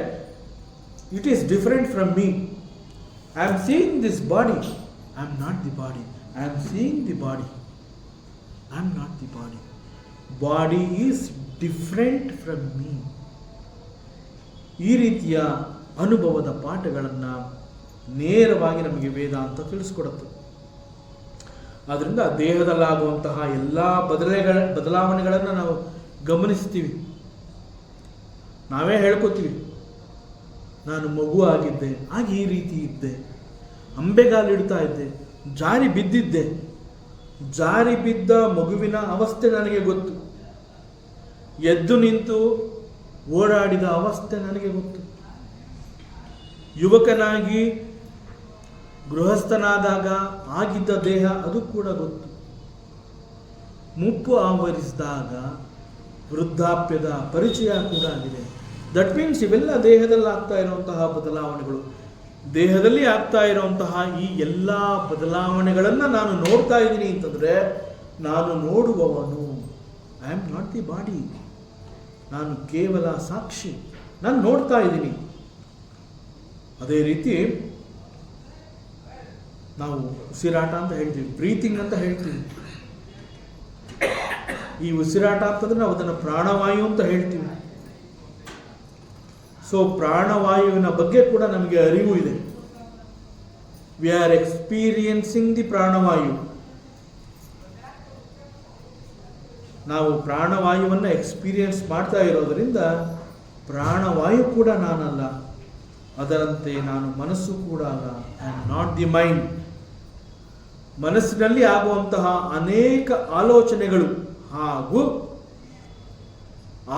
it is different from me. I am seeing this body, I am not the body. I am seeing the body, I am not the body. Body is different from me. ಈ ರೀತಿಯ ಅನುಭವದ ಪಾಠಗಳನ್ನು ನೇರವಾಗಿ ನಮಗೆ ವೇದಾಂತ ತಿಳಿಸ್ಕೊಡುತ್ತೆ. ಆದ್ದರಿಂದ ದೇಹದಲ್ಲಾಗುವಂತಹ ಎಲ್ಲ ಬದಲಾವಣೆಗಳನ್ನು ನಾವು ಗಮನಿಸ್ತೀವಿ. ನಾವೇ ಹೇಳ್ಕೊತೀವಿ, ನಾನು ಮಗು ಆಗಿದ್ದೆ, ಆಗ ಈ ರೀತಿ ಇದ್ದೆ, ಅಂಬೆಗಾಲಿಡ್ತಾ ಇದ್ದೆ, ಜಾರಿ ಬಿದ್ದಿದ್ದೆ, ಜಾರಿ ಬಿದ್ದ ಮಗುವಿನ ಅವಸ್ಥೆ ನನಗೆ ಗೊತ್ತು, ಎದ್ದು ನಿಂತು ಓಡಾಡಿದ ಅವಸ್ಥೆ ನನಗೆ ಗೊತ್ತು, ಯುವಕನಾಗಿ ಗೃಹಸ್ಥನಾದಾಗ ಆಗಿದ್ದ ದೇಹ ಅದು ಕೂಡ ಗೊತ್ತು, ಮುಪ್ಪು ಆವರಿಸಿದಾಗ ವೃದ್ಧಾಪ್ಯದ ಪರಿಚಯ ಕೂಡ ಆಗಿದೆ. ದಟ್ ಮೀನ್ಸ್ ಇವೆಲ್ಲ ದೇಹದಲ್ಲಿ ಆಗ್ತಾ ಇರುವಂತಹ ಬದಲಾವಣೆಗಳು. ದೇಹದಲ್ಲಿ ಆಗ್ತಾ ಇರುವಂತಹ ಈ ಎಲ್ಲ ಬದಲಾವಣೆಗಳನ್ನು ನಾನು ನೋಡ್ತಾ ಇದ್ದೀನಿ ಅಂತಂದರೆ, ನಾನು ನೋಡುವವನು, I am not the body. ನಾನು ಕೇವಲ ಸಾಕ್ಷಿ, ನಾನು ನೋಡ್ತಾ ಇದ್ದೀನಿ. ಅದೇ ರೀತಿ ನಾವು ಉಸಿರಾಟ ಅಂತ ಹೇಳ್ತೀವಿ, ಬ್ರೀತಿಂಗ್ ಅಂತ ಹೇಳ್ತೀವಿ. ಈ ಉಸಿರಾಟ ಅಂತಂದ್ರೆ ನಾವು ಅದನ್ನು ಪ್ರಾಣವಾಯು ಅಂತ ಹೇಳ್ತೀವಿ. ಸೊ ಪ್ರಾಣವಾಯುವಿನ ಬಗ್ಗೆ ಕೂಡ ನಮಗೆ ಅರಿವು ಇದೆ. We are experiencing the pranavayu. ನಾವು ಪ್ರಾಣವಾಯುವನ್ನು ಎಕ್ಸ್ಪೀರಿಯನ್ಸ್ ಮಾಡ್ತಾ ಇರೋದರಿಂದ ಪ್ರಾಣವಾಯು ಕೂಡ ನಾನಲ್ಲ, ಅದರಂತೆ ನಾನು ಮನಸ್ಸು ಕೂಡ ಅಲ್ಲ. I am not the mind. ಮನಸ್ಸಿನಲ್ಲಿ ಆಗುವಂತಹ ಅನೇಕ ಆಲೋಚನೆಗಳು ಹಾಗೂ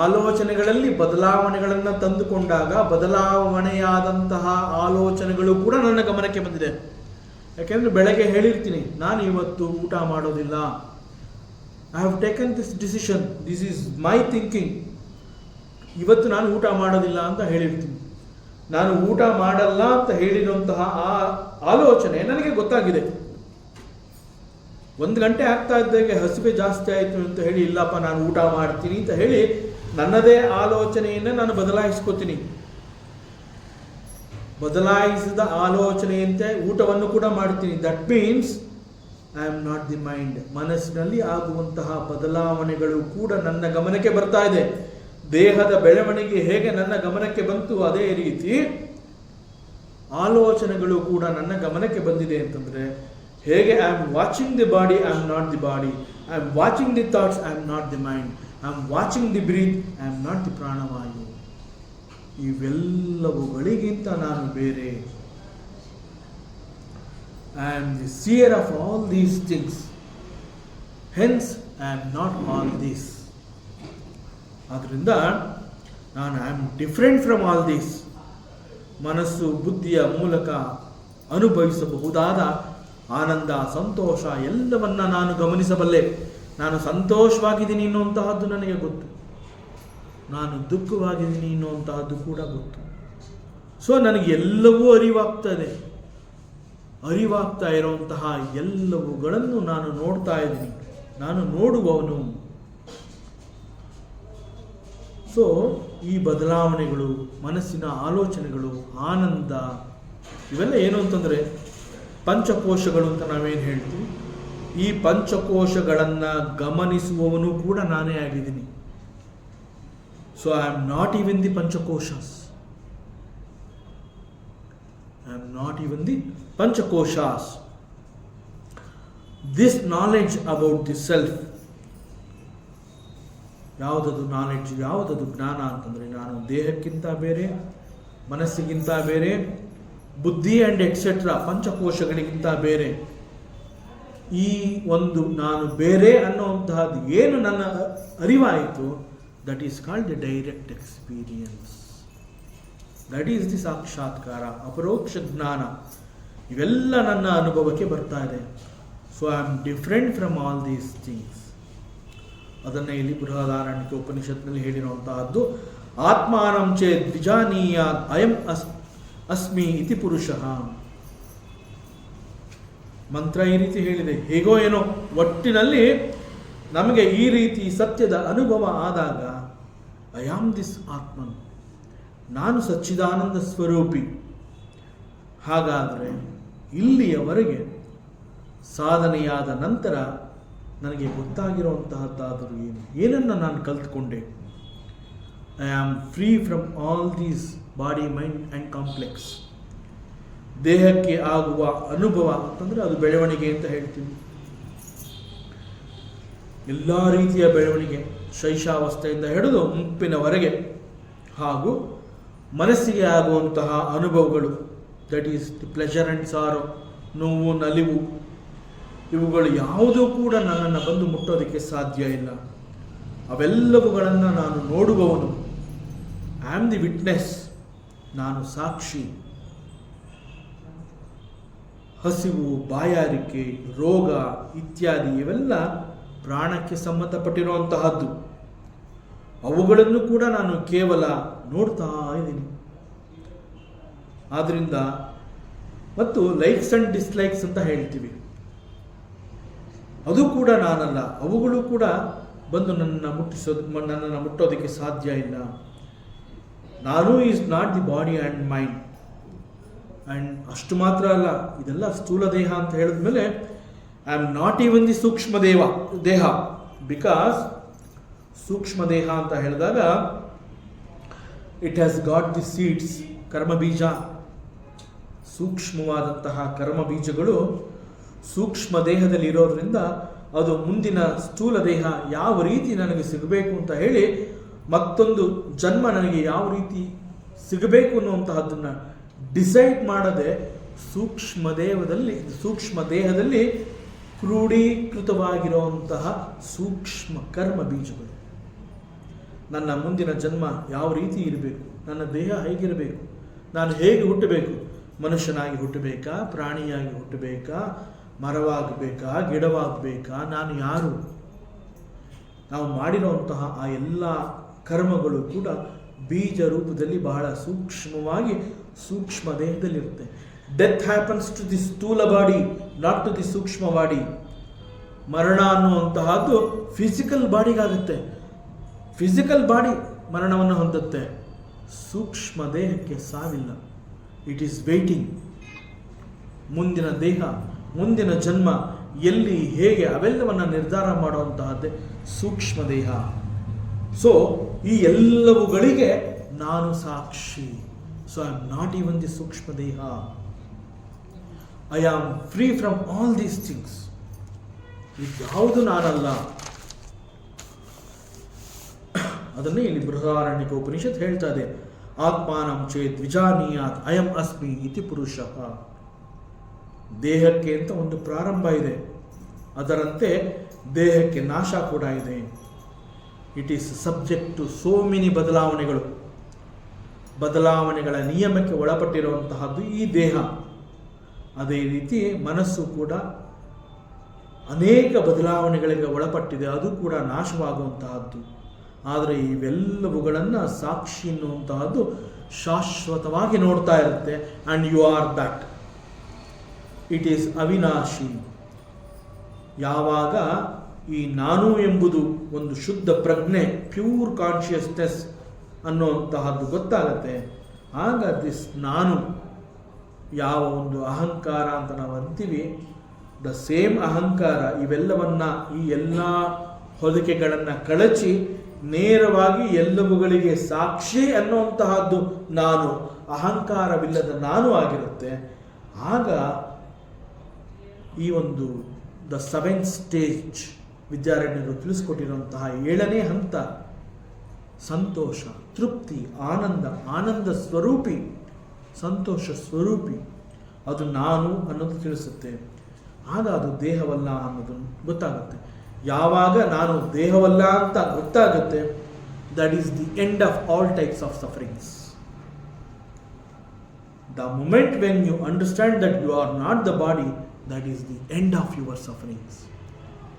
ಆಲೋಚನೆಗಳಲ್ಲಿ ಬದಲಾವಣೆಗಳನ್ನು ತಂದುಕೊಂಡಾಗ ಬದಲಾವಣೆಯಾದಂತಹ ಆಲೋಚನೆಗಳು ಕೂಡ ನನ್ನ ಗಮನಕ್ಕೆ ಬಂದಿದೆ. ಯಾಕೆಂದರೆ ಬೆಳಗ್ಗೆ ಹೇಳಿರ್ತೀನಿ, ನಾನು ಇವತ್ತು ಊಟ ಮಾಡೋದಿಲ್ಲ, I have taken this decision, this is my thinking. ಇವತ್ತು ನಾನು ಊಟ ಮಾಡೋದಿಲ್ಲ ಅಂತ ಹೇಳಿರ್ತೀನಿ. ನಾನು ಊಟ ಮಾಡಲ್ಲ ಅಂತ ಹೇಳಿರುವಂತಹ ಆ ಆಲೋಚನೆ ನನಗೆ ಗೊತ್ತಾಗಿದೆ. 1 ಗಂಟೆ ಆಗ್ತಾ ಇದ್ದಾಗೆ ಹಸಿವೆ ಜಾಸ್ತಿ ಆಯಿತು ಅಂತ ಹೇಳಿ, ಇಲ್ಲಪ್ಪ ನಾನು ಊಟ ಮಾಡ್ತೀನಿ ಅಂತ ಹೇಳಿ ನನ್ನದೇ ಆಲೋಚನೆಯನ್ನು ನಾನು ಬದಲಾಯಿಸ್ಕೋತೀನಿ. ಬದಲಾಯಿಸಿದ ಆಲೋಚನೆಯಂತೆ ಊಟವನ್ನು ಕೂಡ ಮಾಡ್ತೀನಿ. That means I am not the mind. ಮನಸ್ಸಿನಲ್ಲಿ ಆಗುವಂತಹ ಬದಲಾವಣೆಗಳು ಕೂಡ ನನ್ನ ಗಮನಕ್ಕೆ ಬರ್ತಾ ಇದೆ. ದೇಹದ ಬೆಳವಣಿಗೆ ಹೇಗೆ ನನ್ನ ಗಮನಕ್ಕೆ ಬಂತು, ಅದೇ ರೀತಿ ಆಲೋಚನೆಗಳು ಕೂಡ ನನ್ನ ಗಮನಕ್ಕೆ ಬಂದಿದೆ ಅಂತಂದರೆ, ಹೇಗೆ I am watching the body, I am not the body. I am watching the thoughts, I am not the mind. I am watching the breath, I am not the pranavayu. ಇವೆಲ್ಲವುಗಳಿಗಿಂತ ನಾನು ಬೇರೆ. I am the seer of all these things, hence I am not all these. ಆದ್ದರಿಂದ ನಾನು I am different from all these. ಮನಸ್ಸು ಬುದ್ಧಿಯ ಮೂಲಕ ಅನುಭವಿಸಬಹುದಾದ ಆನಂದ, ಸಂತೋಷ ಎಲ್ಲವನ್ನ ನಾನು ಗಮನಿಸಬಲ್ಲೆ. ನಾನು ಸಂತೋಷವಾಗಿದ್ದೀನಿ ಅನ್ನುವಂತಹದ್ದು ನನಗೆ ಗೊತ್ತು, ನಾನು ದುಃಖವಾಗಿದ್ದೀನಿ ಅನ್ನುವಂತಹದ್ದು ಕೂಡ ಗೊತ್ತು. ಸೊ ನನಗೆ ಎಲ್ಲವೂ ಅರಿವಾಗ್ತದೆ. ಅರಿವಾಗ್ತಾ ಇರುವಂತಹ ಎಲ್ಲವುಗಳನ್ನು ನಾನು ನೋಡ್ತಾ ಇದ್ದೀನಿ, ನಾನು ನೋಡುವವನು. ಸೊ ಈ ಬದಲಾವಣೆಗಳು, ಮನಸ್ಸಿನ ಆಲೋಚನೆಗಳು, ಆನಂದ, ಇವೆಲ್ಲ ಏನು ಅಂತಂದರೆ ಪಂಚಕೋಶಗಳು ಅಂತ ನಾವೇನು ಹೇಳ್ತೀವಿ. ಈ ಪಂಚಕೋಶಗಳನ್ನು ಗಮನಿಸುವವನು ಕೂಡ ನಾನೇ ಆಗಿದ್ದೀನಿ. So I am not even the panchakoshas. I am not even the Panchakoshas. This knowledge about the self, ಯಾವುದದು ನಾಲೆಡ್ಜ್, ಯಾವುದದು ಜ್ಞಾನ ಅಂತಂದರೆ, ನಾನು ದೇಹಕ್ಕಿಂತ ಬೇರೆ, ಮನಸ್ಸಿಗಿಂತ ಬೇರೆ, ಬುದ್ಧಿ ಆ್ಯಂಡ್ ಎಕ್ಸೆಟ್ರಾ ಪಂಚಕೋಶಗಳಿಗಿಂತ ಬೇರೆ, ಈ ಒಂದು ನಾನು ಬೇರೆ ಅನ್ನುವಂತಹದ್ದು ಏನು ನನ್ನ ಅರಿವಾಯಿತು, that is called the direct experience. That is the sakshatkara, aparoksha jnana. ಇವೆಲ್ಲ ನನ್ನ ಅನುಭವಕ್ಕೆ ಬರ್ತಾ ಇದೆ. So I am different from all these things. ಅದನ್ನೇ ಇಲ್ಲಿ ಬೃಹದಾರಣ್ಯಕ ಉಪನಿಷತ್ನಲ್ಲಿ ಹೇಳಿರುವಂತಹದ್ದು, ಆತ್ಮಾನಂ ಚೇತ್ ದ್ವಿಜಾನೀಯಾತ್ ಅಯಂ ಅಸ್ಮಿ ಇತಿ ಪುರುಷಃ. ಮಂತ್ರ ಈ ರೀತಿ ಹೇಳಿದೆ. ಹೇಗೋ ಏನೋ ಒಟ್ಟಿನಲ್ಲಿ ನಮಗೆ ಈ ರೀತಿ ಸತ್ಯದ ಅನುಭವ ಆದಾಗ, ಐ ಆಮ್ ದಿಸ್ ಆತ್ಮನ್, ನಾನು ಸಚ್ಚಿದಾನಂದ ಸ್ವರೂಪಿ. ಹಾಗಾದರೆ ಇಲ್ಲಿಯವರೆಗೆ ಸಾಧನೆಯಾದ ನಂತರ ನನಗೆ ಗೊತ್ತಾಗಿರುವಂತಹದ್ದಾದರೂ ಏನನ್ನು ನಾನು ಕಲ್ತ್ಕೊಂಡೆ? I am free from all these body, mind and complex. ದೇಹಕ್ಕೆ ಆಗುವ ಅನುಭವ ಅಂತಂದರೆ ಅದು ಬೆಳವಣಿಗೆ ಅಂತ ಹೇಳ್ತೀವಿ. ಎಲ್ಲ ರೀತಿಯ ಬೆಳವಣಿಗೆ, ಶೈಶಾವಸ್ಥೆಯಿಂದ ಹಿಡಿದು ಮುಪ್ಪಿನವರೆಗೆ, ಹಾಗೂ ಮನಸ್ಸಿಗೆ ಆಗುವಂತಹ ಅನುಭವಗಳು, that is the pleasure and sorrow, ನೋವು, ನಲಿವು, ಇವುಗಳು ಯಾವುದೂ ಕೂಡ ನನ್ನನ್ನು ಬಂದು ಮುಟ್ಟೋದಕ್ಕೆ ಸಾಧ್ಯ ಇಲ್ಲ. ಅವೆಲ್ಲವುಗಳನ್ನು ನಾನು ನೋಡುವವನು. ಐ ಆಮ್ ದಿ ವಿಟ್ನೆಸ್, ನಾನು ಸಾಕ್ಷಿ. ಹಸಿವು, ಬಾಯಾರಿಕೆ, ರೋಗ ಇತ್ಯಾದಿ ಇವೆಲ್ಲ ಪ್ರಾಣಕ್ಕೆ ಸಂಬಂಧಪಟ್ಟಿರುವಂತಹದ್ದು. ಅವುಗಳನ್ನು ಕೂಡ ನಾನು ಕೇವಲ ನೋಡ್ತಾ ಇದ್ದೀನಿ. ಆದ್ದರಿಂದ ಮತ್ತು ಲೈಕ್ಸ್ ಆ್ಯಂಡ್ ಡಿಸ್ಲೈಕ್ಸ್ ಅಂತ ಹೇಳ್ತೀವಿ, ಅದು ಕೂಡ ನಾನಲ್ಲ. ಅವುಗಳು ಕೂಡ ಬಂದು ನನ್ನನ್ನು ಮುಟ್ಟೋದಕ್ಕೆ ಸಾಧ್ಯ ಇಲ್ಲ. ನಾನು is not the body and mind. And ಅಷ್ಟು ಮಾತ್ರ ಅಲ್ಲ, ಇದೆಲ್ಲ ಸ್ಥೂಲ ದೇಹ ಅಂತ ಹೇಳಿದ್ಮೇಲೆ I am not even the sukshma deha. Because ಸೂಕ್ಷ್ಮ ದೇಹ ಅಂತ ಹೇಳಿದಾಗ it has got the seeds, karmabija. ಸೂಕ್ಷ್ಮವಾದಂತಹ ಕರ್ಮಬೀಜಗಳು ಸೂಕ್ಷ್ಮ ದೇಹದಲ್ಲಿ ಇರೋದ್ರಿಂದ ಅದು ಮುಂದಿನ ಸ್ಥೂಲ ದೇಹ ಯಾವ ರೀತಿ ನನಗೆ ಸಿಗಬೇಕು ಅಂತ ಹೇಳಿ, ಮತ್ತೊಂದು ಜನ್ಮ ನನಗೆ ಯಾವ ರೀತಿ ಸಿಗಬೇಕು ಅನ್ನುವಂತಹದ್ದನ್ನು ಡಿಸೈಡ್ ಮಾಡದೆ ಸೂಕ್ಷ್ಮ ದೇಹದಲ್ಲಿ ಕ್ರೋಢೀಕೃತವಾಗಿರುವಂತಹ ಸೂಕ್ಷ್ಮ ಕರ್ಮ ಬೀಜಗಳು. ನನ್ನ ಮುಂದಿನ ಜನ್ಮ ಯಾವ ರೀತಿ ಇರಬೇಕು, ನನ್ನ ದೇಹ ಹೇಗಿರಬೇಕು, ನಾನು ಹೇಗೆ ಹುಟ್ಟಬೇಕು, ಮನುಷ್ಯನಾಗಿ ಹುಟ್ಟಬೇಕಾ, ಪ್ರಾಣಿಯಾಗಿ ಹುಟ್ಟಬೇಕಾ, ಮರವಾಗಬೇಕಾ, ಗಿಡವಾಗಬೇಕಾ, ನಾನು ಯಾರು? ನಾವು ಮಾಡಿರುವಂತಹ ಆ ಎಲ್ಲ ಕರ್ಮಗಳು ಕೂಡ ಬೀಜ ರೂಪದಲ್ಲಿ ಬಹಳ ಸೂಕ್ಷ್ಮವಾಗಿ ಸೂಕ್ಷ್ಮ ದೇಹದಲ್ಲಿರುತ್ತೆ. ಡೆತ್ ಹ್ಯಾಪನ್ಸ್ ಟು ದಿ ಸ್ಥೂಲ ಬಾಡಿ, ನಾಟ್ ಟು ದಿ ಸೂಕ್ಷ್ಮ ಬಾಡಿ. ಮರಣ ಅನ್ನುವಂತಹದ್ದು ಫಿಸಿಕಲ್ ಬಾಡಿಗಾಗುತ್ತೆ. ಫಿಸಿಕಲ್ ಬಾಡಿ ಮರಣವನ್ನು ಹೊಂದುತ್ತೆ, ಸೂಕ್ಷ್ಮ ದೇಹಕ್ಕೆ ಸಾವಿಲ್ಲ. It is waiting. ಮುಂದಿನ ದೇಹ, ಮುಂದಿನ ಜನ್ಮ ಎಲ್ಲಿ, ಹೇಗೆ, ಅವೆಲ್ಲವನ್ನು ನಿರ್ಧಾರ ಮಾಡುವಂತಹದ್ದೇ ಸೂಕ್ಷ್ಮ ದೇಹ. ಸೊ ಈ ಎಲ್ಲವುಗಳಿಗೆ ನಾನು ಸಾಕ್ಷಿ. So I am not even the sukshma deha. I am free from all these things. ಇದ್ಯಾವುದು ನಾನಲ್ಲ. ಅದನ್ನೇ ಇಲ್ಲಿ ಬೃಹದಾರಣ್ಯಕ ಉಪನಿಷತ್ ಹೇಳ್ತಾ ಇದೆ. ಆತ್ಮಾನಂ ಚೇತ್ ವಿಜಾನೀಯಾತ್ ಅಯಂ ಅಸ್ಮಿ ಇತಿ ಪುರುಷಃ. ದೇಹಕ್ಕೆ ಅಂತ ಒಂದು ಪ್ರಾರಂಭ ಇದೆ, ಅದರಂತೆ ದೇಹಕ್ಕೆ ನಾಶ ಕೂಡ ಇದೆ. It is subject to so many ಬದಲಾವಣೆಗಳ ನಿಯಮಕ್ಕೆ ಒಳಪಟ್ಟಿರುವಂತಹದ್ದು ಈ ದೇಹ. ಅದೇ ರೀತಿ ಮನಸ್ಸು ಕೂಡ ಅನೇಕ ಬದಲಾವಣೆಗಳಿಗೆ ಒಳಪಟ್ಟಿದೆ, ಅದು ಕೂಡ ನಾಶವಾಗುವಂತಹದ್ದು. ಆದರೆ ಇವೆಲ್ಲವುಗಳನ್ನು ಸಾಕ್ಷಿ ಎನ್ನುವಂತಹದ್ದು ಶಾಶ್ವತವಾಗಿ ನೋಡ್ತಾ ಇರುತ್ತೆ. And you are that. It is ಅವಿನಾಶಿ. ಯಾವಾಗ ಈ ನಾನು ಎಂಬುದು ಒಂದು ಶುದ್ಧ ಪ್ರಜ್ಞೆ, ಪ್ಯೂರ್ ಕಾನ್ಷಿಯಸ್ನೆಸ್ ಅನ್ನುವಂತಹದ್ದು ಗೊತ್ತಾಗತ್ತೆ, ಆಗ ದಿಸ್ ನಾನು, ಯಾವ ಒಂದು ಅಹಂಕಾರ ಅಂತ ನಾವು ಅಂತೀವಿ, ದ ಸೇಮ್ ಅಹಂಕಾರ ಈ ಎಲ್ಲ ಹೊದಿಕೆಗಳನ್ನು ಕಳಚಿ ನೇರವಾಗಿ ಎಲ್ಲವುಗಳಿಗೆ ಸಾಕ್ಷಿ ಅನ್ನುವಂತಹದ್ದು ನಾನು ಅಹಂಕಾರವಿಲ್ಲದ ನಾನು ಆಗಿರುತ್ತೆ. ಆಗ ಈ ಒಂದು ದ 7th ಸ್ಟೇಜ್ ವಿದ್ಯಾರಣ್ಯರು ತಿಳಿಸ್ಕೊಟ್ಟಿರುವಂತಹ 7ನೇ ಹಂತ ಸಂತೋಷ, ತೃಪ್ತಿ, ಆನಂದ ಸ್ವರೂಪಿ, ಸಂತೋಷ ಸ್ವರೂಪಿ, ಅದು ನಾನು ಅನ್ನೋದು ತಿಳಿಸುತ್ತೆ. ಆಗ ಅದು ದೇಹವಲ್ಲ ಅನ್ನೋದು ಗೊತ್ತಾಗುತ್ತೆ. ಯಾವಾಗ ನಾನು ದೇಹವಲ್ಲ ಅಂತ ಗೊತ್ತಾಗುತ್ತೆ, that is the end of all types of sufferings. The moment when you understand that you are not the body, that is the end of your sufferings.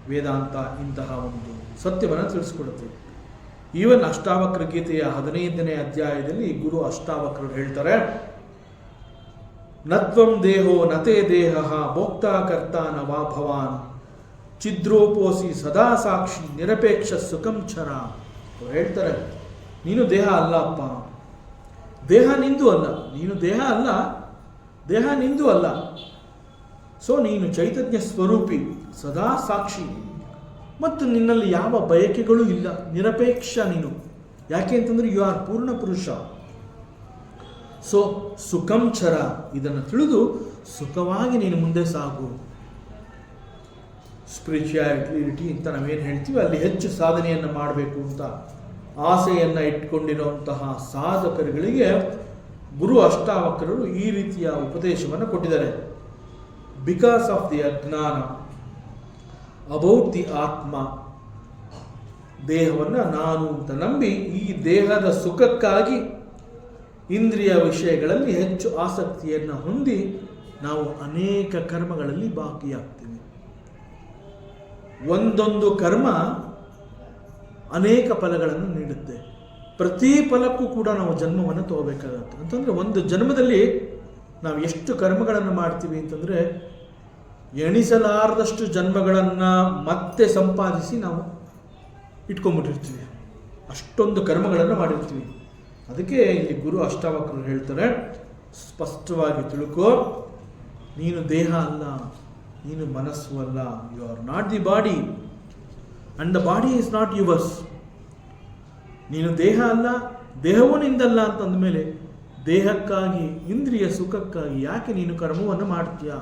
ವೇದಾಂತ ಇಂತಹ ಒಂದು ಸತ್ಯವನ್ನು ತಿಳಿಸ್ಕೊಡುತ್ತೆ. ಈವನ್ ಅಷ್ಟಾವಕ್ರ ಗೀತೆಯ 15ನೇ ಅಧ್ಯಾಯದಲ್ಲಿ ಗುರು ಅಷ್ಟಾವಕ್ರರು ಹೇಳ್ತಾರೆ, ನತ್ವಂ ದೇಹೋ ನತೇ ದೇಹ ಭೋಕ್ತಾ ಕರ್ತ ನ ವಾ ಭವಾನ್ ಚಿದ್ರೋಪೋಸಿ ಸದಾ ಸಾಕ್ಷಿ ನಿರಪೇಕ್ಷ ಸುಖಂ ಚರ. ಅವ್ರು ಹೇಳ್ತಾರೆ, ನೀನು ದೇಹ ಅಲ್ಲ ಅಪ್ಪ, ದೇಹ ನಿಂದು ಅಲ್ಲ, ನೀನು ದೇಹ ಅಲ್ಲ, ದೇಹ ನಿಂದು ಅಲ್ಲ. ಸೊ ನೀನು ಚೈತನ್ಯ ಸ್ವರೂಪಿ, ಸದಾ ಸಾಕ್ಷಿ, ಮತ್ತು ನಿನ್ನಲ್ಲಿ ಯಾವ ಬಯಕೆಗಳು ಇಲ್ಲ, ನಿರಪೇಕ್ಷ ನೀನು. ಯಾಕೆ ಅಂತಂದ್ರೆ ಯು ಆರ್ ಪೂರ್ಣ ಪುರುಷ. ಸೊ ಸುಖಂ ಚರ, ಇದನ್ನು ತಿಳಿದು ಸುಖವಾಗಿ ನೀನು ಮುಂದೆ ಸಾಗು. ಸ್ಪಿರಿಚುಯಾಲಿಟಿ ಅಂತ ನಾವೇನು ಹೇಳ್ತೀವಿ, ಅಲ್ಲಿ ಹೆಚ್ಚು ಸಾಧನೆಯನ್ನು ಮಾಡಬೇಕು ಅಂತ ಆಸೆಯನ್ನು ಇಟ್ಕೊಂಡಿರುವಂತಹ ಸಾಧಕರುಗಳಿಗೆ ಗುರು ಅಷ್ಟಾವಕ್ರರು ಈ ರೀತಿಯ ಉಪದೇಶವನ್ನು ಕೊಟ್ಟಿದ್ದಾರೆ. ಬಿಕಾಸ್ ಆಫ್ ದಿ ಅಜ್ಞಾನ ಅಬೌಟ್ ದಿ ಆತ್ಮ, ದೇಹವನ್ನು ನಾನು ಅಂತ ನಂಬಿ ಈ ದೇಹದ ಸುಖಕ್ಕಾಗಿ ಇಂದ್ರಿಯ ವಿಷಯಗಳಲ್ಲಿ ಹೆಚ್ಚು ಆಸಕ್ತಿಯನ್ನು ಹೊಂದಿ ನಾವು ಅನೇಕ ಕರ್ಮಗಳಲ್ಲಿ ಭಾಗಿಯಾಗ್ತೀವಿ. ಒಂದೊಂದು ಕರ್ಮ ಅನೇಕ ಫಲಗಳನ್ನು ನೀಡುತ್ತೆ. ಪ್ರತಿ ಫಲಕ್ಕೂ ಕೂಡ ನಾವು ಜನ್ಮವನ್ನು ತಗೋಬೇಕಾಗತ್ತೆ. ಅಂತಂದರೆ ಒಂದು ಜನ್ಮದಲ್ಲಿ ನಾವು ಎಷ್ಟು ಕರ್ಮಗಳನ್ನು ಮಾಡ್ತೀವಿ ಅಂತಂದರೆ ಎಣಿಸಲಾರದಷ್ಟು ಜನ್ಮಗಳನ್ನು ಮತ್ತೆ ಸಂಪಾದಿಸಿ ನಾವು ಇಟ್ಕೊಂಡ್ಬಿಟ್ಟಿರ್ತೀವಿ. ಅಷ್ಟೊಂದು ಕರ್ಮಗಳನ್ನು ಮಾಡಿರ್ತೀವಿ. ಅದಕ್ಕೆ ಇಲ್ಲಿ ಗುರು ಅಷ್ಟಾವಕ್ರರು ಹೇಳ್ತಾರೆ, ಸ್ಪಷ್ಟವಾಗಿ ತಿಳ್ಕೋ, ನೀನು ದೇಹ ಅಲ್ಲ, ನೀನು ಮನಸ್ಸು ಅಲ್ಲ. You are not the body and the body is not yours. ನೀನು ದೇಹ ಅಲ್ಲ, ದೇಹವೂ ನಿಂದಲ್ಲ ಅಂತಂದಮೇಲೆ ದೇಹಕ್ಕಾಗಿ, ಇಂದ್ರಿಯ ಸುಖಕ್ಕಾಗಿ ಯಾಕೆ ನೀನು ಕರ್ಮವನ್ನು ಮಾಡ್ತೀಯ?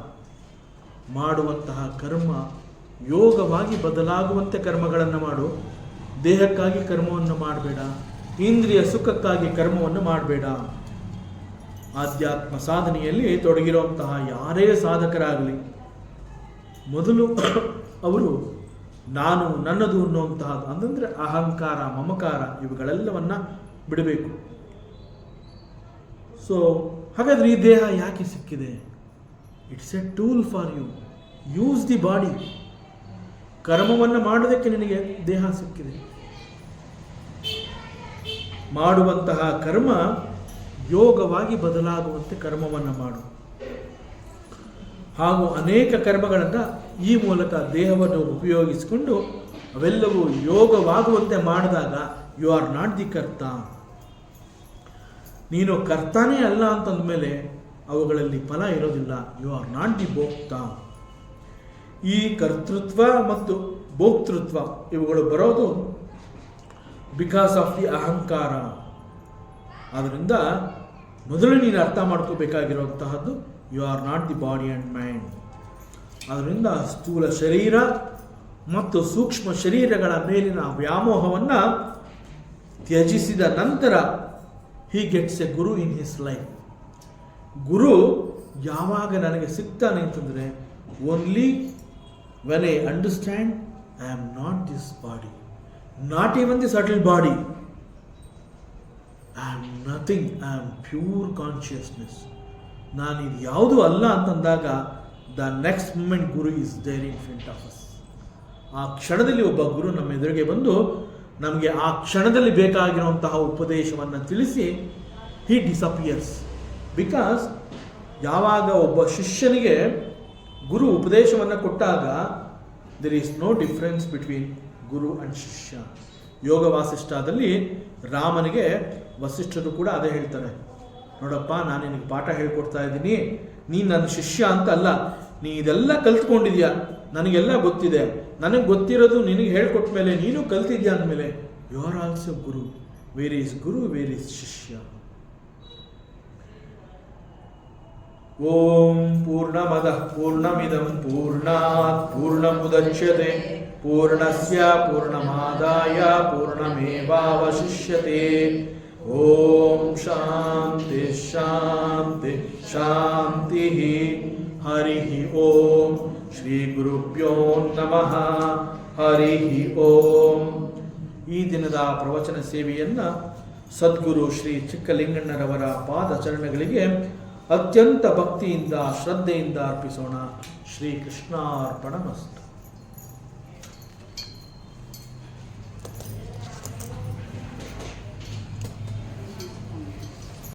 ಮಾಡುವಂತಹ ಕರ್ಮ ಯೋಗವಾಗಿ ಬದಲಾಗುವಂತೆ ಕರ್ಮಗಳನ್ನು ಮಾಡು. ದೇಹಕ್ಕಾಗಿ ಕರ್ಮವನ್ನು ಮಾಡಬೇಡ, ಇಂದ್ರಿಯ ಸುಖಕ್ಕಾಗಿ ಕರ್ಮವನ್ನು ಮಾಡಬೇಡ. ಆಧ್ಯಾತ್ಮ ಸಾಧನೆಯಲ್ಲಿ ತೊಡಗಿರುವಂತಹ ಯಾರೇ ಸಾಧಕರಾಗಲಿ, ಮೊದಲು ಅವರು ನಾನು, ನನ್ನದು ಅನ್ನುವಂತಹದ್ದು, ಅಂತಂದರೆ ಅಹಂಕಾರ, ಮಮಕಾರ ಇವುಗಳೆಲ್ಲವನ್ನ ಬಿಡಬೇಕು. ಸೊ ಹಾಗಾದರೆ ಈ ದೇಹ ಯಾಕೆ ಸಿಕ್ಕಿದೆ? It's a tool for you. Use the body. ಕರ್ಮವನ್ನು ಮಾಡೋದಕ್ಕೆ ನಿನಗೆ ದೇಹ ಸಿಕ್ಕಿದೆ. ಮಾಡುವಂತಹ ಕರ್ಮ ಯೋಗವಾಗಿ ಬದಲಾಗುವಂತೆ ಕರ್ಮವನ್ನು ಮಾಡು. ಹಾಗೂ ಅನೇಕ ಕರ್ಮಗಳನ್ನು ಈ ಮೂಲಕ ದೇಹವನ್ನು ಉಪಯೋಗಿಸಿಕೊಂಡು ಅವೆಲ್ಲವೂ ಯೋಗವಾಗುವಂತೆ ಮಾಡಿದಾಗ ಯು ಆರ್ ನಾಟ್ ದಿ ಕರ್ತ. ನೀನು ಕರ್ತಾನೇ ಅಲ್ಲ ಅಂತಂದಮೇಲೆ ಅವುಗಳಲ್ಲಿ ಫಲ ಇರೋದಿಲ್ಲ. You are not the bhokta. ಈ ಕರ್ತೃತ್ವ ಮತ್ತು ಭೋಕ್ತೃತ್ವ ಇವುಗಳು ಬರೋದು ಬಿಕಾಸ್ ಆಫ್ ದಿ ಅಹಂಕಾರ. ಆದ್ದರಿಂದ ಮೊದಲು ನೀನು ಅರ್ಥ ಮಾಡ್ಕೋಬೇಕಾಗಿರುವಂತಹದ್ದು, you are not the body and mind. ಅದರಿಂದ ಸ್ಥೂಲ ಶರೀರ ಮತ್ತು ಸೂಕ್ಷ್ಮ ಶರೀರಗಳ ಮೇಲಿನ ವ್ಯಾಮೋಹವನ್ನು ತ್ಯಜಿಸಿದ ನಂತರ he gets a guru in his life. Guru ಯಾವಾಗ ನನಗೆ ಸಿಗ್ತಾನೆ ಅಂತಂದರೆ, only when I understand I am not this body, not even the subtle body, I am nothing, I am pure consciousness. ನಾನು ಇದು ಯಾವುದೂ ಅಲ್ಲ ಅಂತಂದಾಗ the next moment guru is there in front of us. ಆ ಕ್ಷಣದಲ್ಲಿ ಒಬ್ಬ ಗುರು ನಮ್ಮ ಎದುರಿಗೆ ಬಂದು ನಮಗೆ ಆ ಕ್ಷಣದಲ್ಲಿ ಬೇಕಾಗಿರುವಂತಹ ಉಪದೇಶವನ್ನು ತಿಳಿಸಿ ಹಿ ಡಿಸಪಿಯರ್ಸ್. ಬಿಕಾಸ್ ಯಾವಾಗ ಒಬ್ಬ ಶಿಷ್ಯನಿಗೆ ಗುರು ಉಪದೇಶವನ್ನು ಕೊಟ್ಟಾಗ there is no difference between guru and shishya. ಯೋಗ ವಾಸಿಷ್ಠದಲ್ಲಿ ರಾಮನಿಗೆ ವಸಿಷ್ಠರು ಕೂಡ ಅದೇ ಹೇಳ್ತಾರೆ, ನೋಡಪ್ಪ, ನಾನು ನಿನಗೆ ಪಾಠ ಹೇಳ್ಕೊಡ್ತಾ ಇದ್ದೀನಿ, ನೀನು ನನ್ನ ಶಿಷ್ಯ ಅಂತ ಅಲ್ಲ, ನೀ ಇದೆಲ್ಲ ಕಲ್ತ್ಕೊಂಡಿದ್ಯಾ, ನನಗೆಲ್ಲ ಗೊತ್ತಿದೆ, ನನಗೆ ಗೊತ್ತಿರೋದು ನಿನಗೆ ಹೇಳ್ಕೊಟ್ಟ ಮೇಲೆ ನೀನು ಕಲ್ತಿದ್ಯಾ ಅಂದಮೇಲೆ you are also guru. Where is guru, where is shishya. ಓಂ ಪೂರ್ಣಮದಃ ಪೂರ್ಣಮಿದಂ ಪೂರ್ಣಾತ್ ಪೂರ್ಣಮುದಚ್ಯತೆ ಪೂರ್ಣಸ್ಯ ಪೂರ್ಣಮಾದಾಯ ಪೂರ್ಣಮೇವಾವಶಿಷ್ಯತೆ. ಓಂ ಶಾಂತಿ ಶಾಂತಿ ಶಾಂತಿ. ಹರಿ ಓಂ. ಶ್ರೀ ಗುರುಭ್ಯೋ ನಮಃ. ಹರಿ ಓಂ. ಈ ದಿನದ ಪ್ರವಚನ ಸೇವೆಯನ್ನು ಸದ್ಗುರು ಶ್ರೀ ಚಿಕ್ಕಲಿಂಗಣ್ಣರವರ ಪಾದಚರಣಗಳಿಗೆ ಅತ್ಯಂತ ಭಕ್ತಿಯಿಂದ ಶ್ರದ್ಧೆಯಿಂದ ಅರ್ಪಿಸೋಣ. ಶ್ರೀಕೃಷ್ಣಾರ್ಪಣಮಸ್ತು.